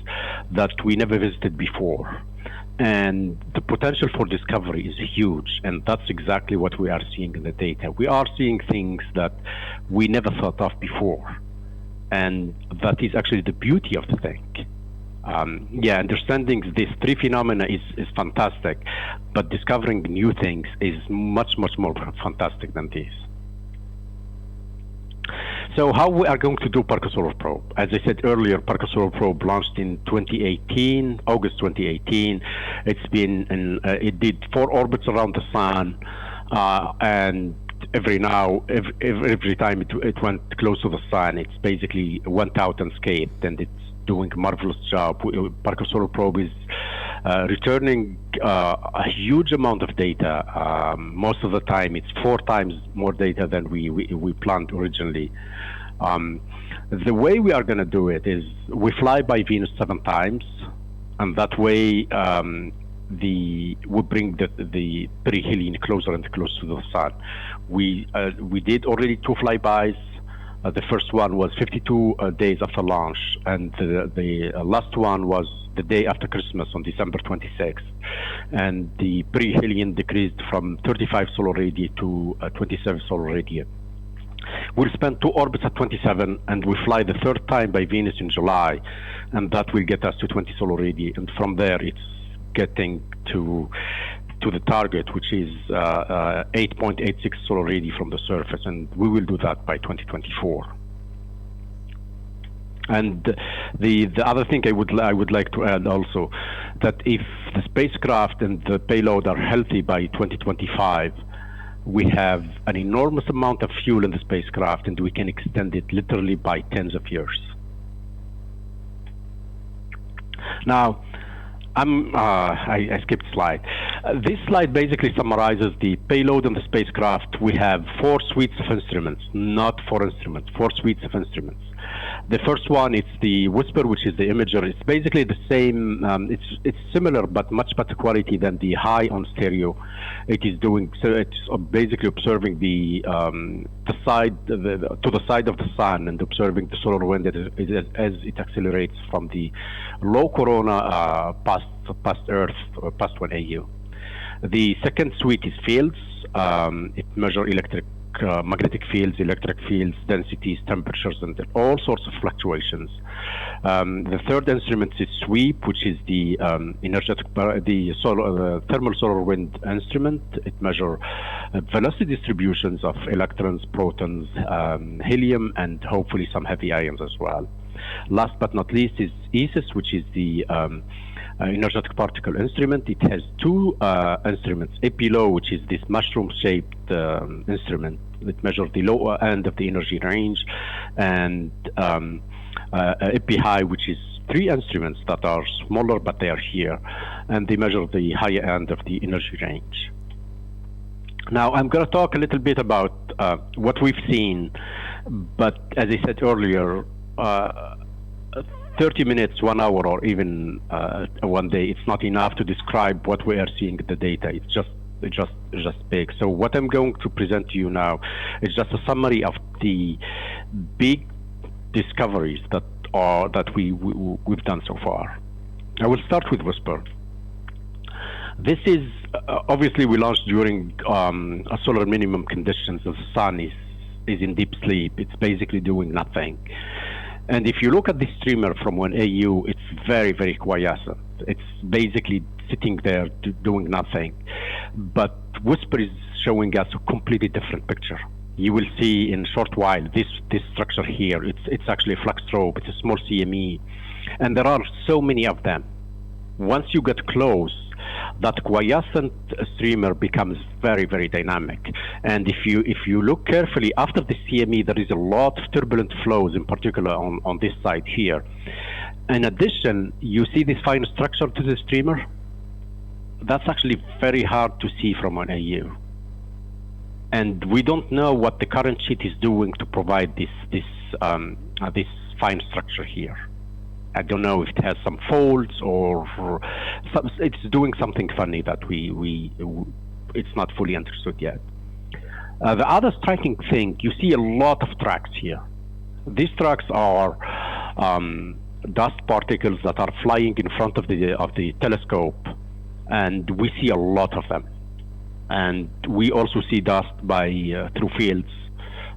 that we never visited before. And the potential for discovery is huge, and that's exactly what we are seeing in the data. We are seeing things that we never thought of before, and that is actually the beauty of the thing. Understanding these three phenomena is fantastic, but discovering new things is much more fantastic than this. So how we are going to do Parker Solar Probe? As I said earlier, Parker Solar Probe launched in 2018, August 2018. It did 4 orbits around the sun, and every time it went close to the sun, it's basically went out unscathed, and it's doing a marvelous job. Parker Solar Probe is returning a huge amount of data. Most of the time, it's 4 times more data than we planned originally. The way we are going to do it is we fly by Venus 7 times, and that way we bring the perihelion closer and closer to the sun. We did already 2 flybys. The first one was 52 days after launch, and the last one was the day after Christmas on December 26th. And the perihelion decreased from 35 solar radii to 27 solar radii. We'll spend 2 orbits at 27, and we fly the 3rd time by Venus in July, and that will get us to 20 solar radii. And from there, it's getting to the target, which is 8.86 solar radii from the surface, and we will do that by 2024. And the other thing I would like to add also, that if the spacecraft and the payload are healthy by 2025, we have an enormous amount of fuel in the spacecraft, and we can extend it literally by tens of years. Now, I skipped a slide. This slide basically summarizes the payload on the spacecraft. We have 4 suites of instruments, not 4 instruments, 4 suites of instruments. The first one, it's the Whisper, which is the imager. It's basically the same. It's similar, but much better quality than the High on stereo. It is doing so. It's basically observing the side to the side of the sun and observing the solar wind as it accelerates from the low corona past Earth, past 1 AU. The second suite is fields. It measures magnetic fields, electric fields, densities, temperatures, and all sorts of fluctuations. The third instrument is SWEEP, which is the thermal solar wind instrument. It measures velocity distributions of electrons, protons, helium, and hopefully some heavy ions as well. Last but not least is ESIS, which is the energetic particle instrument. It has 2 instruments, EPILO, which is this mushroom-shaped instrument that measures the lower end of the energy range, and EPI-HIGH, which is 3 instruments that are smaller, but they are here, and they measure the higher end of the energy range. Now, I'm going to talk a little bit about what we've seen, but as I said earlier, 30 minutes, 1 hour, or even 1 day, it's not enough to describe what we are seeing in the data. It's just big. So what I'm going to present to you now is just a summary of the big discoveries that we've done so far. I will start with Whisper. This is obviously we launched during a solar minimum conditions. The sun is in deep sleep. It's basically doing nothing. And if you look at the streamer from 1 AU, it's very, very quiescent. It's basically sitting there doing nothing. But Whisper is showing us a completely different picture. You will see in a short while this structure here. It's actually a flux strobe. It's a small CME. And there are so many of them. Once you get close, that quiescent streamer becomes very, very dynamic. And if you look carefully after the CME, there is a lot of turbulent flows, in particular on this side here. In addition, you see this fine structure to the streamer. That's actually very hard to see from an AU. And we don't know what the current sheet is doing to provide this fine structure here. I don't know if it has some folds or it's doing something funny that it's not fully understood yet. The other striking thing, you see a lot of tracks here. These tracks are dust particles that are flying in front of the telescope, and we see a lot of them. And we also see dust through fields,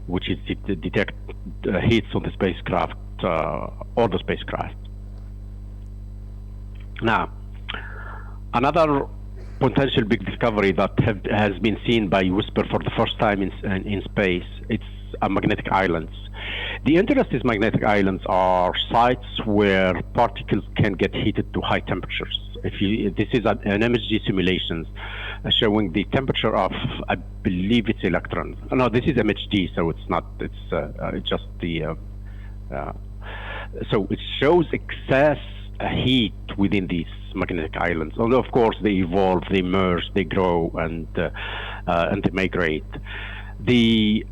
which is detect hits on the spacecraft or the spacecraft. Now, another potential big discovery that has been seen by WSPR for the first time in space, it's magnetic islands. The interest is magnetic islands are sites where particles can get heated to high temperatures. This is an Mht simulations showing the temperature of, I believe it's electrons. No, this is MHD, so it's not. It's just the. So it shows excess heat within these magnetic islands. Although of course they evolve, they merge, they grow, and they migrate. These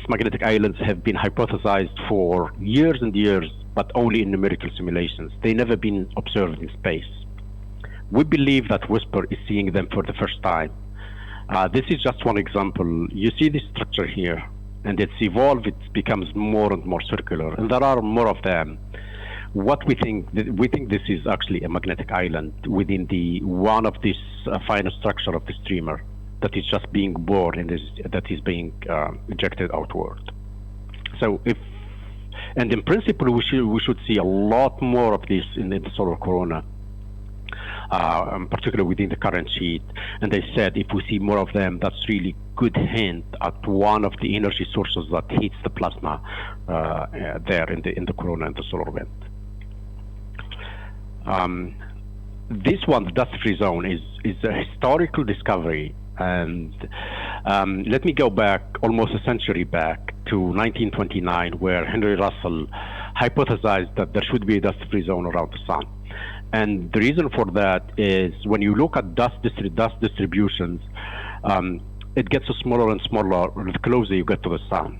magnetic islands have been hypothesized for years and years, but only in numerical simulations. They've never been observed in space. We believe that WSPR is seeing them for the first time. This is just one example. You see this structure here, and it's evolved, it becomes more and more circular, and there are more of them. What we think this is actually a magnetic island within one of this finer structure of the streamer that is just being bored and that is being ejected outward. So and in principle, we should see a lot more of this in the solar corona, particularly within the current sheet. And they said if we see more of them, that's really good hint at one of the energy sources that heats the plasma there in the corona and the solar wind. This one, the dust-free zone, is a historical discovery. And let me go back almost a century back to 1929, where Henry Russell hypothesized that there should be a dust-free zone around the sun. And the reason for that is when you look at dust distributions, it gets smaller and smaller the closer you get to the sun.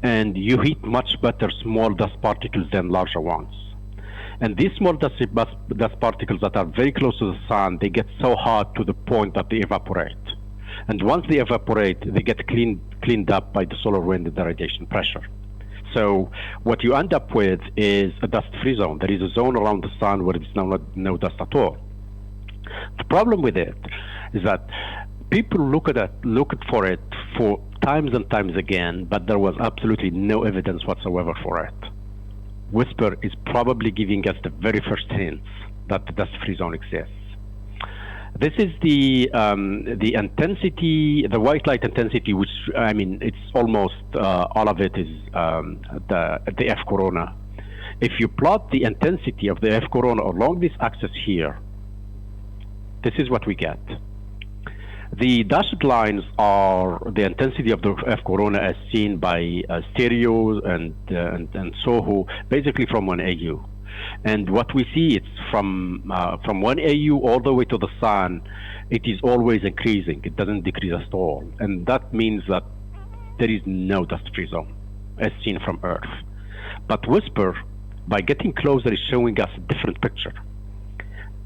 And you heat much better small dust particles than larger ones. And these small dust particles that are very close to the sun, they get so hot to the point that they evaporate. And once they evaporate, they get cleaned up by the solar wind and the radiation pressure. So what you end up with is a dust-free zone. There is a zone around the sun where there's no dust at all. The problem with it is that people looked for it for times and times again, but there was absolutely no evidence whatsoever for it. WSPR is probably giving us the very first hints that the dust-free zone exists. This is the intensity, the white light intensity, which I mean, it's almost all of it is the F corona. If you plot the intensity of the F corona along this axis here, this is what we get. The dashed lines are the intensity of the F corona as seen by stereo and SOHO, basically from one AU. And what we see, it's from one AU all the way to the sun, it is always increasing. It doesn't decrease at all. And that means that there is no dust-free zone as seen from Earth. But WSPR, by getting closer, is showing us a different picture.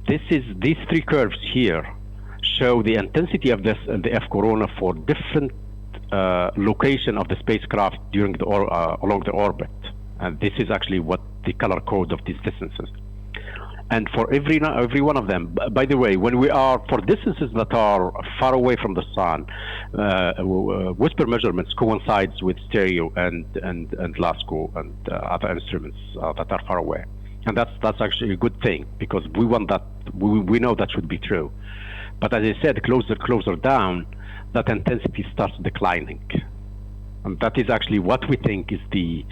These three curves here show the intensity of the F corona for different location of the spacecraft during along the orbit. And this is actually what the color code of these distances. And for every one of them, by the way, when we are for distances that are far away from the sun, WSPR measurements coincides with stereo and LASCO and other instruments that are far away. And that's actually a good thing, because we want that, we know that should be true. But as I said, closer down, that intensity starts declining. And that is actually what we think is the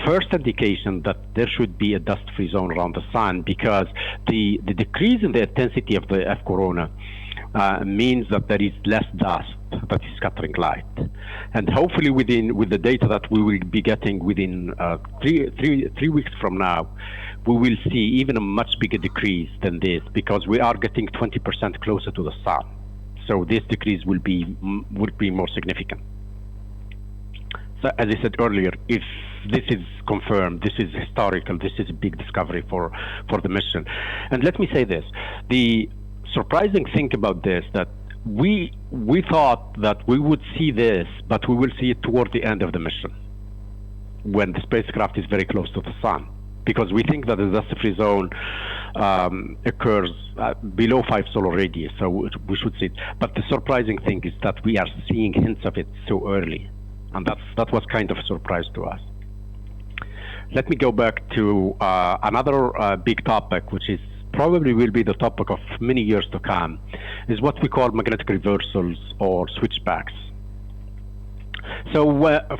first indication that there should be a dust-free zone around the sun, because the decrease in the intensity of the F corona means that there is less dust that is scattering light. And hopefully with the data that we will be getting within 3 weeks from now, we will see even a much bigger decrease than this, because we are getting 20% closer to the sun. So this decrease will be more significant. So as I said earlier, if this is confirmed, this is historical, this is a big discovery for the mission. And let me say this, the surprising thing about this, that we thought that we would see this, but we will see it toward the end of the mission, when the spacecraft is very close to the sun, because we think that the dust-free zone occurs below 5 solar radius, so we should see it. But the surprising thing is that we are seeing hints of it so early, and that was kind of a surprise to us. Let me go back to another big topic, which is probably will be the topic of many years to come, is what we call magnetic reversals or switchbacks. So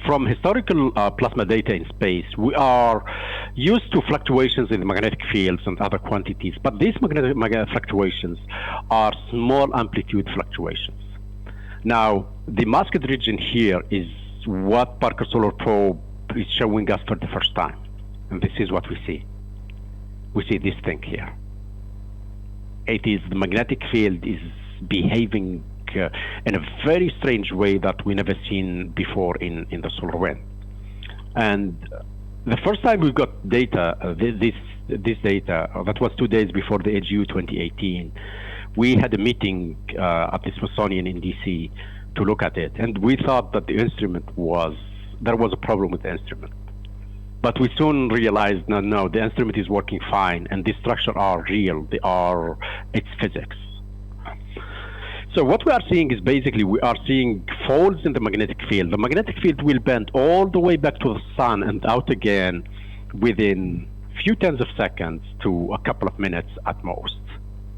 from historical plasma data in space, we are used to fluctuations in the magnetic fields and other quantities, but these magnetic fluctuations are small amplitude fluctuations. Now, the masked region here is what Parker Solar Probe is showing us for the first time, and this is what we see. We see this thing here. It is the magnetic field is behaving in a very strange way that we never seen before in the solar wind. And the first time we got data, this data, that was 2 days before the AGU 2018, we had a meeting at the Smithsonian in DC to look at it, and we thought that the instrument there was a problem with the instrument. But we soon realized, no, the instrument is working fine, and these structures are real. It's physics. So what we are seeing is basically we are seeing folds in the magnetic field. The magnetic field will bend all the way back to the sun and out again within few tens of seconds to a couple of minutes at most.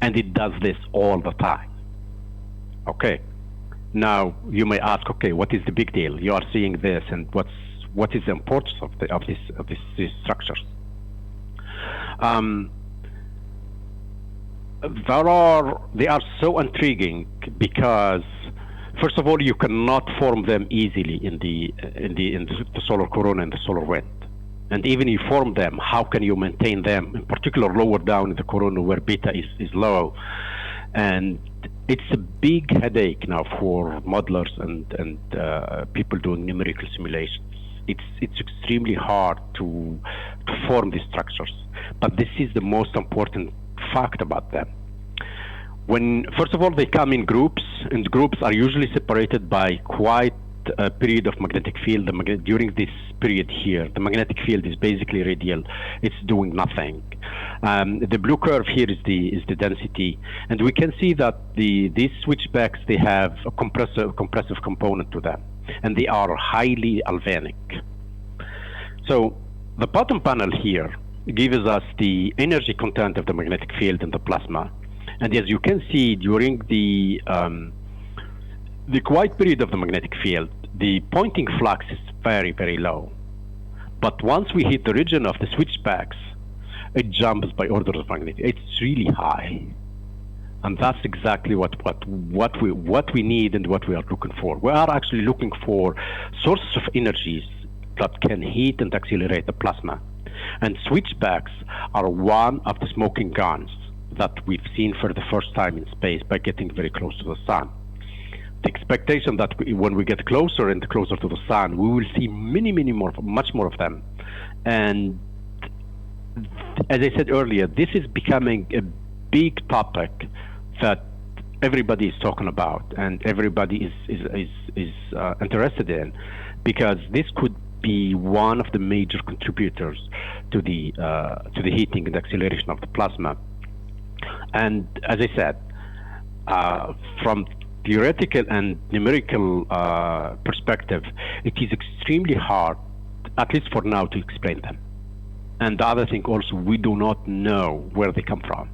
And it does this all the time. Okay. Now you may ask, okay, what is the big deal? You are seeing this, and what is the importance of these structures? They are so intriguing because, first of all, you cannot form them easily in the solar corona and the solar wind. And even if you form them, how can you maintain them, in particular lower down in the corona where beta is low? And it's a big headache now for modelers and people doing numerical simulations. It's extremely hard to form these structures. But this is the most important fact about them. First of all, they come in groups, and groups are usually separated by quite a period of magnetic field. During this period here, the magnetic field is basically radial. It's doing nothing. The blue curve here is the density, and we can see that these switchbacks, they have a compressive component to them, and they are highly galvanic. So the bottom panel here gives us the energy content of the magnetic field in the plasma. And as you can see, during the quiet period of the magnetic field, the Poynting flux is very, very low. But once we hit the region of the switchbacks, it jumps by orders of magnitude. It's really high. And that's exactly what we need and what we are looking for. We are actually looking for sources of energies that can heat and accelerate the plasma. And switchbacks are one of the smoking guns that we've seen for the first time in space by getting very close to the sun. The expectation that when we get closer and closer to the sun, we will see much more of them. And as I said earlier, this is becoming a big topic that everybody is talking about and everybody is interested in, because this could be one of the major contributors to the heating and acceleration of the plasma. And as I said, from theoretical and numerical perspective, it is extremely hard, at least for now, to explain them. And the other thing also, we do not know where they come from.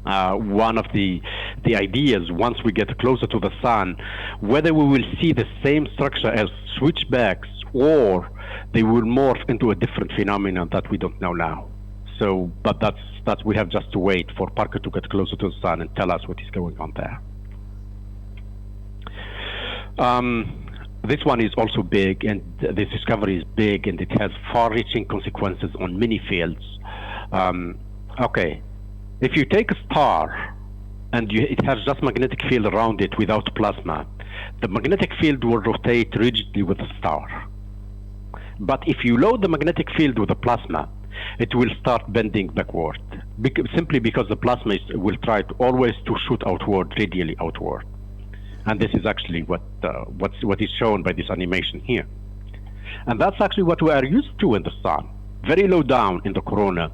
one of the ideas once we get closer to the sun, whether we will see the same structure as switchbacks or they will morph into a different phenomenon that we don't know now. So, but that's we have just to wait for Parker to get closer to the sun and tell us what is going on there. This one is also big, and this discovery is big, and it has far-reaching consequences on many fields. Okay, if you take a star and it has just magnetic field around it without plasma, the magnetic field will rotate rigidly with the star. But if you load the magnetic field with a plasma, it will start bending backward, simply because the plasma will try to always to shoot outward, radially outward. And this is actually what is shown by this animation here. And that's actually what we are used to in the sun. Very low down in the corona,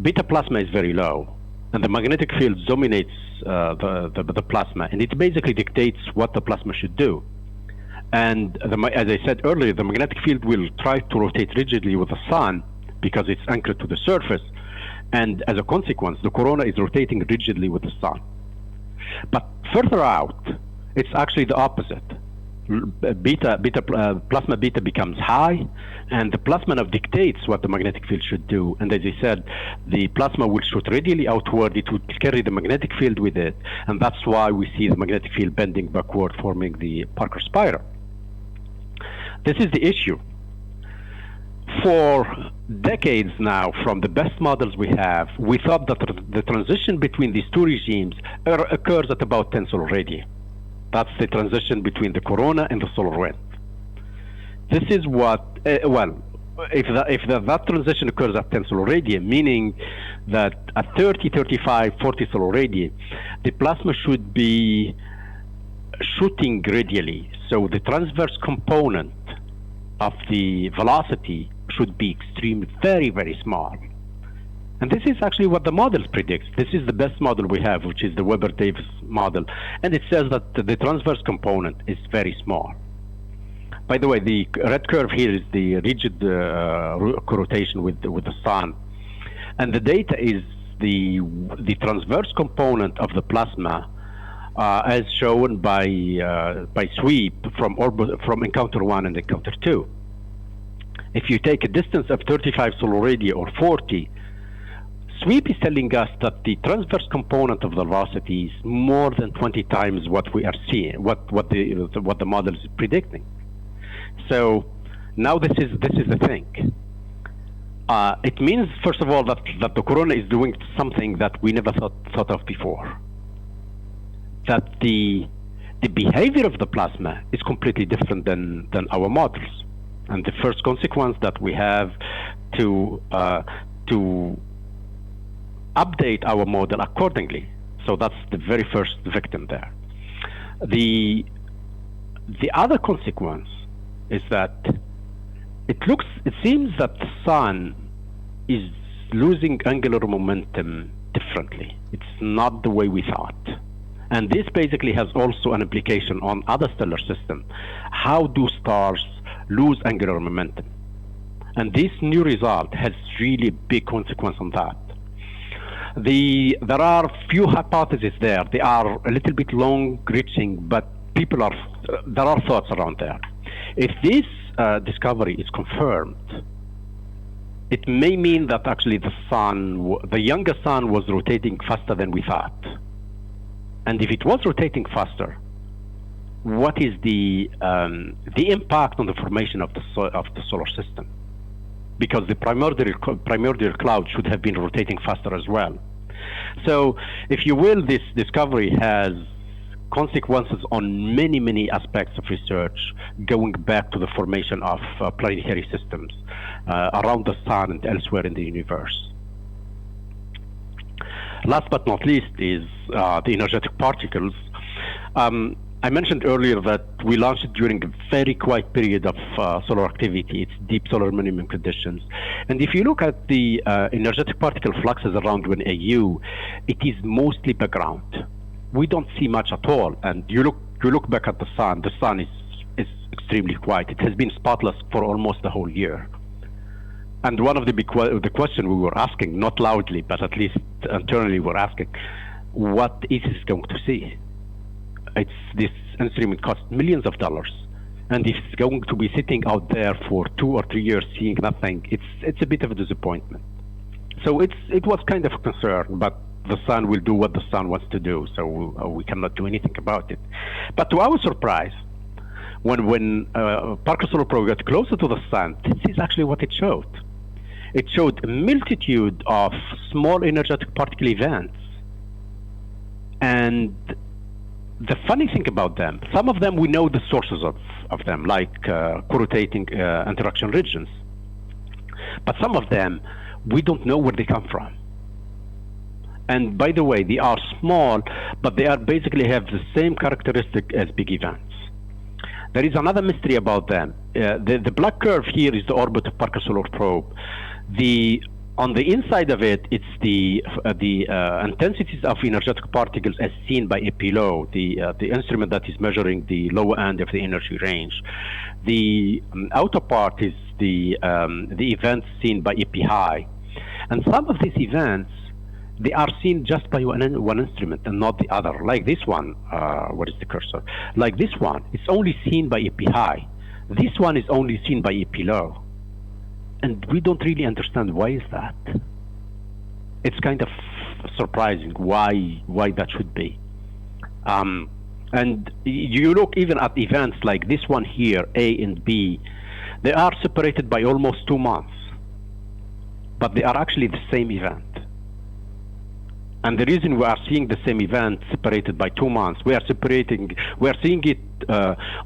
beta plasma is very low, and the magnetic field dominates the plasma, and it basically dictates what the plasma should do. And as I said earlier, the magnetic field will try to rotate rigidly with the sun because it's anchored to the surface, and as a consequence, the corona is rotating rigidly with the sun. But further out, it's actually the opposite. Plasma beta becomes high, and the plasma now dictates what the magnetic field should do. And as I said, the plasma will shoot radially outward. It will carry the magnetic field with it, and that's why we see the magnetic field bending backward, forming the Parker spiral. This is the issue. For decades now, from the best models we have, we thought that the transition between these two regimes occurs at about 10 solar radii. That's the transition between the corona and the solar wind. This is what, if that transition occurs at 10 solar radii, meaning that at 30, 35, 40 solar radii, the plasma should be shooting radially. So the transverse component of the velocity should be extremely, very, very small. And this is actually what the model predicts. This is the best model we have, which is the Weber-Davis model. And it says that the transverse component is very small. By the way, the red curve here is the rigid rotation with the sun. And the data is the transverse component of the plasma as shown by sweep from encounter 1 and encounter 2. If you take a distance of 35 solar radii or 40, sweep is telling us that the transverse component of the velocity is more than 20 times what we are seeing, what the model is predicting. So now this is the thing. It means, first of all, that the corona is doing something that we never thought of before. That the behavior of the plasma is completely different than our models. And the first consequence that we have to update our model accordingly. So that's the very first victim there. The other consequence is that it seems that the sun is losing angular momentum differently. It's not the way we thought. And this basically has also an implication on other stellar systems. How do stars lose angular momentum? And this new result has really big consequence on that. There are few hypotheses there. They are a little bit long-reaching, but there are thoughts around there. If this discovery is confirmed, it may mean that actually the younger sun was rotating faster than we thought. And if it was rotating faster, what is the impact on the formation of the solar system? Because the primordial cloud should have been rotating faster as well. So, if you will, this discovery has consequences on many, many aspects of research, going back to the formation of planetary systems around the sun and elsewhere in the universe. Last but not least is the energetic particles. I mentioned earlier that we launched it during a very quiet period of solar activity. It's deep solar minimum conditions. And if you look at the energetic particle fluxes around 1 AU, it is mostly background. We don't see much at all. And you look back at the sun is extremely quiet. It has been spotless for almost the whole year. And one of the question we were asking, not loudly, but at least internally we're asking, what ESA is going to see. This instrument costs millions of dollars, and if it's going to be sitting out there for 2 or 3 years seeing nothing, it's a bit of a disappointment. So it was kind of a concern, but the sun will do what the sun wants to do, so we cannot do anything about it. But to our surprise, when Parker Solar Probe got closer to the sun, this is actually what it showed. It showed a multitude of small energetic particle events. And the funny thing about them, some of them we know the sources of them, like co-rotating interaction regions. But some of them, we don't know where they come from. And by the way, they are small, but they are basically have the same characteristic as big events. There is another mystery about them. The black curve here is the orbit of Parker Solar Probe. On the inside of it, it's the intensities of energetic particles as seen by EPLO, the instrument that is measuring the lower end of the energy range. The outer part is the events seen by EP high. And some of these events, they are seen just by one instrument and not the other. Like this one, what is the cursor? Like this one, it's only seen by EP high. This one is only seen by EP low. And we don't really understand why is that. It's kind of surprising why that should be. And you look even at events like this one here, A and B, they are separated by almost 2 months, but they are actually the same event. And the reason we are seeing the same event separated by 2 months, we are seeing it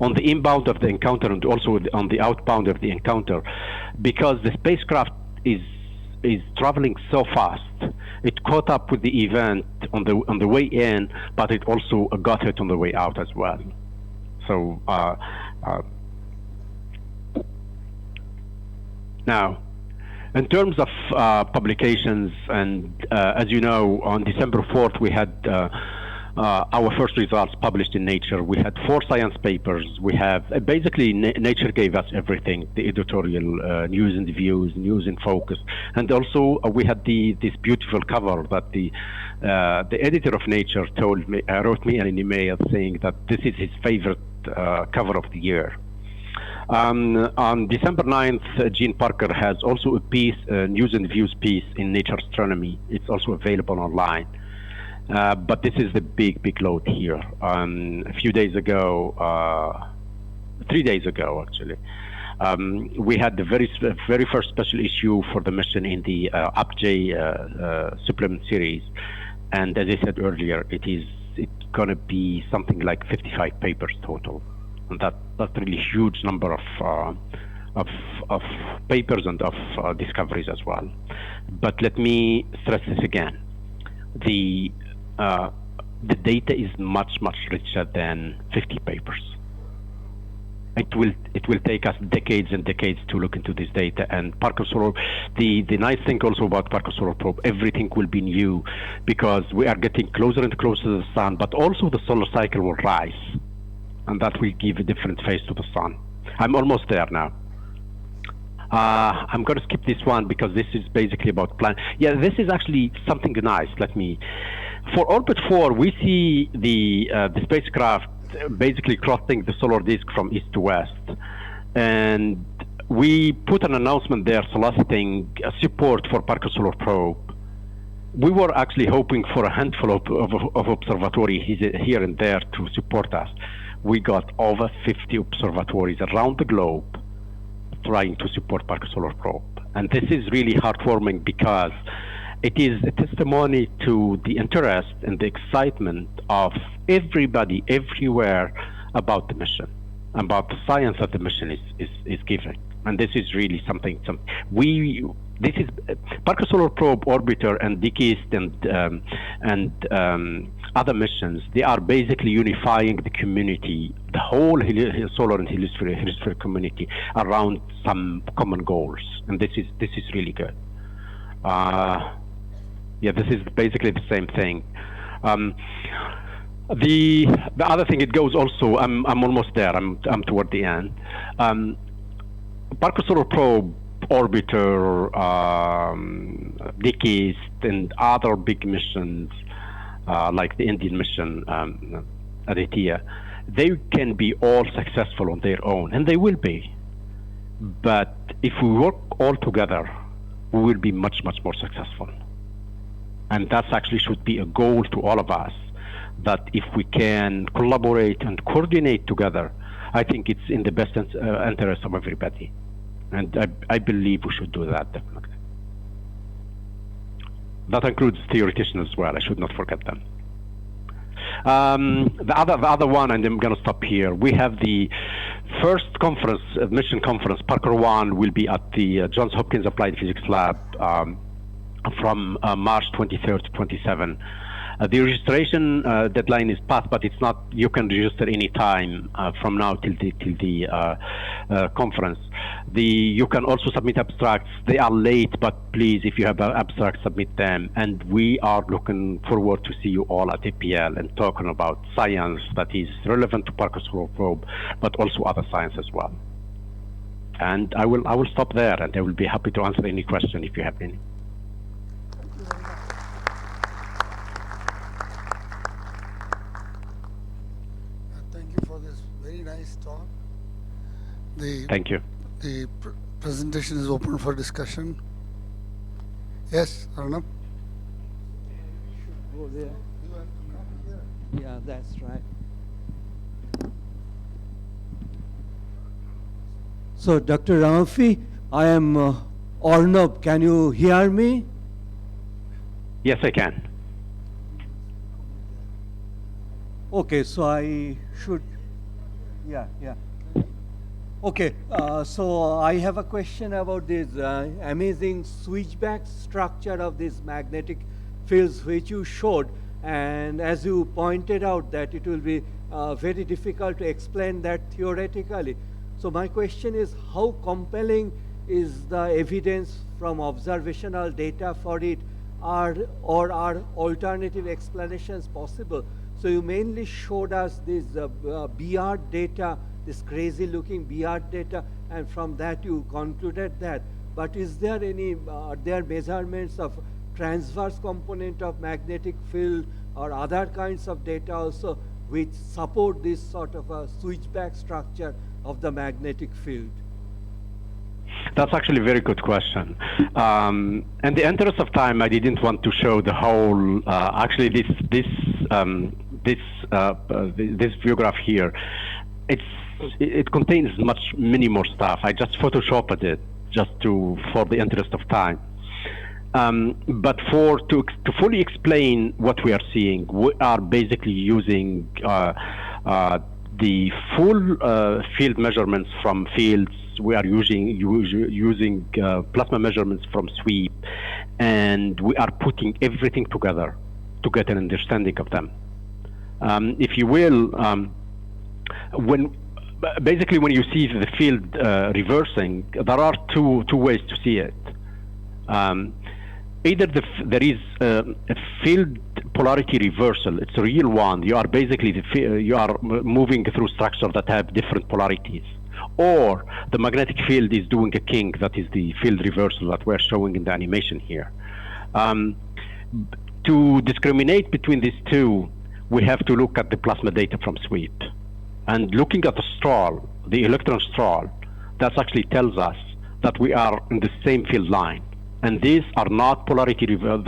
on the inbound of the encounter and also on the outbound of the encounter, because the spacecraft is traveling so fast. It caught up with the event on the way in, but it also got it on the way out as well. So now, in terms of publications, and as you know, on December 4th, we had our first results published in Nature. We had 4 science papers. We have basically Nature gave us everything: the editorial, news and views, news in focus, and also we had this beautiful cover that the editor of Nature wrote me an email saying that this is his favorite cover of the year. On December 9th, Gene Parker has also a piece, news and views piece in Nature Astronomy. It's also available online. But this is the big load here. A few days ago, 3 days ago actually, we had the very first special issue for the mission in the UpJ supplement series. And as I said earlier, it's gonna be something like 55 papers total. And that's a really huge number of papers and of discoveries as well. But let me stress this again: the data is much richer than 50 papers. It will take us decades and decades to look into this data. And Parker Solar, the nice thing also about Parker Solar Probe, everything will be new because we are getting closer and closer to the sun, but also the solar cycle will rise. And that will give a different face to the sun. I'm almost there now. I'm going to skip this one because this is basically about plan. Yeah, this is actually something nice. For Orbit 4, we see the spacecraft basically crossing the solar disk from east to west. And we put an announcement there soliciting support for Parker Solar Probe. We were actually hoping for a handful of observatories here and there to support us. We got over 50 observatories around the globe trying to support Parker Solar Probe. And this is really heartwarming because it is a testimony to the interest and the excitement of everybody everywhere about the mission, about the science that the mission is giving. And this is really something this is Parker Solar Probe Orbiter and DKIST and other missions. They are basically unifying the community, the whole solar and heliosphere community, around some common goals, and this is really good. Yeah, this is basically the same thing. The other thing, it goes also. I'm almost there. I'm toward the end. Parker Solar Probe Orbiter, DKIST, and other big missions like the Indian mission, Aditya, they can be all successful on their own, and they will be. But if we work all together, we will be much, much more successful. And that actually should be a goal to all of us, that if we can collaborate and coordinate together, I think it's in the best interest of everybody. And I believe we should do that, definitely. That includes theoreticians as well, I should not forget them. The other one, and I'm going to stop here, we have the first conference, mission conference, Parker 1, will be at the Johns Hopkins Applied Physics Lab from March 23rd to 27. The registration deadline is passed, but it's not, you can register any time from now till the conference. You can also submit abstracts. They are late, but please, if you have abstracts, submit them. And we are looking forward to see you all at APL and talking about science that is relevant to Parkersburg probe, but also other science as well. And I will stop there, and I will be happy to answer any question if you have any. Thank you. The presentation is open for discussion. Yes, Arnab? Go there. Yeah, that's right. So, Dr. Ramafi, I am Arnab. Can you hear me? Yes, I can. Okay, so I should, yeah. Okay, so I have a question about this amazing switchback structure of these magnetic fields which you showed, and as you pointed out that it will be very difficult to explain that theoretically. So my question is, how compelling is the evidence from observational data for it, or are alternative explanations possible? So you mainly showed us this BR data, this crazy looking BR data, and from that you concluded that. But is there any, are there measurements of transverse component of magnetic field or other kinds of data also which support this sort of a switchback structure of the magnetic field? That's actually a very good question. In the interest of time, I didn't want to show the whole. Actually, this view graph here, it contains many more stuff. I just photoshopped it just for the interest of time. But to fully explain what we are seeing, we are basically using the full field measurements from fields. We are using plasma measurements from sweep, and we are putting everything together to get an understanding of them. If you will, when you see the field reversing, there are two ways to see it. Either there is a field polarity reversal. It's a real one. You are basically you are moving through structures that have different polarities, or the magnetic field is doing a kink. That is the field reversal that we're showing in the animation here. To discriminate between these two, we have to look at the plasma data from sweep. And looking at the straw, the electron straw, that actually tells us that we are in the same field line. And these are not polarity reversal.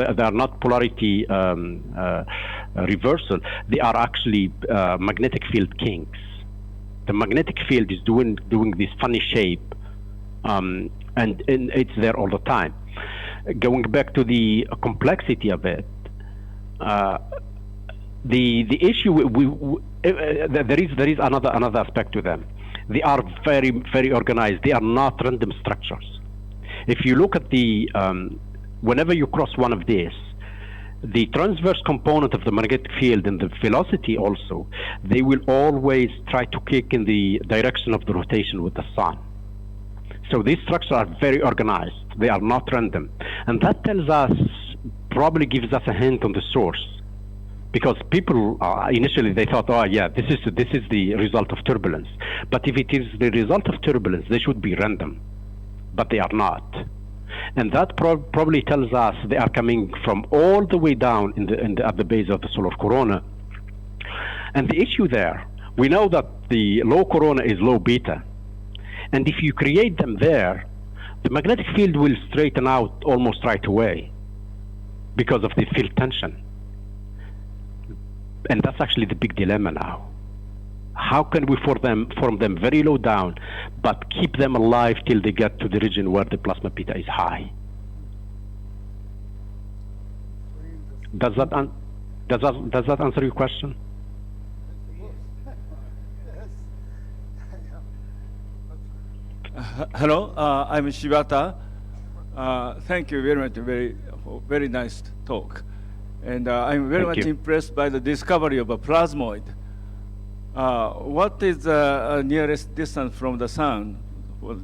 They are actually magnetic field kinks. The magnetic field is doing this funny shape, and it's there all the time. Going back to the complexity of it, the issue there is another aspect to them. They are very, very organized. They are not random structures. If you look at the whenever you cross one of these, the transverse component of the magnetic field and the velocity also, they will always try to kick in the direction of the rotation with the sun. So these structures are very organized. They are not random, and that tells us, probably gives us a hint on the source. Because people initially they thought, oh yeah, this is the result of turbulence. But if it is the result of turbulence, they should be random, but they are not. And that probably tells us they are coming from all the way down at the base of the solar corona. And the issue there, we know that the low corona is low beta. And if you create them there, the magnetic field will straighten out almost right away because of the field tension. And that's actually the big dilemma now. How can we form them very low down, but keep them alive till they get to the region where the plasma beta is high? Does that answer your question? Hello, I'm Shibata. Thank you very much, very nice talk. And I'm very much impressed by the discovery of a plasmoid. What is the nearest distance from the sun for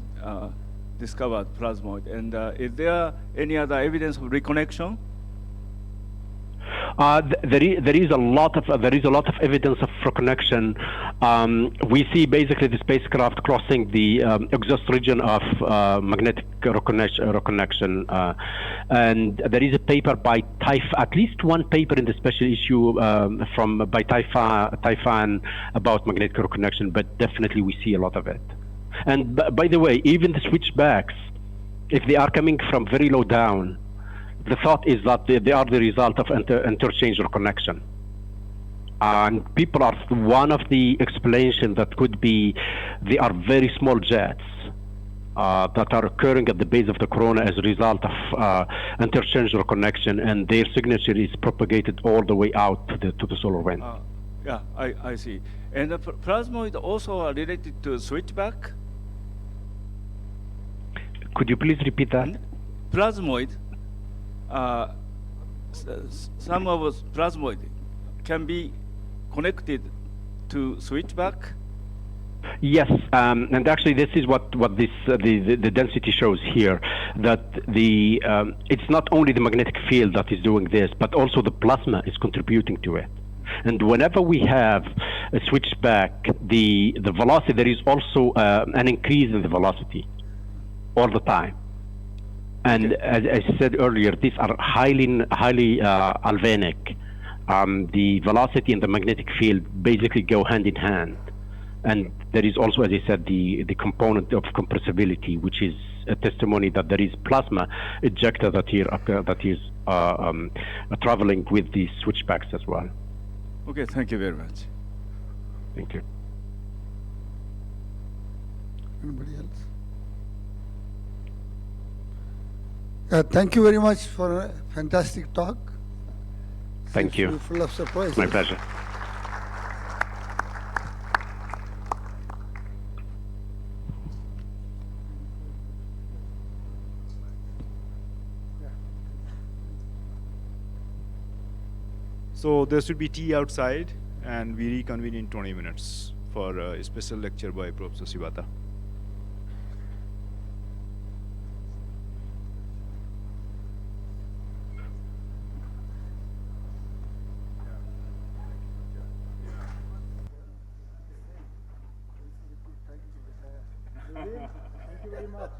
discovered plasmoid? And is there any other evidence of reconnection? There is a lot of evidence of reconnection. We see basically the spacecraft crossing the exhaust region of magnetic reconnection, and there is a paper by at least one paper in the special issue by Taifan about magnetic reconnection, but definitely we see a lot of it. And by the way, even the switchbacks, if they are coming from very low down, the thought is that they are the result of interchange reconnection. And people are one of the explanations that could be they are very small jets that are occurring at the base of the corona as a result of interchange reconnection, and their signature is propagated all the way out to the solar wind. Yeah, I see. And the plasmoid also are related to switchback? Could you please repeat that? Plasmoid. Some of us plasmoid can be connected to switchback. Yes, and actually this is what this the density shows here, that it's not only the magnetic field that is doing this, but also the plasma is contributing to it. And whenever we have a switchback, the velocity, there is also an increase in the velocity all the time. And as I said earlier, these are highly galvanic. The velocity and the magnetic field basically go hand in hand. And there is also, as I said, the component of compressibility, which is a testimony that there is plasma ejecta that is traveling with these switchbacks as well. Okay, thank you very much. Thank you. Anybody else? Thank you very much for a fantastic talk. Thank you. Full of surprises. My pleasure. So there should be tea outside, and we reconvene in 20 minutes for a special lecture by Professor Shibata. Thank you very much.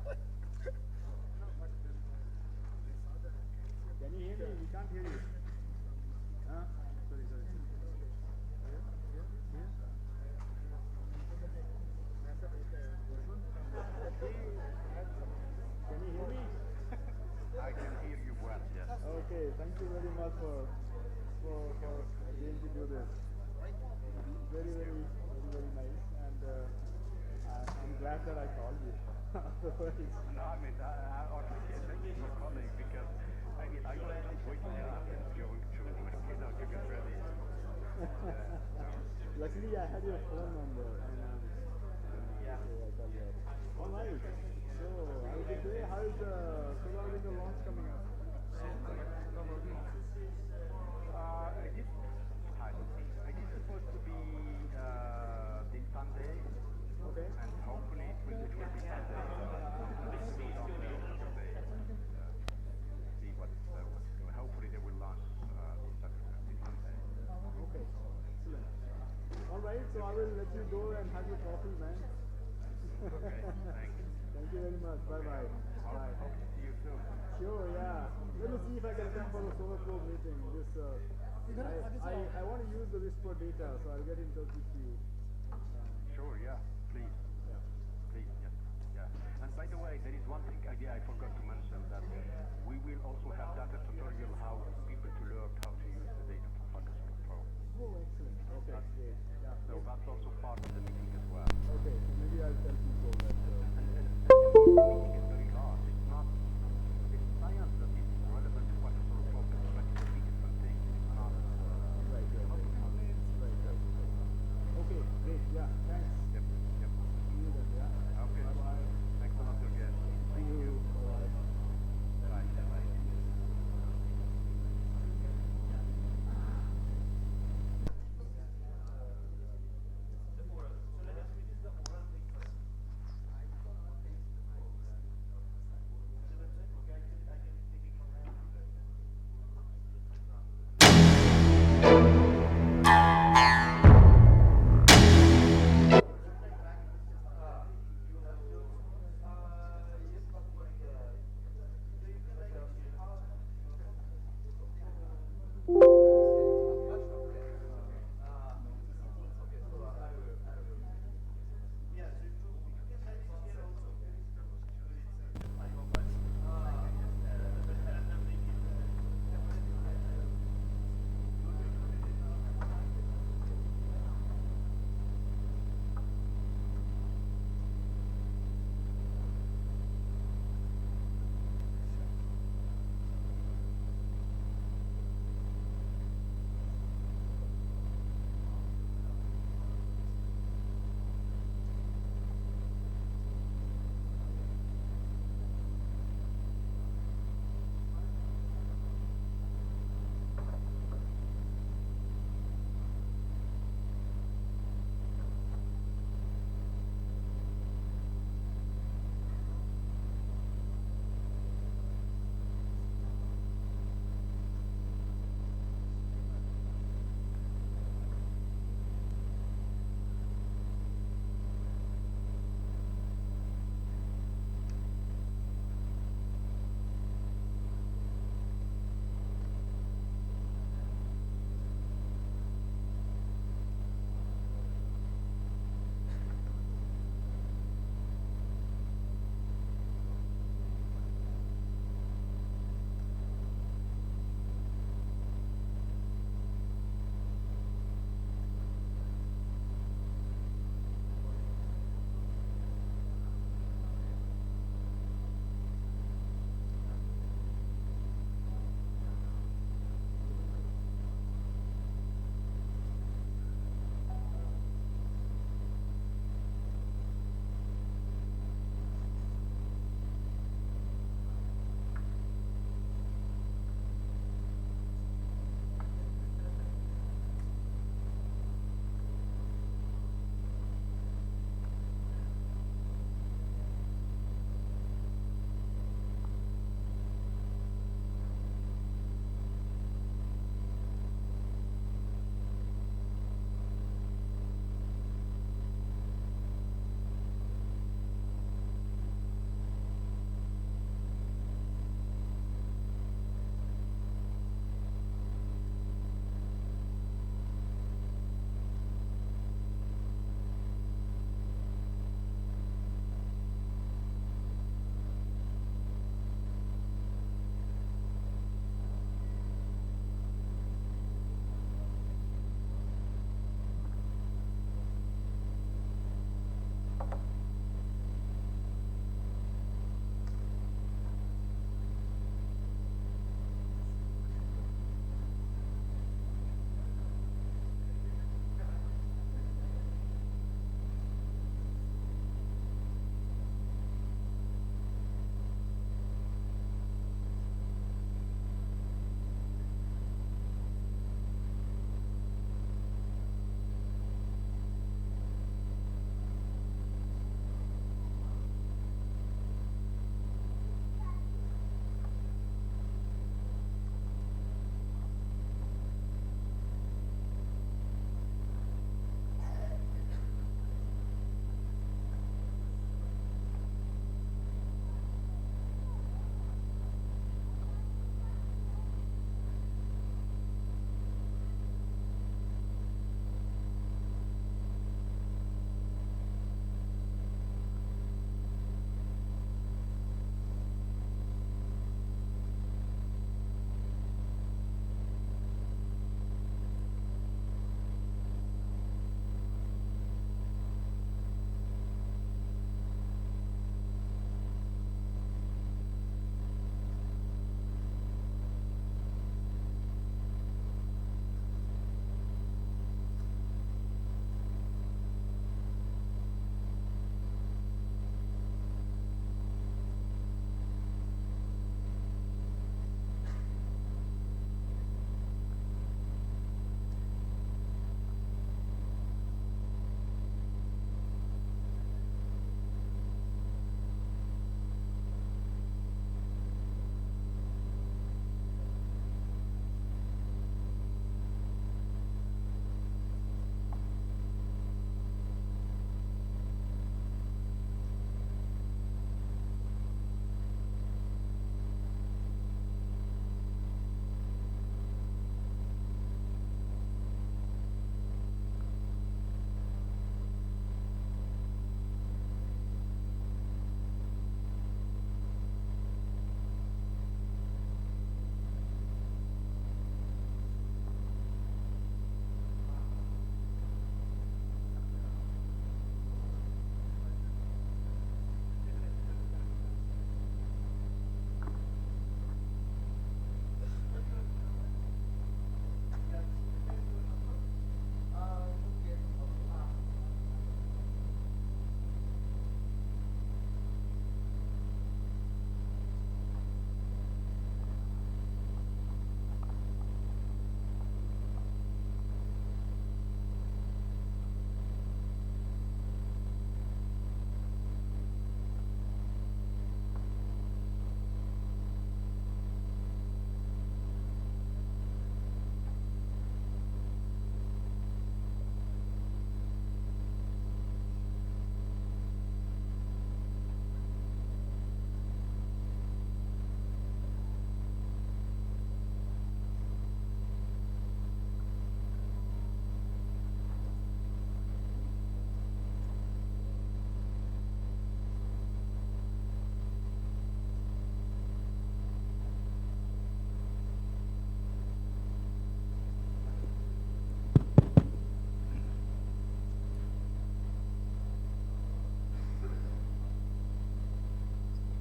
Can you hear me? We can't hear you. Huh? Sorry. Can you hear me? I can hear you well, yes. Okay, thank you very much for agreeing to do this. Very nice, and I'm glad that I called you. No, I mean, I appreciate your calling, because I mean, I was waking up and going to, you get ready. Luckily, I had your phone number, and yeah, so I called you. All right. So, how is the day? How is the solar window launch coming up? It is supposed to be this Sunday, okay, and hopefully it will be Sunday. This week on Saturday. See what's going. Hopefully they will launch this Sunday. Okay, excellent. All right, so I will let you go and have your coffee, man. Okay, thanks. Thank you very much. Bye-bye. Hope to see you soon. Sure, yeah. Let me see if I can come for the solar probe meeting. I want to use the Whisper data, so I'll get in touch with you. Sure, yeah, please. Yeah. Please, yes. Yeah. And by the way, there is one thing I forgot to mention, that we will also have data tutorial how people to learn how to use the data from Parkersburg Pro. Oh, excellent. Okay, great. Yeah. So that's also part of the meeting as well. Okay, maybe I'll tell people that. The meeting is very large. It's not, it's science that is relevant to Parkersburg Pro, but it's completely different things. It's not. Right. Okay, great. Yeah, thanks. Yep.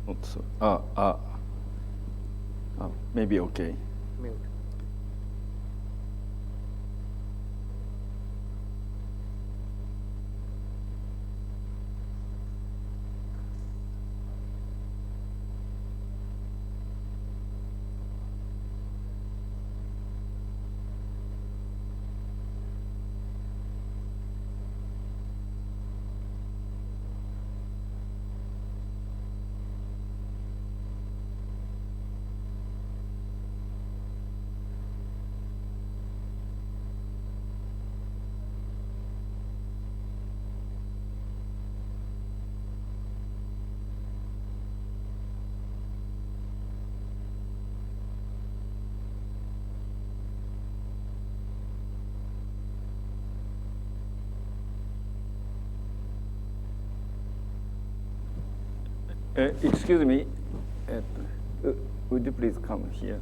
Not so. Maybe okay. Excuse me, would you please come here?